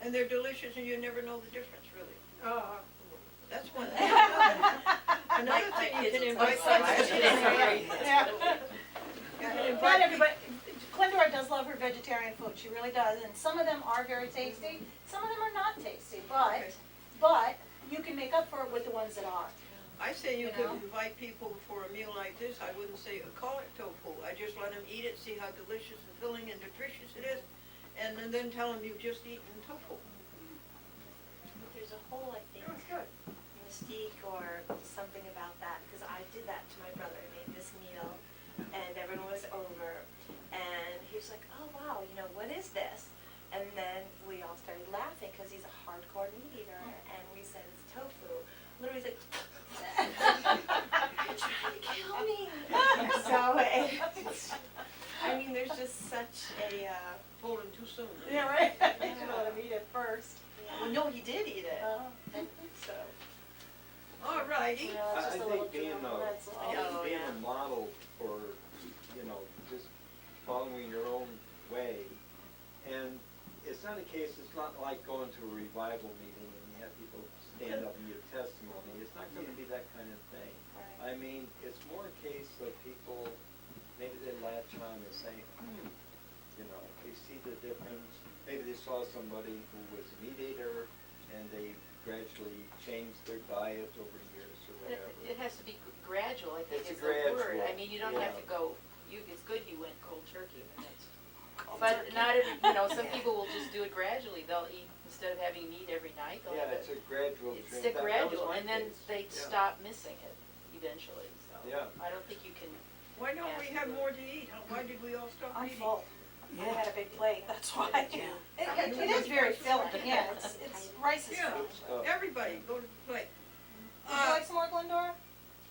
And they're delicious and you never know the difference, really. That's one thing. Another thing you can invite Not everybody, Glendora does love her vegetarian food, she really does, and some of them are very tasty, some of them are not tasty, but you can make up for it with the ones that are. I say you You could know? invite people for a meal like this. I wouldn't say call it tofu. I just let them eat it, see how delicious and filling and nutritious it is, and then tell them you've just eaten tofu. But there's a whole, I think, mystique or something about that, because I did that to my brother. I made this meal, and everyone was over, and he was like, oh wow, what is this? And then we all started laughing, because he's a hardcore meat eater, and we said it's tofu. Literally, he's like, you're trying to kill me. So, I mean, there's just such a... Told him too soon. Yeah, right, you should let him eat it first. Well, no, he did eat it. So. All righty. I think being Oh, being yeah. a model for, just following your own way. And it's not a case, it's not like going to a revival meeting and you have people stand up and give testimony. It's not going to be that kind of thing. I mean, it's more a case of people, maybe they latch on and say, they see the difference. Maybe they saw somebody who was a meat eater and they gradually changed their diet over years or whatever. It has to be gradual, I think It's a is the word. gradual, I mean, you don't have to yeah. go, it's good you went cold turkey. I mean, but not every, some people will just do it gradually. They'll eat, instead of having meat every night, they'll have Yeah, it's a gradual It's thing. a gradual, my and then case. they Yeah. stop missing it eventually, so. Yeah. I don't think you can. Why don't we have more to eat? Why did we all stop I'm eating? full. I had a big plate, that's why. Yeah. It is very filling, yeah, it's rice is Yeah. filling. Everybody, go to the plate. Would you like some more, Glendora?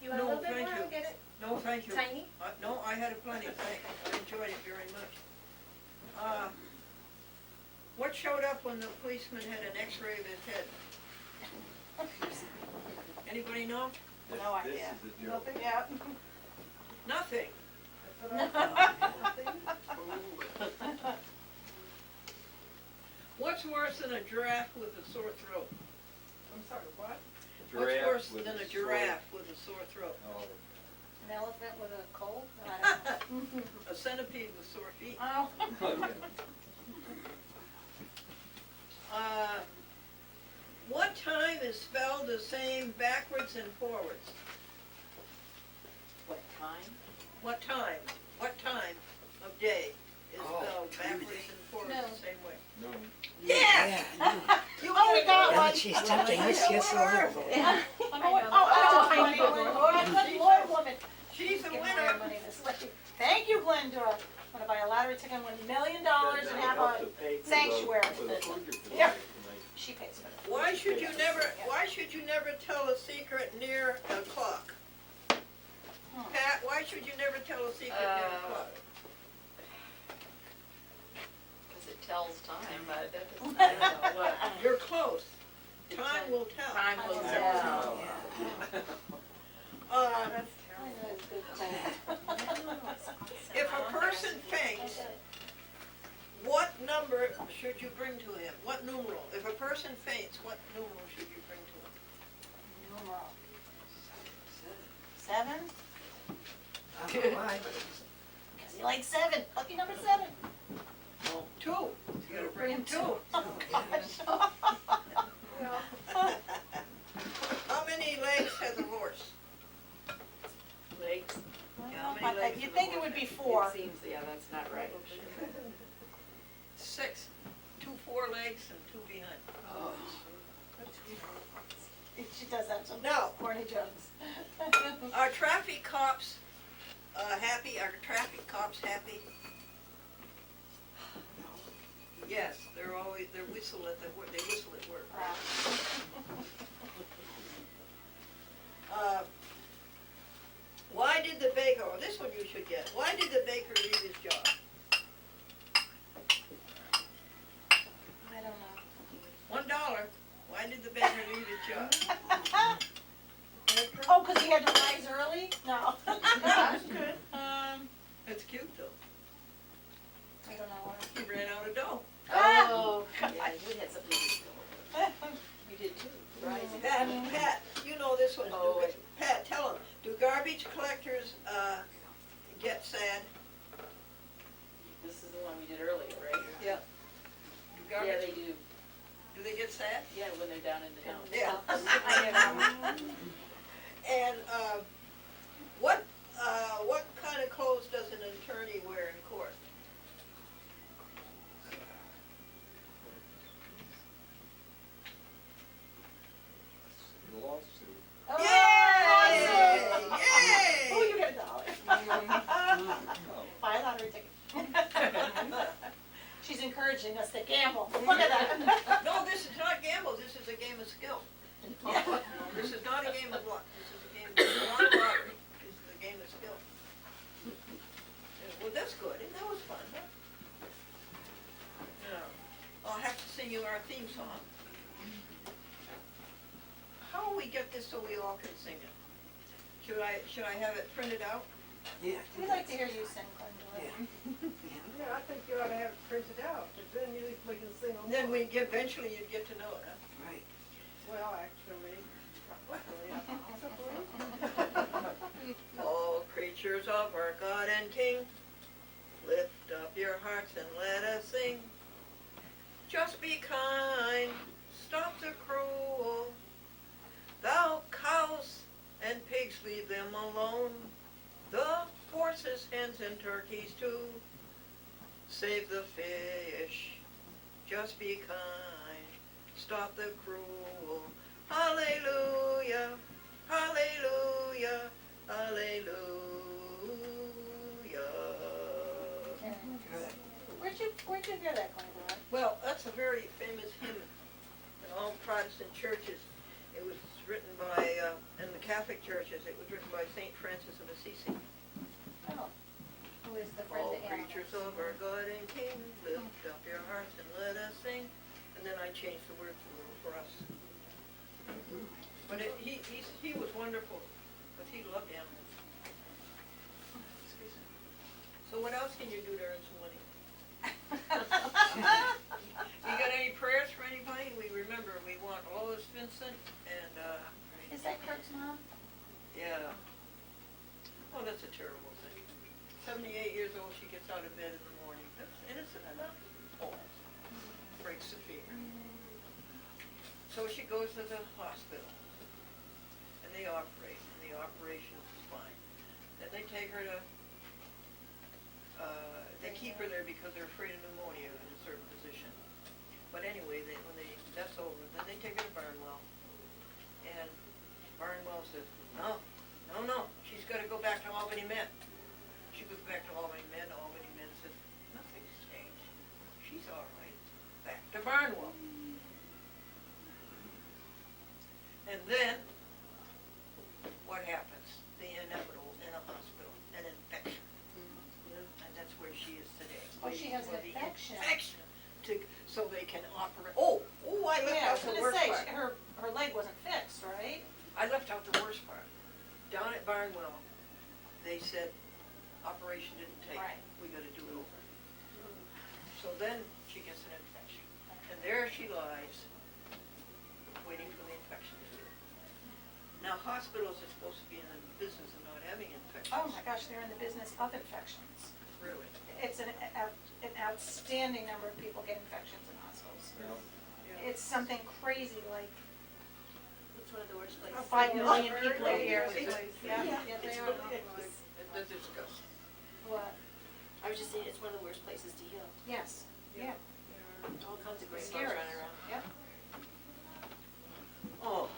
You want a No, little bit thank more? you. I'll get it. No, thank you. Tiny? No, I had a plenty, thanks. I enjoyed it very much. What showed up when the policeman had an x-ray of his head? Anybody know? No idea. This is a joke. Nothing? Yeah. Nothing. What's worse than a giraffe with a sore throat? I'm sorry, what? What's Giraffe worse with than a sore- giraffe with a sore throat? Oh, An elephant with a cold? I don't know. A centipede with sore feet? Oh. okay. What time is spelled the same backwards and forwards? What time? What time of day is Oh, spelled time of backwards day. and forwards No. the same way? No. Yes! You only got one. She's tempting us, yes, a little. Yeah. Oh, I'm a tiny one. Oh, good Lord, woman. She's a Give winner. more money this way. Thank you, Glendora. I'm gonna buy a lottery ticket and win $1 million and have a sanctuary. For the food you're providing Yeah. tonight. She pays for it. Why should you never tell a secret near a clock? Pat, why should you never tell a secret near a clock? Because it tells time, but that doesn't, I don't know what. You're close. Time will tell. Time will tell. That's terrible. If a person faints, what number should you bring to him? What numeral? If a person faints, what numeral should you bring to him? Numeral. 7? Why? Because he likes 7. Lucky number 7. 2. You gotta bring him 2. How many legs has a horse? Legs. How many legs You'd has a think it horse? would be 4. It seems, yeah, that's not right. 6. 2 4 legs and whistle at the work, they whistle at work. Why did the baker, oh, this one you should get, why did the baker leave his job? I don't know. $1. Why did the baker leave his job? Oh, because he had to rise early? No. That's good. That's cute though. I don't know. He ran out of dough. Oh, yeah, you had something to do. You did too, rising. Pat, you know this one. Oh, Pat, tell him, do garbage collectors, get sad? This is the one we did earlier, right? Yeah. Do Yeah, garbage, they do. do they get sad? Yeah, when they're down in the dumps. Yeah. I know. And, what kind of clothes does an attorney wear in court? Lawsuit. Oh, Yay! awesome. Yay! Oh, you get $1. Buy a lottery ticket. She's encouraging us to gamble. Look at that. No, this is not gamble, this is a game of skill. This is not a game of luck, this is a game, this is not a lottery, this is a game of skill. Well, that's good, and that was fun, huh? Yeah. I'll have to sing you our theme song. How will we get this so we all can sing it? Should I have it printed out? Yeah. We'd like to hear you sing, Glendora. Yeah, I think you ought to have it printed out, because then we can sing along. Then eventually you'd get to know it, huh? Right. Well, actually, all creatures of our God and King, lift up your hearts and let us sing. Just be kind, stop the cruel. Thou cows and pigs, leave them alone. The horses, hens, and turkeys too. Save the fish, just be kind, stop the cruel. Hallelujah, hallelujah, hallelujah. Where'd you hear that, Glendora? Well, that's a very famous hymn in all Protestant churches. It was written by, in the Catholic churches, it was written by St. Francis of Assisi. Oh. Who is the friend All of animals? creatures of our God and King, lift up your hearts and let us sing. And then I changed the words a little for us. But he was wonderful, because he loved animals. So what else can you do to earn some money? You got any prayers for anybody? We remember, we want Lois Vincent and, Is that Kurt's mom? yeah. Oh, that's a terrible thing. 78 years old, she gets out of bed in the morning. That's innocent enough. Oh, breaks the finger. So she goes to the hospital, and they operate, and the operation is fine. Then they take her to, they keep her there because they're afraid of pneumonia in a certain position. But anyway, that's over, then they take her to Barnwell. And Barnwell says, no, she's gotta go back to Albany Med. She goes back to Albany Med says, nothing's changed. She's all right. Back to Barnwell. And then, what happens? The inevitable in a hospital, an infection. And that's where she is today. Oh, she has an waiting for the infection. So they can operate. Oh, I left Yeah, I out was the gonna worst say, part. her leg wasn't fixed, right? I left out the worst part. Down at Barnwell, they said, operation didn't take, Right. we gotta do it over. So then she gets an infection. And there she lies, waiting for the infection to heal. Now, hospitals are supposed to be in the business of not having infections. Oh my gosh, they're in the business of infections. Really? It's an outstanding number of people get infections in hospitals. Yeah. It's something crazy, like It's one of the worst places. 5 million people a year. Yeah, Yeah, it's they really, are. That's disgusting. What? I was just saying, it's one of the worst places to heal. Yes, yeah. All kinds of great bugs Scary. running around. Yep. Oh,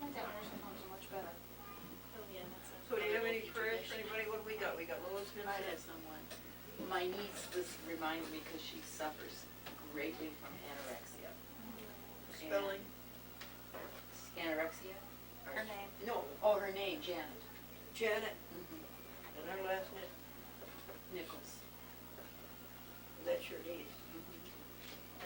I think that nursing homes are much better. Oh, yeah, that's a. so do you have any wonderful prayers for tradition. anybody? What do we got? We got Lois I have Vincent. someone. My niece, this reminds me because she suffers greatly from anorexia. Spelling? Anorexia? Her name. No, oh, her name, Janet. Janet, Mhm. and her last name, Nichols. that's your niece.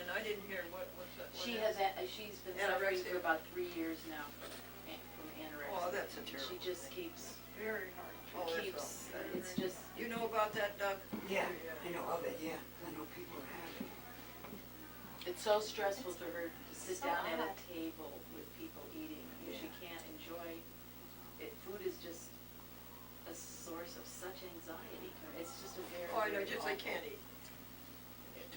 And I didn't hear what was that? She has, she's been suffering Anorexia. for about 3 years now from anorexia. Oh, that's a terrible. She just keeps, Very hard. Oh, that's keeps, awful. it's just, You know about that, Doug? Yeah, I know of it, yeah. I know people that have it. it's so stressful for her to sit so down at a odd. table with people eating. She can't enjoy it. Food is just a source of such anxiety to her. It's just a very, Oh, I know, very just they awful can't eat.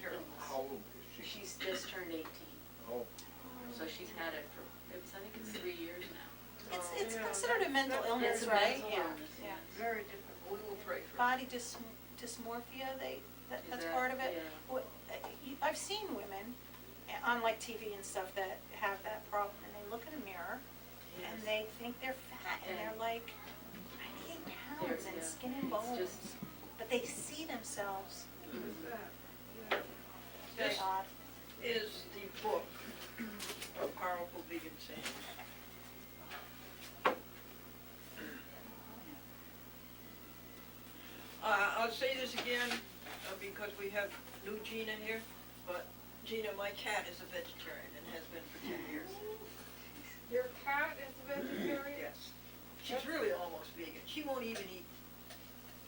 Terrible. How old is she? She's just turned 18, Oh, so she's had it for, I think it's 3 years now. It's considered a mental illness, It's a right? mental Yeah, illness, yeah. Very difficult. We will pray for her. Body dysmorphia, that's Is that- part of it. yeah. I've seen women on like TV and stuff that have that problem, and they look in a mirror, and Yes. they think they're fat, and they're like 98 pounds and Yeah. skin and It's bones, just- but they see themselves. Very This odd. is the book of Powerful Vegan Sayings. I'll say this again, because we have new Gina here, but Gina, my cat is a vegetarian and has been for 10 years. Your cat is vegetarian? Yes. She's really almost vegan. She won't even eat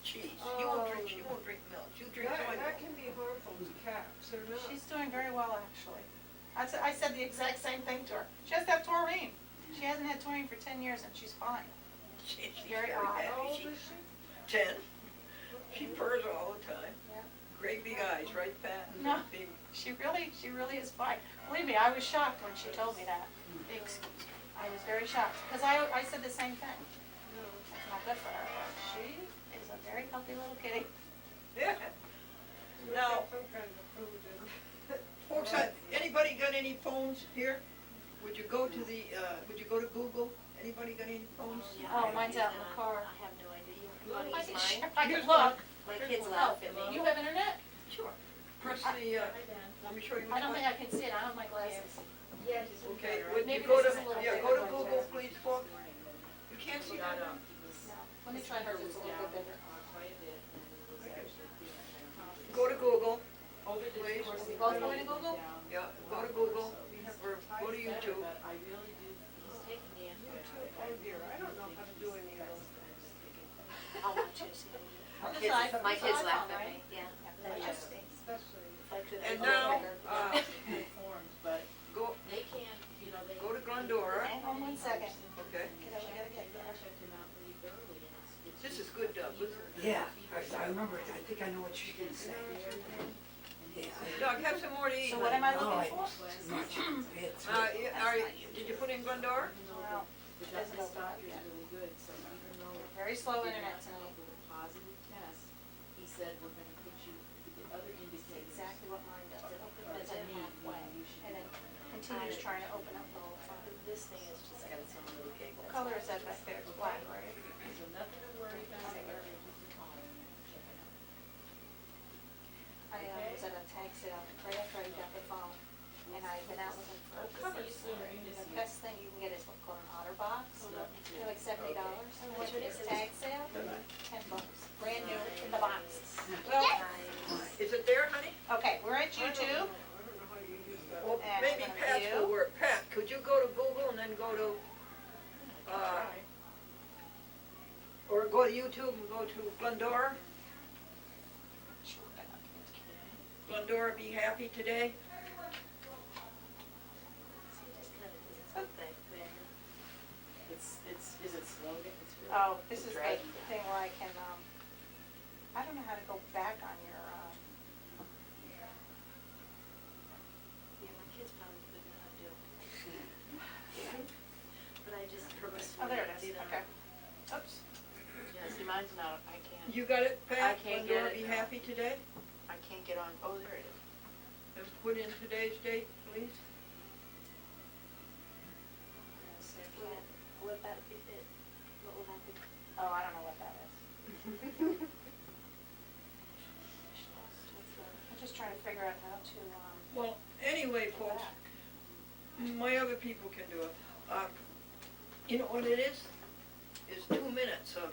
cheese. She won't drink milk. She'll drink soy That milk. can be harmful to cats, or not? She's doing very well, actually. I said the exact same thing to her. She has to have taurine. She hasn't had taurine for 10 years, and she's fine. She's Very very odd. happy. How old She- is she? 10. She purrs all the time. Yeah. Great big eyes, right, Pat? No. Big. She really is fine. Believe me, I was shocked when she told me that. Excuse me. I was very shocked, because I said the same thing. It's not good for her, but she is a very healthy little kitty. Yeah. Now, Some kind of food in. folks, anybody got any phones here? Would you go to Google? Anybody got any phones? Oh, mine's out in the car. I have no idea. You want to use Sure, mine? I Here's can look. My kids laugh at me. You have internet? Sure. Press the, let me show you I which don't one. think I can see it, I don't have my glasses. Okay, would you Maybe go this to, is a little yeah, bigger go to one, Google, too. please, folks. You can't see that? No. Let me try hers, it's a little bit bigger. Go to Google, Over the please. course of We both going to Google? Yeah, go to Google, or go to YouTube. But I really do, he's taking the antibiotic. Oh dear, I don't know how to do any of those things. I'll watch it. My kids iPhone, laugh at right? me, yeah. That Yeah. just- Especially. And now, Forms, but go, they can't, you know, they. go to Glendora, Hang on 1 second. okay? We gotta get there. Checked him out pretty thoroughly, and it's This is good, Doug, listen. Yeah, I remember, I think I know what she's gonna say. Yeah. Doug, have some more to eat. So what am I No, looking for? too much. I had three. Did you put in Glendora? Well, The doesn't doctor's go back doctor's yet. really good, so even though. Very slow you're internet not tonight. with a positive test, he said, we're gonna put you, the other indicators. Exactly what mine does. It opens To it me, halfway you should and then be- continues trying to open up the whole front. This thing has just got its own little giggle. What color is that back there? It's black, right? So nothing to worry about, just to call him, check it out. I was at a tag sale right after I got the phone, and I've been out looking for covers. The best thing you can get is what's called an otter box. They're like $70. What's your tag sale? $10. Brand new in the box. Well, is it there, honey? Okay, we're at YouTube. Well, And maybe we're gonna Pat's view. will work. Pat, could you go to Google and then go to, or go to YouTube and go to Glendora? Glendora, be happy today. Is it slogan? It's really. Oh, this is the draggy. thing where I can, I don't know how to go back on your, Yeah, my kids probably wouldn't know how to do it. But I just purposefully. oh, there it is, did, okay. Oops. Yeah, see, mine's not, I can't. You got it, Pat? I can't get Glendora, it, be no. happy today? I can't get on, oh, there it is. And put in today's date, please. Yes, I can't. What that, what will happen? Oh, I don't know what that is. figure out how to, Well, anyway, folks, my other people can do it. You know what it is? It's 2 minutes of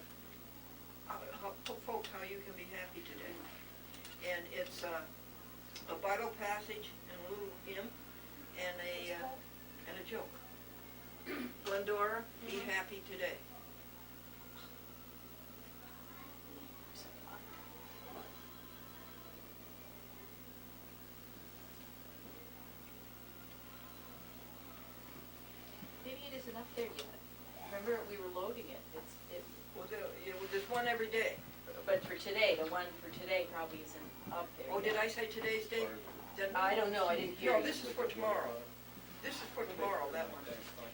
folks, how you can be happy today. And it's a Bible passage and a little hymn and a joke. Glendora, be happy today. Maybe it isn't up there yet. Remember, we were loading it. Well, there's one every day. But for today, the one for today probably isn't up there. Oh, did yet. I say today's date? Then- I don't know, I didn't hear No, you. this is for tomorrow. This is for tomorrow, that one.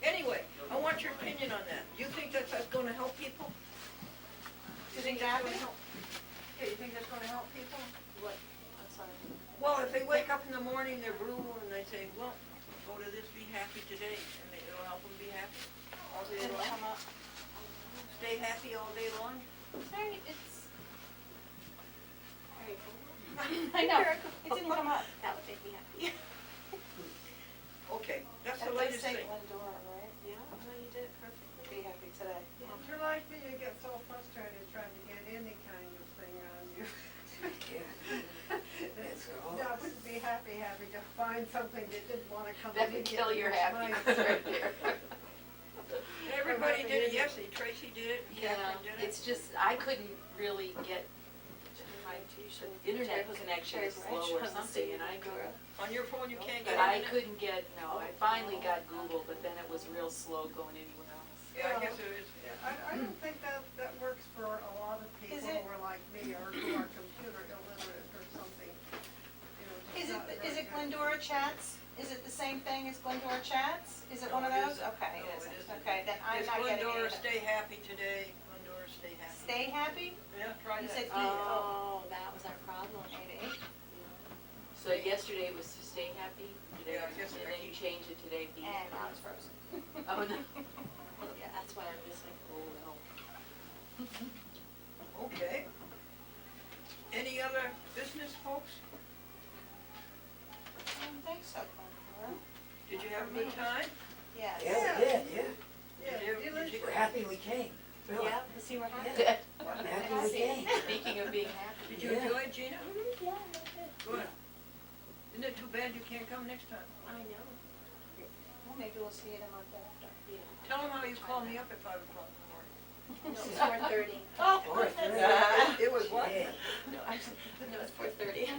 Anyway, I want your opinion on that. You think that's gonna help people? You think that's gonna help? Yeah, you think that's gonna help people? What? I'm sorry. Well, if they wake up in the morning, they're blue, and they say, well, go to this, be happy today, and it'll help them be happy all day it'll long. come up. Stay happy all day long. Sorry, it's. I know, it didn't come up. That would make me happy. Okay, that's the That does latest say thing. Glendora, right? Yeah, no, you did it perfectly. Be happy today. You're like me, you get so frustrated trying to get any kind of thing on you. That's all. No, it wouldn't be happy to find something that didn't want to come That would kill your happiness right there. Everybody did it yesterday. Tracy did it, Yeah, Catherine did it. it's just, I couldn't really get my internet connection is slow or something, and I couldn't. On your phone, you can't get But I internet? couldn't get, no, I finally got Google, but then it was real slow going anywhere else. Yeah, I guess it is. I don't think that works for a lot of people Is who it- are like me or who are computer illiterate or something. You know, just not Is very it good. Glendora Chats? Is it the same thing as Glendora Chats? Is it one of No, it those? isn't. Okay, No, it it isn't. isn't. Okay, then I'm It's not getting Glendora, it. stay happy today. Glendora, stay happy. Stay happy? Yeah, try You that. said E. Oh, that was our problem. Maybe. So yesterday was to stay happy, today, Yeah, I guess and I then you keep- changed it today, be And happy. now it's frozen. Oh, no. Yeah, that's why I'm just like, Oh, no. Okay. Any other business, folks? I don't think so, Glendora. Did you have a good time? Yes. Yeah, we did, yeah. Did you- We're happy we came. Really. yeah, because you were happy. I'm happy we came. Speaking of being happy. Did you Yeah. enjoy it, Gina? Yeah, I did. Good. Isn't it too bad you can't come next time? I know. Well, maybe we'll see it a month after. Yeah. Tell them how you called me up at 5 o'clock in the morning. No, it was 4:30. Oh, Or three. It was what? Yeah. No, actually, no, it's 4:30.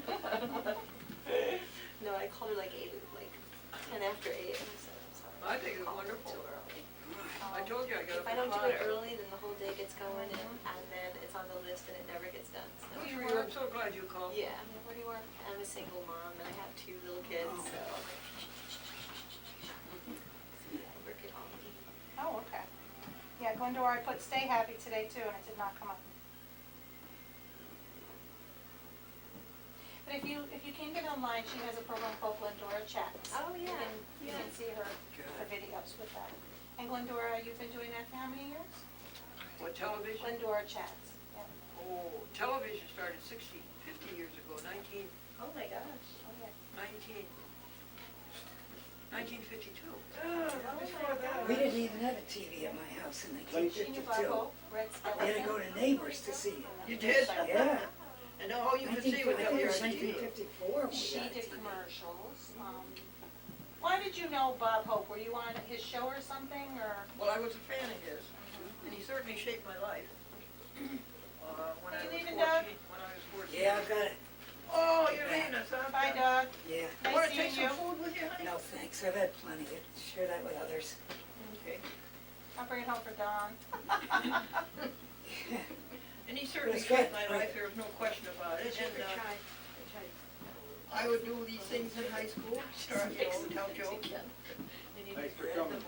No, I called her like 10 after 8, and I said, I'm sorry. I think it was Called her wonderful. Too early. I told you I got If up I at don't do 5. it early, then the whole day gets going, and then it's on the list, and it never gets done, so. Good for you. I'm so glad you called. Yeah, where do you work? I'm a single mom, and I have 2 little kids, so I'm like, I work at home. Oh, okay. Yeah, Glendora, I put stay happy today too, and it did not come up. But if you can get online, she has a program called Glendora Chats. Oh, yeah. You can see her videos with that. And Glendora, you've been doing that for how many years? What, television? Glendora Chats, yeah. Oh, television started 50 years ago, Oh, my gosh. Oh, yeah. 1952. Before that, We didn't even have a TV at my house in Gina 1952. Bravo, Red We had to go Skeleton. to neighbors to see it. You did? Yeah. And all you could see was I think it was WRTV. 1954 when we She got a did TV. commercials. Why did you know Bob Hope? Were you on his show or something, or? Well, I was a fan of his, and he certainly shaped my life. When I You was leaving, 14. Doug? When I was 14. Yeah, I've got it. Oh, you're leaving us, huh? Bye, Doug. Yeah. Nice Want to seeing take you. some food with you, honey? No, thanks. I've had plenty. Share that with others. Okay. I'll bring it home for Don. And he certainly It's good. shaped my life, there was no question about it. And I would do these things in high school, start, tell jokes. Thanks for coming. And,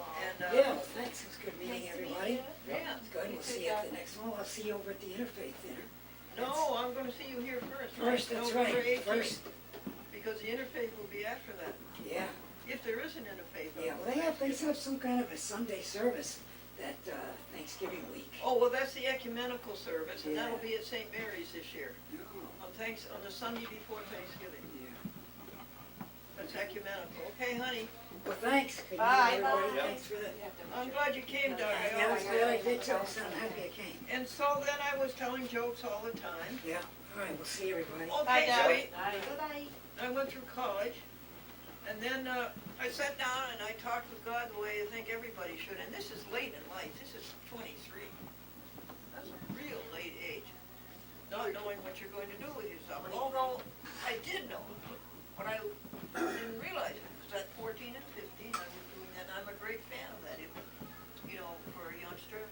Yeah, well, thanks. It was good meeting everybody. Yeah. It's good. We'll see you at the next one. I'll see you over at the Interfaith dinner. No, I'm gonna see you here first. First, that's November right. 18th, First. Because the interfaith will be after that, Yeah. if there is an interfaith. Yeah, well, they have some kind of a Sunday service that Thanksgiving week. Oh, well, that's the ecumenical service, and Yeah. that'll be at St. Mary's this year, Oh, on the Sunday before Thanksgiving. yeah. That's ecumenical. Okay, honey. Well, thanks. Good Bye. night, everybody. Bye. Thanks for that. I'm glad you came, Doug. Yeah, I was glad I did too, so I'm happy I came. And so then I was telling jokes all the time. Yeah, all right, we'll see everybody. Okay, sweet. Bye-bye. I went through college, and then I sat down and I talked with God the way I think everybody should. And this is late in life. This is 23. That's a real late age. Not knowing what you're going to do with yourself. Although I did know, but I didn't realize it. Because at 14 and 15, I was doing that. And I'm a great fan of that. If, you know, for a youngster,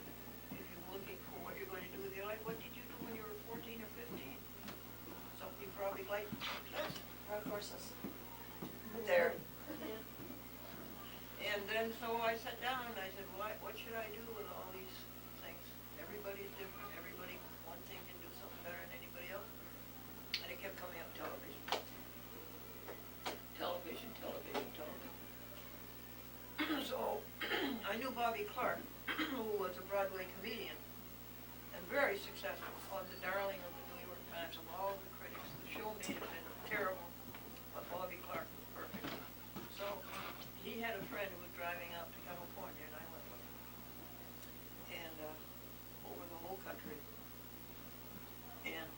if you're looking for what you're going to do with your life, what did you do when you were 14 or 15? Something probably like this. Road courses. There. And then so I sat down and I said, what should I do with all these things? Everybody's different. Everybody, one thing can do something better than anybody else. And it kept coming up, television. Television, television, television. So I knew Bobby Clark, who was a Broadway comedian and very successful, on the darling of the New York Times of all the critics. The show may have been terrible, but Bobby Clark was perfect. So he had a friend who was driving out to California, and I went with him. And over the whole country. And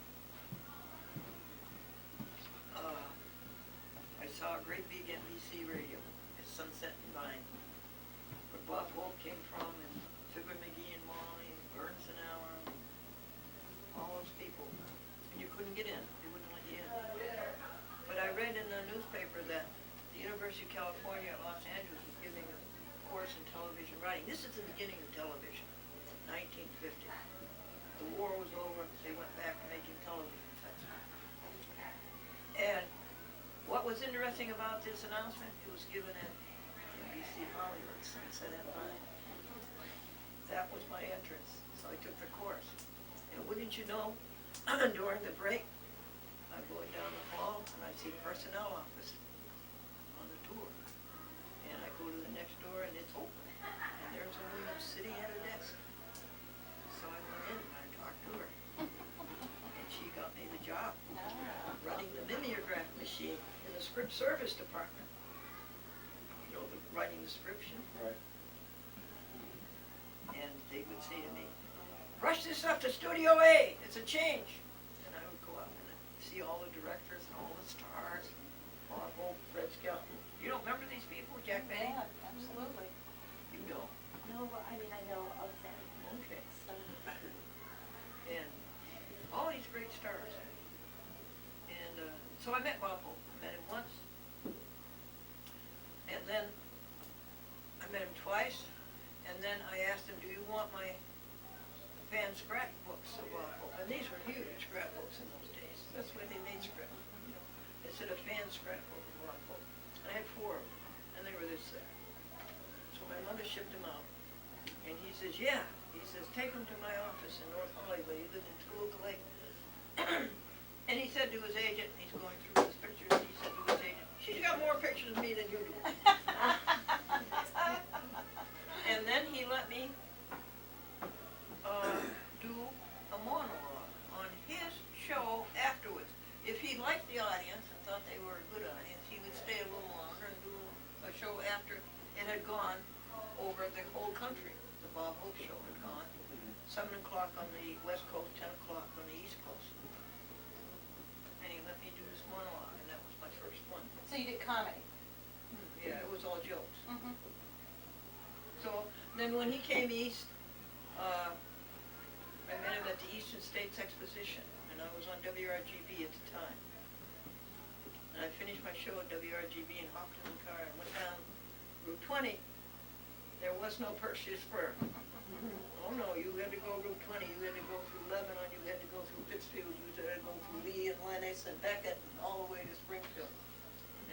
I saw a great big NBC radio at Sunset and Vine, where Bob Hope came from, and Fibber McGee and Molly, and Burns and Allen, all those people. And you couldn't get in. They wouldn't let you in. But I read in the newspaper that the University of California at Los Angeles was giving a course in television writing. This is the beginning of television, 1950. The war was over. They went back to making television sets. And what was interesting about this announcement, it was given at NBC Hollywood, Sunset and Vine. That was my entrance, so I took the course. And wouldn't you know, during the break, I'm going down the hall and I see personnel office on the tour. And I go to the next door and it's open. And there's a woman sitting at a desk. So I went in and I talked to her. And she got me the job, running the mimeograph machine in the script service department. You know, writing the scription. Right. And they would say to me, rush this up to Studio A, it's a change. And I would go up and I'd see all the directors and all the stars, Bob Hope, Fred Skelton. You don't remember these people, Jack Benny? Yeah, absolutely. You don't. No, but I mean, I know of them. Okay. So, And all these great stars. And so I met Bob Hope. I met him once. And then I met him twice. And then I asked him, do you want my fan scrapbooks of Bob Hope? And these were huge scrapbooks in those days. That's why they made scrapbooks. You know, they said a fan scrapbook of Bob Hope. And I had 4 of them. And they were this thick. So my mother shipped them out. And he says, yeah. He says, take them to my office in North Hollywood. He lived in Toluca Lake. And he said to his agent, he's going through his pictures, and he said to his agent, she's got more pictures of me than you do. And then he let me do a monologue on his show afterwards. If he liked the audience and thought they were a good audience, he would stay a little longer and do a show after it had gone over the whole country. The Bob Hope show had gone. 7 o'clock on the West Coast, 10 o'clock on the East Coast. And he let me do this monologue, and that was my first one. So you did comedy? Yeah, it was all jokes. Mm-hmm. So then when he came east, I met him at the Eastern States Exposition, and I was on WRGB at the time. And I finished my show at WRGB and hopped in the car and went down Route 20. There was no Perseus Spur. Oh no, you had to go Route 20, you had to go through Lebanon, you had to go through Pittsfield, you had to go through Lee and Lennox and Beckett and all the way to Springfield.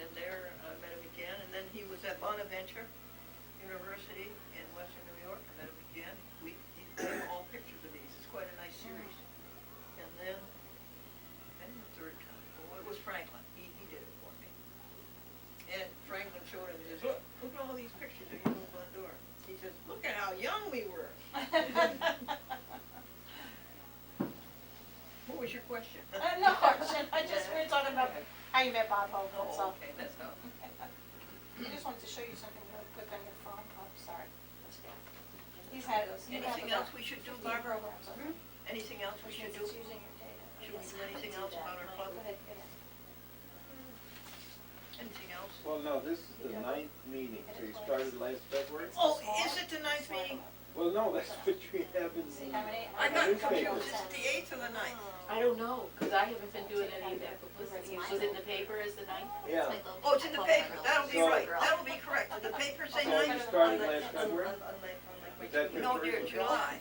And there I met him again, and then he was at Bonaventure University in Western New York. I met him again. We have all pictures of these. It's quite a nice series. And then the third time, oh, it was Franklin. He did it for me. And Franklin showed him, he says, look at all these pictures of you in Glendora. He says, look at how young we were. What was your question? No question. We were talking about how you met Bob Hope. Oh, okay, that's how. I just wanted to show you something real quick on your phone. Oh, sorry. He's had those. Anything else we should do, Barbara? Programs on it. Anything else we Which should means do? it's using your data. Should we do anything else about our club? Go ahead, yeah. Anything else? Well, no, this is the 9th meeting, so you started last February? Oh, is it the 9th meeting? Well, no, that's what you have in See how many? I got newspapers. confused. Is it the 8th or the 9th? I don't know, because I haven't been doing any of that publicity. Was it in the paper as the 9th? Yeah. Oh, it's in the paper. That'll be So- right. That'll be correct. Did the paper say So you 9th? started last February? Is that your No, first dear, one? July,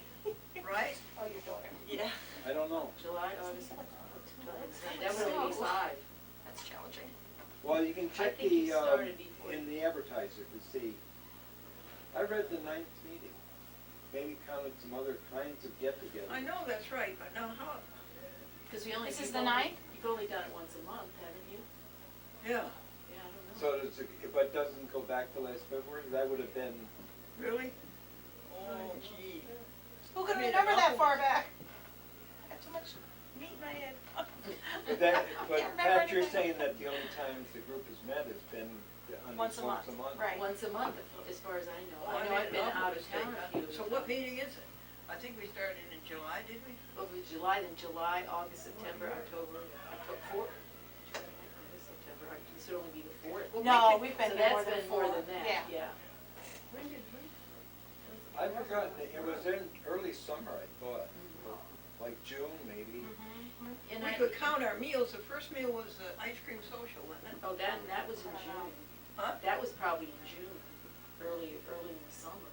right? Oh, your daughter. Yeah. I don't know. July, August, that would only be 5. That's challenging. Well, you can check think he the, started before. in the advertiser to see. I read the 9th meeting. Maybe counted some other kinds of get-togethers. I know, that's right, but now how? Because we only. This is you've the only- 9th? You've only done it once a month, haven't you? Yeah, Yeah, I don't know. So does it, if it doesn't go back to last February, that would have been, really? Oh, gee. Who can I made remember an that awful far back? I got too much meat in my head. but that, but Can't remember Pat, you're anything. saying that the only time the group has met has been on Once these a once a month, month. right. Once a month, as far as I know. Oh, I know made I've an been awful out of mistake, town a huh? few. So what meeting is it? I think we started in July, did we? Well, it was July, then July, August, September, October, October, 4th. September, this would only be the 4th. No, we've been So here more that's than been more 4. than that, Yeah. yeah. I've forgotten, it was in early summer, I thought, like June maybe. And We could count our meals. The first meal was the ice cream social, wasn't it? Oh, that was in June. Huh? That was probably in June, early in the summer.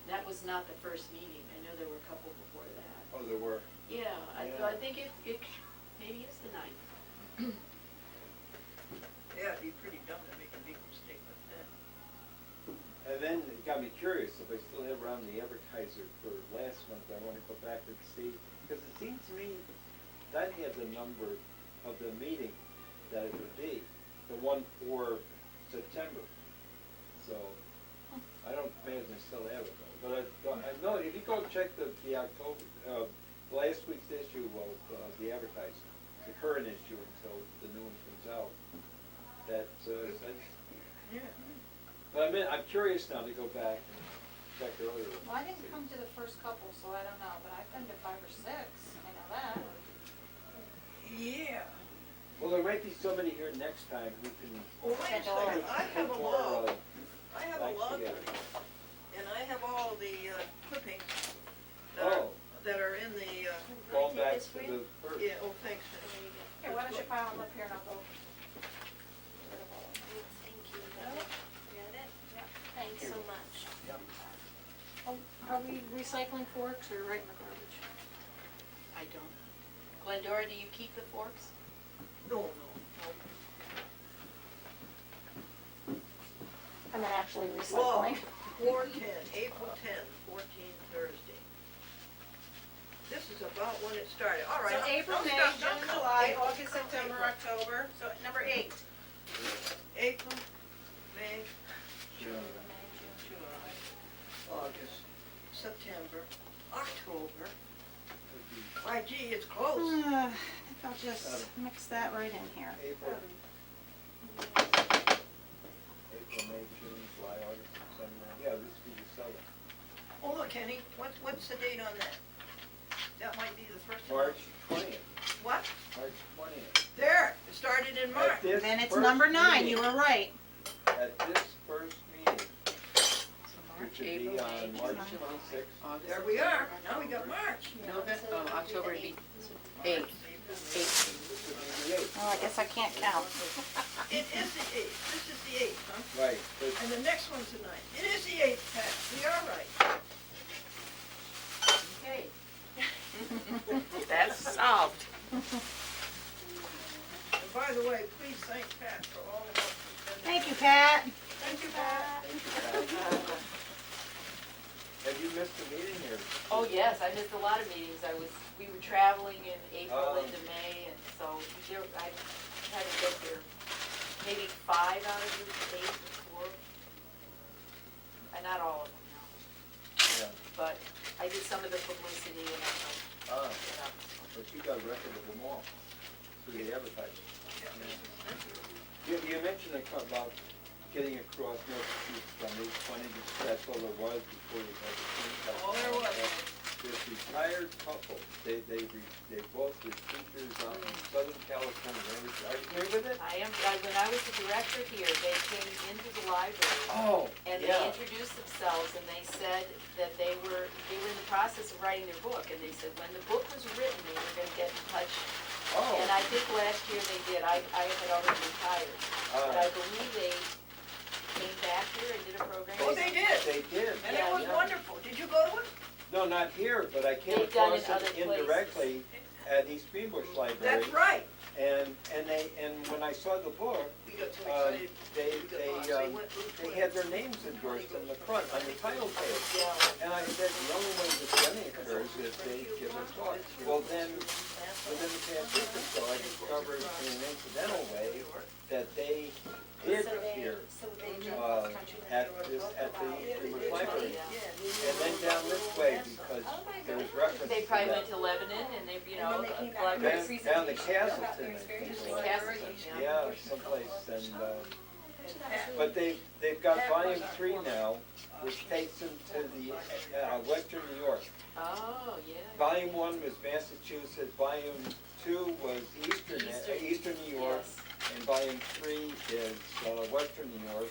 That was not the first meeting. I know there were a couple before that. Oh, there were. Yeah, Yeah. I think it maybe is the 9th. Yeah, it'd be pretty dumb to make a big mistake like that. And then it got me curious, if I still have around the advertiser for last month, I want to go back and see, because it seems to me that had the number of the meeting that it would be, the one for September. So, I don't imagine I still have it though, but I know, if you go check the October, last week's issue of the advertiser, the current issue until the new one comes out, that says, Yeah. but I'm curious now to go back and check earlier. Well, I didn't come to the first couple, so I don't know, but I've been to 5 or 6. I know that. Yeah. Well, there might be somebody here next time who can. Well, wait a second. I have a put more, log. I have a facts log together. with me, and I have all the clippings Oh, that are in the, going back to the first. yeah, oh, thanks. Here, why don't you pile them up here and I'll go. Thank you. Got it? Thanks so much. Oh, are we recycling forks or right in the garbage? I don't. Glendora, do you keep the forks? No. And then actually Log, recycling. 4/10, April 10th, 14 Thursday. This is about when it started. All right. So April, Don't May, stop, June, don't count. July, April, August, September, April. October, so number 8. April, May, June, July, August, September, October. Why, gee, it's close. I think I'll just mix that right in here. April, May, June, July, August, September. Yeah, this would be selling. Oh, look, Kenny, what's the date on that? That might be the first one. March 20th. What? March 20th. There, it started in March. At this Then it's first number 9, meeting- you were right. At this first meeting, March, which would April, be May, on June, March July, 26th. August, There we are. Now we got March. November, October would be 8. 8. This would be the 8th. Oh, I guess I can't count. It is the 8th. This is the 8th, huh? Right, but And the next one's the 9th. It is the 8th, Pat. We are right. Okay. That's solved. And by the way, please thank Pat for all the help she's been. Thank you, Pat. Thank you, Pat. have you missed a meeting here? Oh, yes, I missed a lot of meetings. We were traveling in April Oh. into May, and so I had to get there maybe 5 out of the 8 or 4. And not all of them, no. Yeah. But I did some of the publicity and Ah, but you got a record of them all through the advertising. You mentioned about getting across North Street from 820, that's all there was before you had the change. All there was. This retired couple, they both were teachers out in Southern California. Are you familiar with it? I am, when I was the director here, they came into the library. Oh, And they introduced themselves and they said that they were in the process of writing their book. And they said when the book was written, they were gonna get in touch. Oh. And I think last year they did. I had already retired. But I believe they came back here and did a program. Oh, they did. They did. And it was wonderful. Did you go to it? No, not here, but I came They've done across it other it places. indirectly at East Greenbush Library. That's right. And when I saw the book, We got so excited. they had their names endorsed in the front on the title page. And I said, the only way this really occurs is they give a talk. Well, then, within the past week or so, I discovered in an incidental way that they did appear at the Greenbush Library. And then down this way, because there was reference They to probably that. went to Lebanon and they, Down the Castleton, I think. Castleton, Yeah, someplace, and, but they've got volume 3 now, which takes them to the, western New York. Oh, yeah. Volume 1 was Massachusetts, volume 2 was eastern New York, Yes. and volume 3 is, western New York.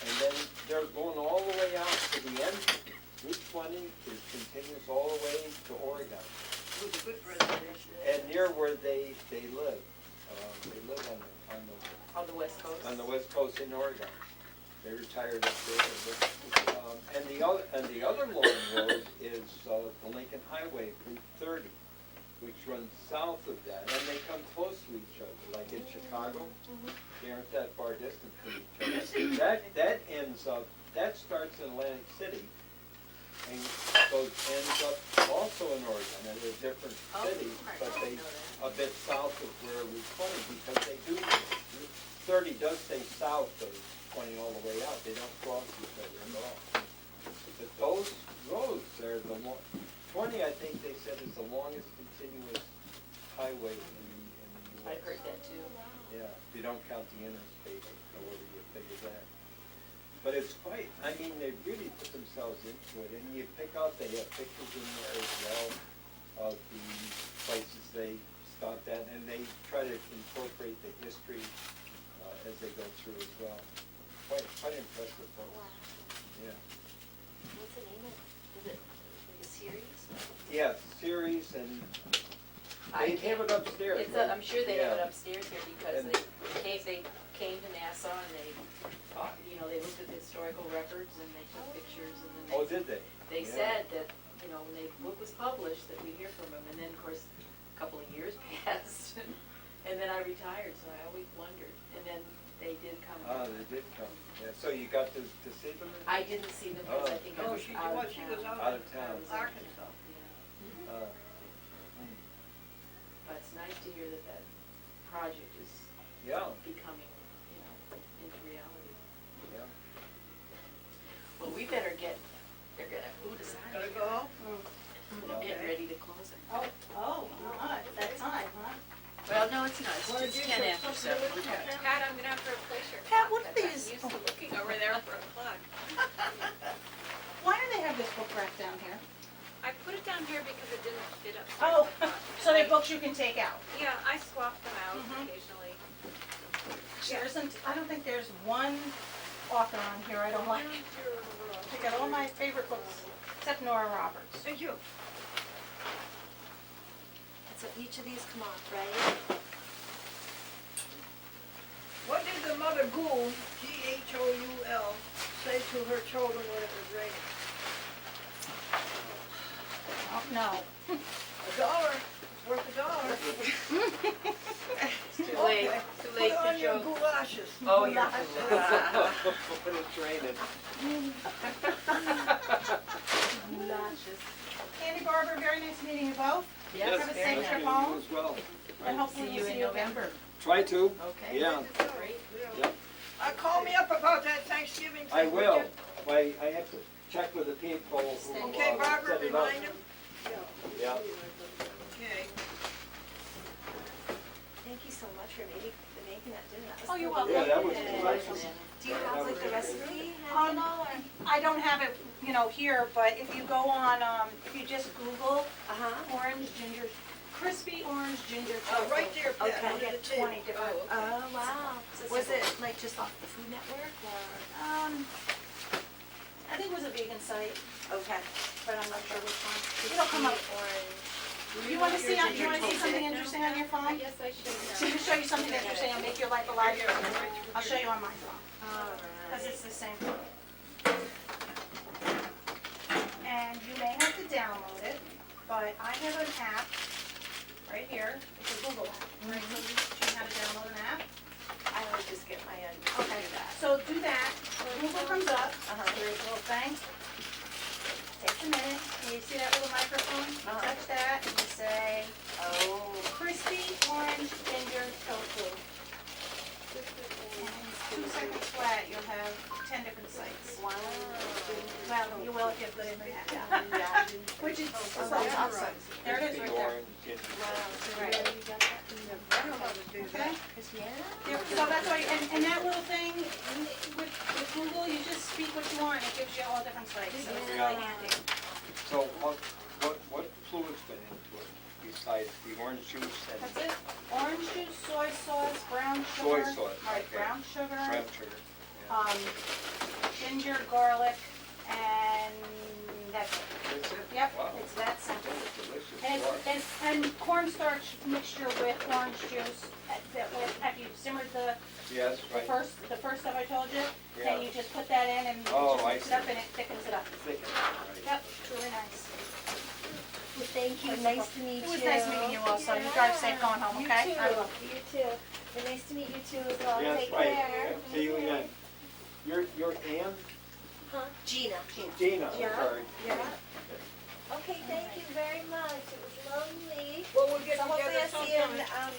And then they're going all the way out to the end. Route 20 is continuous all the way to Oregon. It was a good presentation. And near where they live. They live On the West Coast. on the west coast in Oregon. They retired up there. And the other long road is the Lincoln Highway, Route 30, which runs south of that. And they come close to each other, like in Chicago. They aren't that far distant from each other. That ends up, that starts in Atlantic City and ends up also in Oregon, at a different city, but they a bit south of where Route 20, because they do, Route 30 does stay south of 20 all the way out. They don't cross each other at all. But those roads are 20, I think they said, is the longest continuous highway in the U.S. I've heard that too. Yeah, if you don't count the interstate, however you figure that. But it's quite, I mean, they really put themselves into it, and you pick out, they have pictures in there as well of the places they stopped at, and they try to incorporate the history as they go through as well. Quite impressive folks. Yeah. What's the name of it? Is it like a series? Yeah, series, and they have it upstairs. It's right? I'm sure they have it Yeah. upstairs here because And- they came to Nassau and they, they looked at the historical records and they took pictures and then Oh, did they? they Yeah. said that, when the book was published, that we hear from them. And then, of course, a couple of years passed and then I retired, so I always wondered. And then they did come. They did come. Yeah. So you got to see them? I didn't see them because I think I was out of town. She was Out of town. I was Arkansas. Yeah. Mm. But it's nice to hear that that project is Yeah. becoming, into reality. Yeah. Well, we better they're gonna boot us out. Gotta go? Get ready to close it. That's time, huh? Well, no, it's not. It's just 10 after 7. We're done. Pat, I'm gonna have to replace your Pat, clock. what are these? I'm used to looking over there for a plug. Why do they have this book rack down here? I put it down here because it didn't fit up. Oh, so they're books you can take out. Yeah, I swap them out Mhm. occasionally. There isn't, I don't think there's one author on here I don't like. I got all my favorite books, except Nora Roberts. Thank you. So each of these come off, right? What did the mother ghoul, Ghoul, say to her children when it was raining? Oh, no. $1. It's worth $1. It's too late. Okay. Too late Put to on your joke. goulashes. Oh, you're When it's raining. luscious. Candy Barber, very nice meeting you both. Yes, Have a very safe nice. trip You home, as well. and hopefully See we'll you see in you again. November. Try to. Okay. Yeah. Great. Yep. Call me up about that Thanksgiving I thing, would will. you? I have to check with the people who Okay, Barbara, set it up. remind him. Yeah. Okay. thank you so much for making that dinner. That was Oh, you're delicious. welcome. Yeah, that was delicious. Do you have like the recipe Um, handy at all? I don't have it, here, but if you go on, if you just Google orange ginger, crispy orange ginger tofu. Right there, Pat, Okay, under get the table. 20 different. Oh, wow. Was it like just off the Food Network or? I think it was a vegan site, Okay. but I'm not sure which one. It'll come up. Orange. You want to see something interesting on your phone? Yes, I should So to show you something interesting, I'll make your life a lot easier. I'll show you on my phone, All because right. it's the same phone. And you may have to download it, but I have an app right here. It's a Google app, right? So you show you how to download an app. I would just get my end to Okay, do that. so do that. When Google comes up, there's a little thing. Takes a minute. And you see that little microphone? You touch that and you say, Oh. crispy orange ginger tofu. And 2 seconds flat, you'll have 10 different sites. Wow. Well, you will if you have good internet. Yeah. Which is Oh, so that's awesome. There it is right there. Right. Okay? Yeah. Yeah, so that's why, and that little thing, with Google, you just speak what you want, it gives you all different sites, so it's really handy. So what fluid's been into it besides the orange juice and That's it, orange juice, soy sauce, brown soy sugar. sauce? Right, Okay. brown sugar, Brown sugar. Yeah. ginger, garlic, and that's it. That's it? Yep, Wow. it's that simple. Delicious. And it's, and cornstarch mixture with orange juice, after you've simmered the Yes, right. the first stuff I told you, Yeah. then you just put that in and you Oh, just I mix it see. up and it thickens it up. Thicken, right. Yep, it's really nice. Well, thank you. Nice to meet you. It was nice meeting you also. You drive safe going home, You okay? too. I will. You too. And nice to meet you too as well. Yes, Take right. care. See you again. You're Ann? Huh? Gina. Gina, I'm Yeah. sorry. Yeah. Okay, thank you very much. It was lovely. Well, we'll get So hopefully together I'll see you in sometime.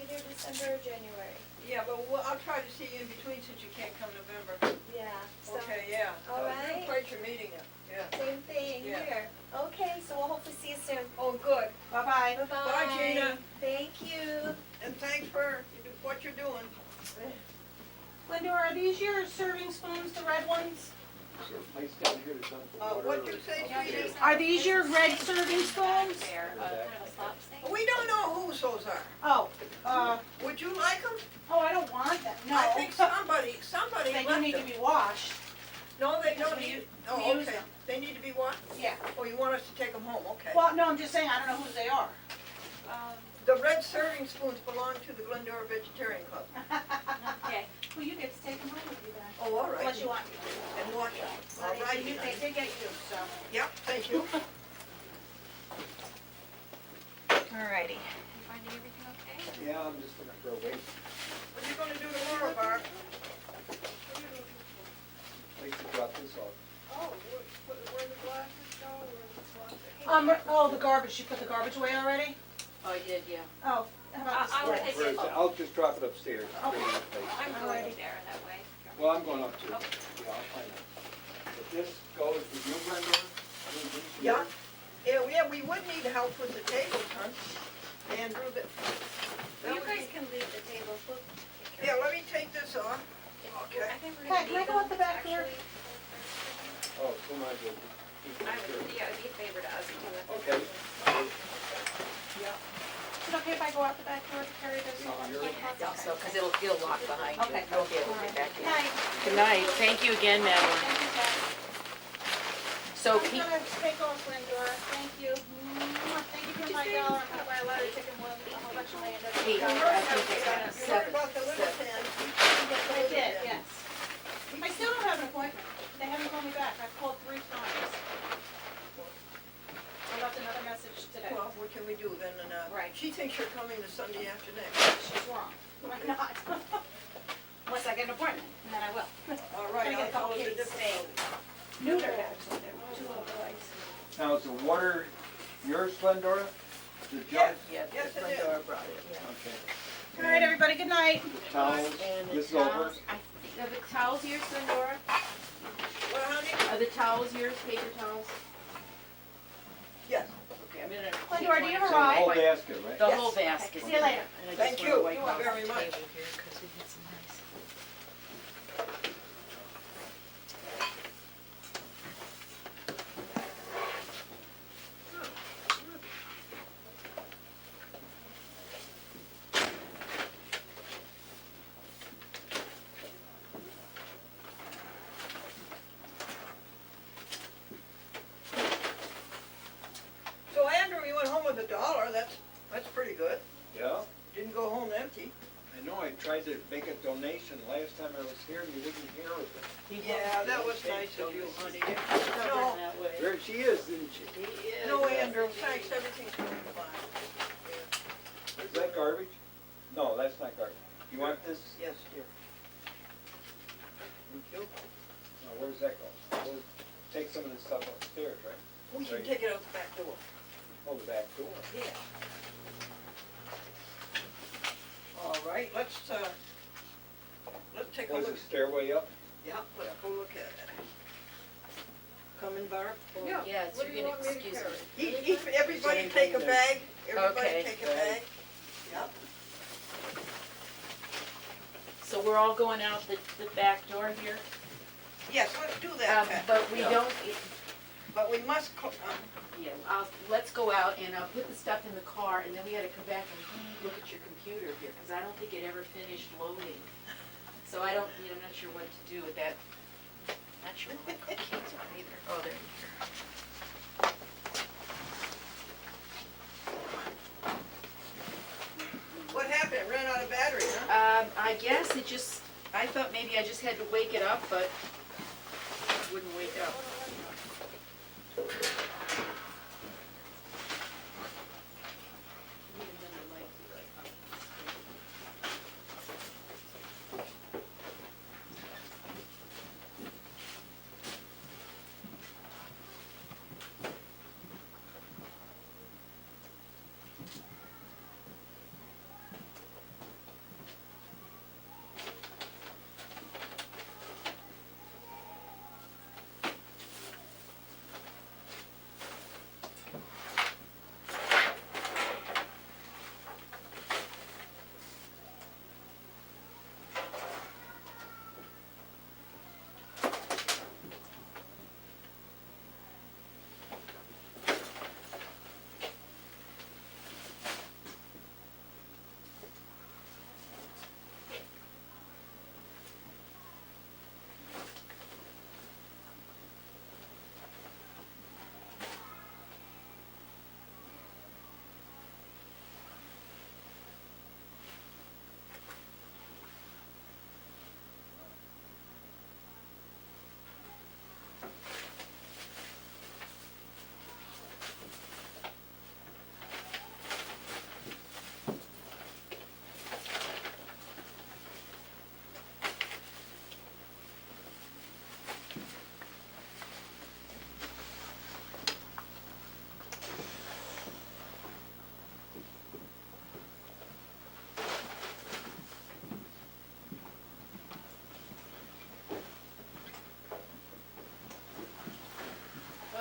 either December or January. Yeah, but I'll try to see you in between since you can't come November. Yeah. So, Okay, yeah. All So right. Good pleasure meeting you. Yeah. same thing Yeah. here. Okay, so we'll hopefully see you soon. Oh, good. Bye-bye. Bye-bye. Bye, Gina. Thank you. And thanks for what you're doing. Glendora, are these your serving spoons, the red ones? Place down here to dump the water. What'd you say, sweetie? Are these your red serving spoons? We don't know whose those are. Oh, Would you like them? oh, I don't want them, no. I think somebody They do left need to them. be washed. No, they don't We need, use oh, okay. them. They need to be washed? Yeah. Oh, you want us to take them home, okay. Well, no, I'm just saying, I don't know whose they are. The red serving spoons belong to the Glendora Vegetarian Club. Okay. Well, you get to take them home with you then. Oh, all right. Unless you want me And wash them. to. All right. They get used, so. Yep, thank you. Alrighty. Finding everything okay? Yeah, I'm just looking for a way, What are you gonna do tomorrow, Barb? place to drop this off. Oh, where the glasses go, where the glasses? Oh, the garbage, you put the garbage away already? Oh, I did, yeah. Oh, how about this? I would take Where it. is it? I'll just drop it upstairs. Okay. Bring it in place. I'm going there that way. Well, I'm going up too. Yeah, I'll find out. But this goes with you, Brenda? I mean, these Yeah. here? Yeah, we would need help with the tables, huh? Andrew, that You would guys be- can leave the table. We'll take care Yeah, of let me take this off. Okay. I think we're Pat, gonna can I need go them, out the back door? actually. Oh, so might as well keep it I here. would, yeah, it'd be a favor to us too. Okay. Is it okay if I go out the back door to carry this? Also, because it'll lock behind you. Okay. You won't be able to get back in. Night. Good night. Thank you again, Madeline. Thank you, Pat. So I'm keep, gonna take off, Glendora. Thank you. Thank you for my dollar. I'm gonna buy a lot of chicken wings. A whole bunch of land. Kate, I think it's You heard about the little pen? I did, yes. I still don't have an appointment. They haven't called me back. I've called 3 times. I left another message today. Well, what can we do then? Right. She thinks you're coming the Sunday after next. She's wrong. I'm not. Unless I get an appointment, and then I will. All Gonna right, get a I'll couple tell her the kids difference. neutered, actually. They're 2 little boys. Now, is the water yours, Glendora? The Yes, jug? yes, it is. Okay. All right, everybody, good night. Towels, and the this is over? towels, I think, are the towels yours, Glendora? Well, honey? Are the towels yours, paper towels? Yes. Okay, I'm gonna. Glendora, do you have a The ride? whole basket, right? The Yes. whole basket. See you later. And I just Thank wanna you wipe off very the much. table here, 'cause we had some nice. So Andrew, you went home with $1, that's pretty good. Yeah, Didn't go home empty. I know, I tried to make a donation last time I was here, and you didn't hear of it. Yeah, that was nice of you, honey. No, Covered that way. There she is, isn't she? no, Andrew, thanks, everything's going fine. Is that garbage? No, that's not garbage. You want this? Yes, dear. Thank you. Now, where's that go? We'll take some of this stuff upstairs, right? We can Right. take it out the back door. Oh, the back door. Yeah. All right, let's take a Was look. the stairway up? Yeah, let's go look at it. Coming, Barb? Yeah, What so do you're you gonna want me to excuse carry? me. Everybody take a bag, everybody Okay. take a bag. Yep. So we're all going out the back door here? Yes, let's do that, Pat. But we don't, But we must, yeah, let's go out and I'll put the stuff in the car and then we gotta come back and look at your computer here, cause I don't think it ever finished loading. So I don't, I'm not sure what to do with that. Not sure where my cookies are either. Oh, there you go. what happened? It ran out of battery, huh? I guess it just, I thought maybe I just had to wake it up, but it wouldn't wake up.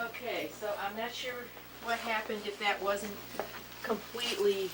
Okay, so I'm not sure what happened if that wasn't completely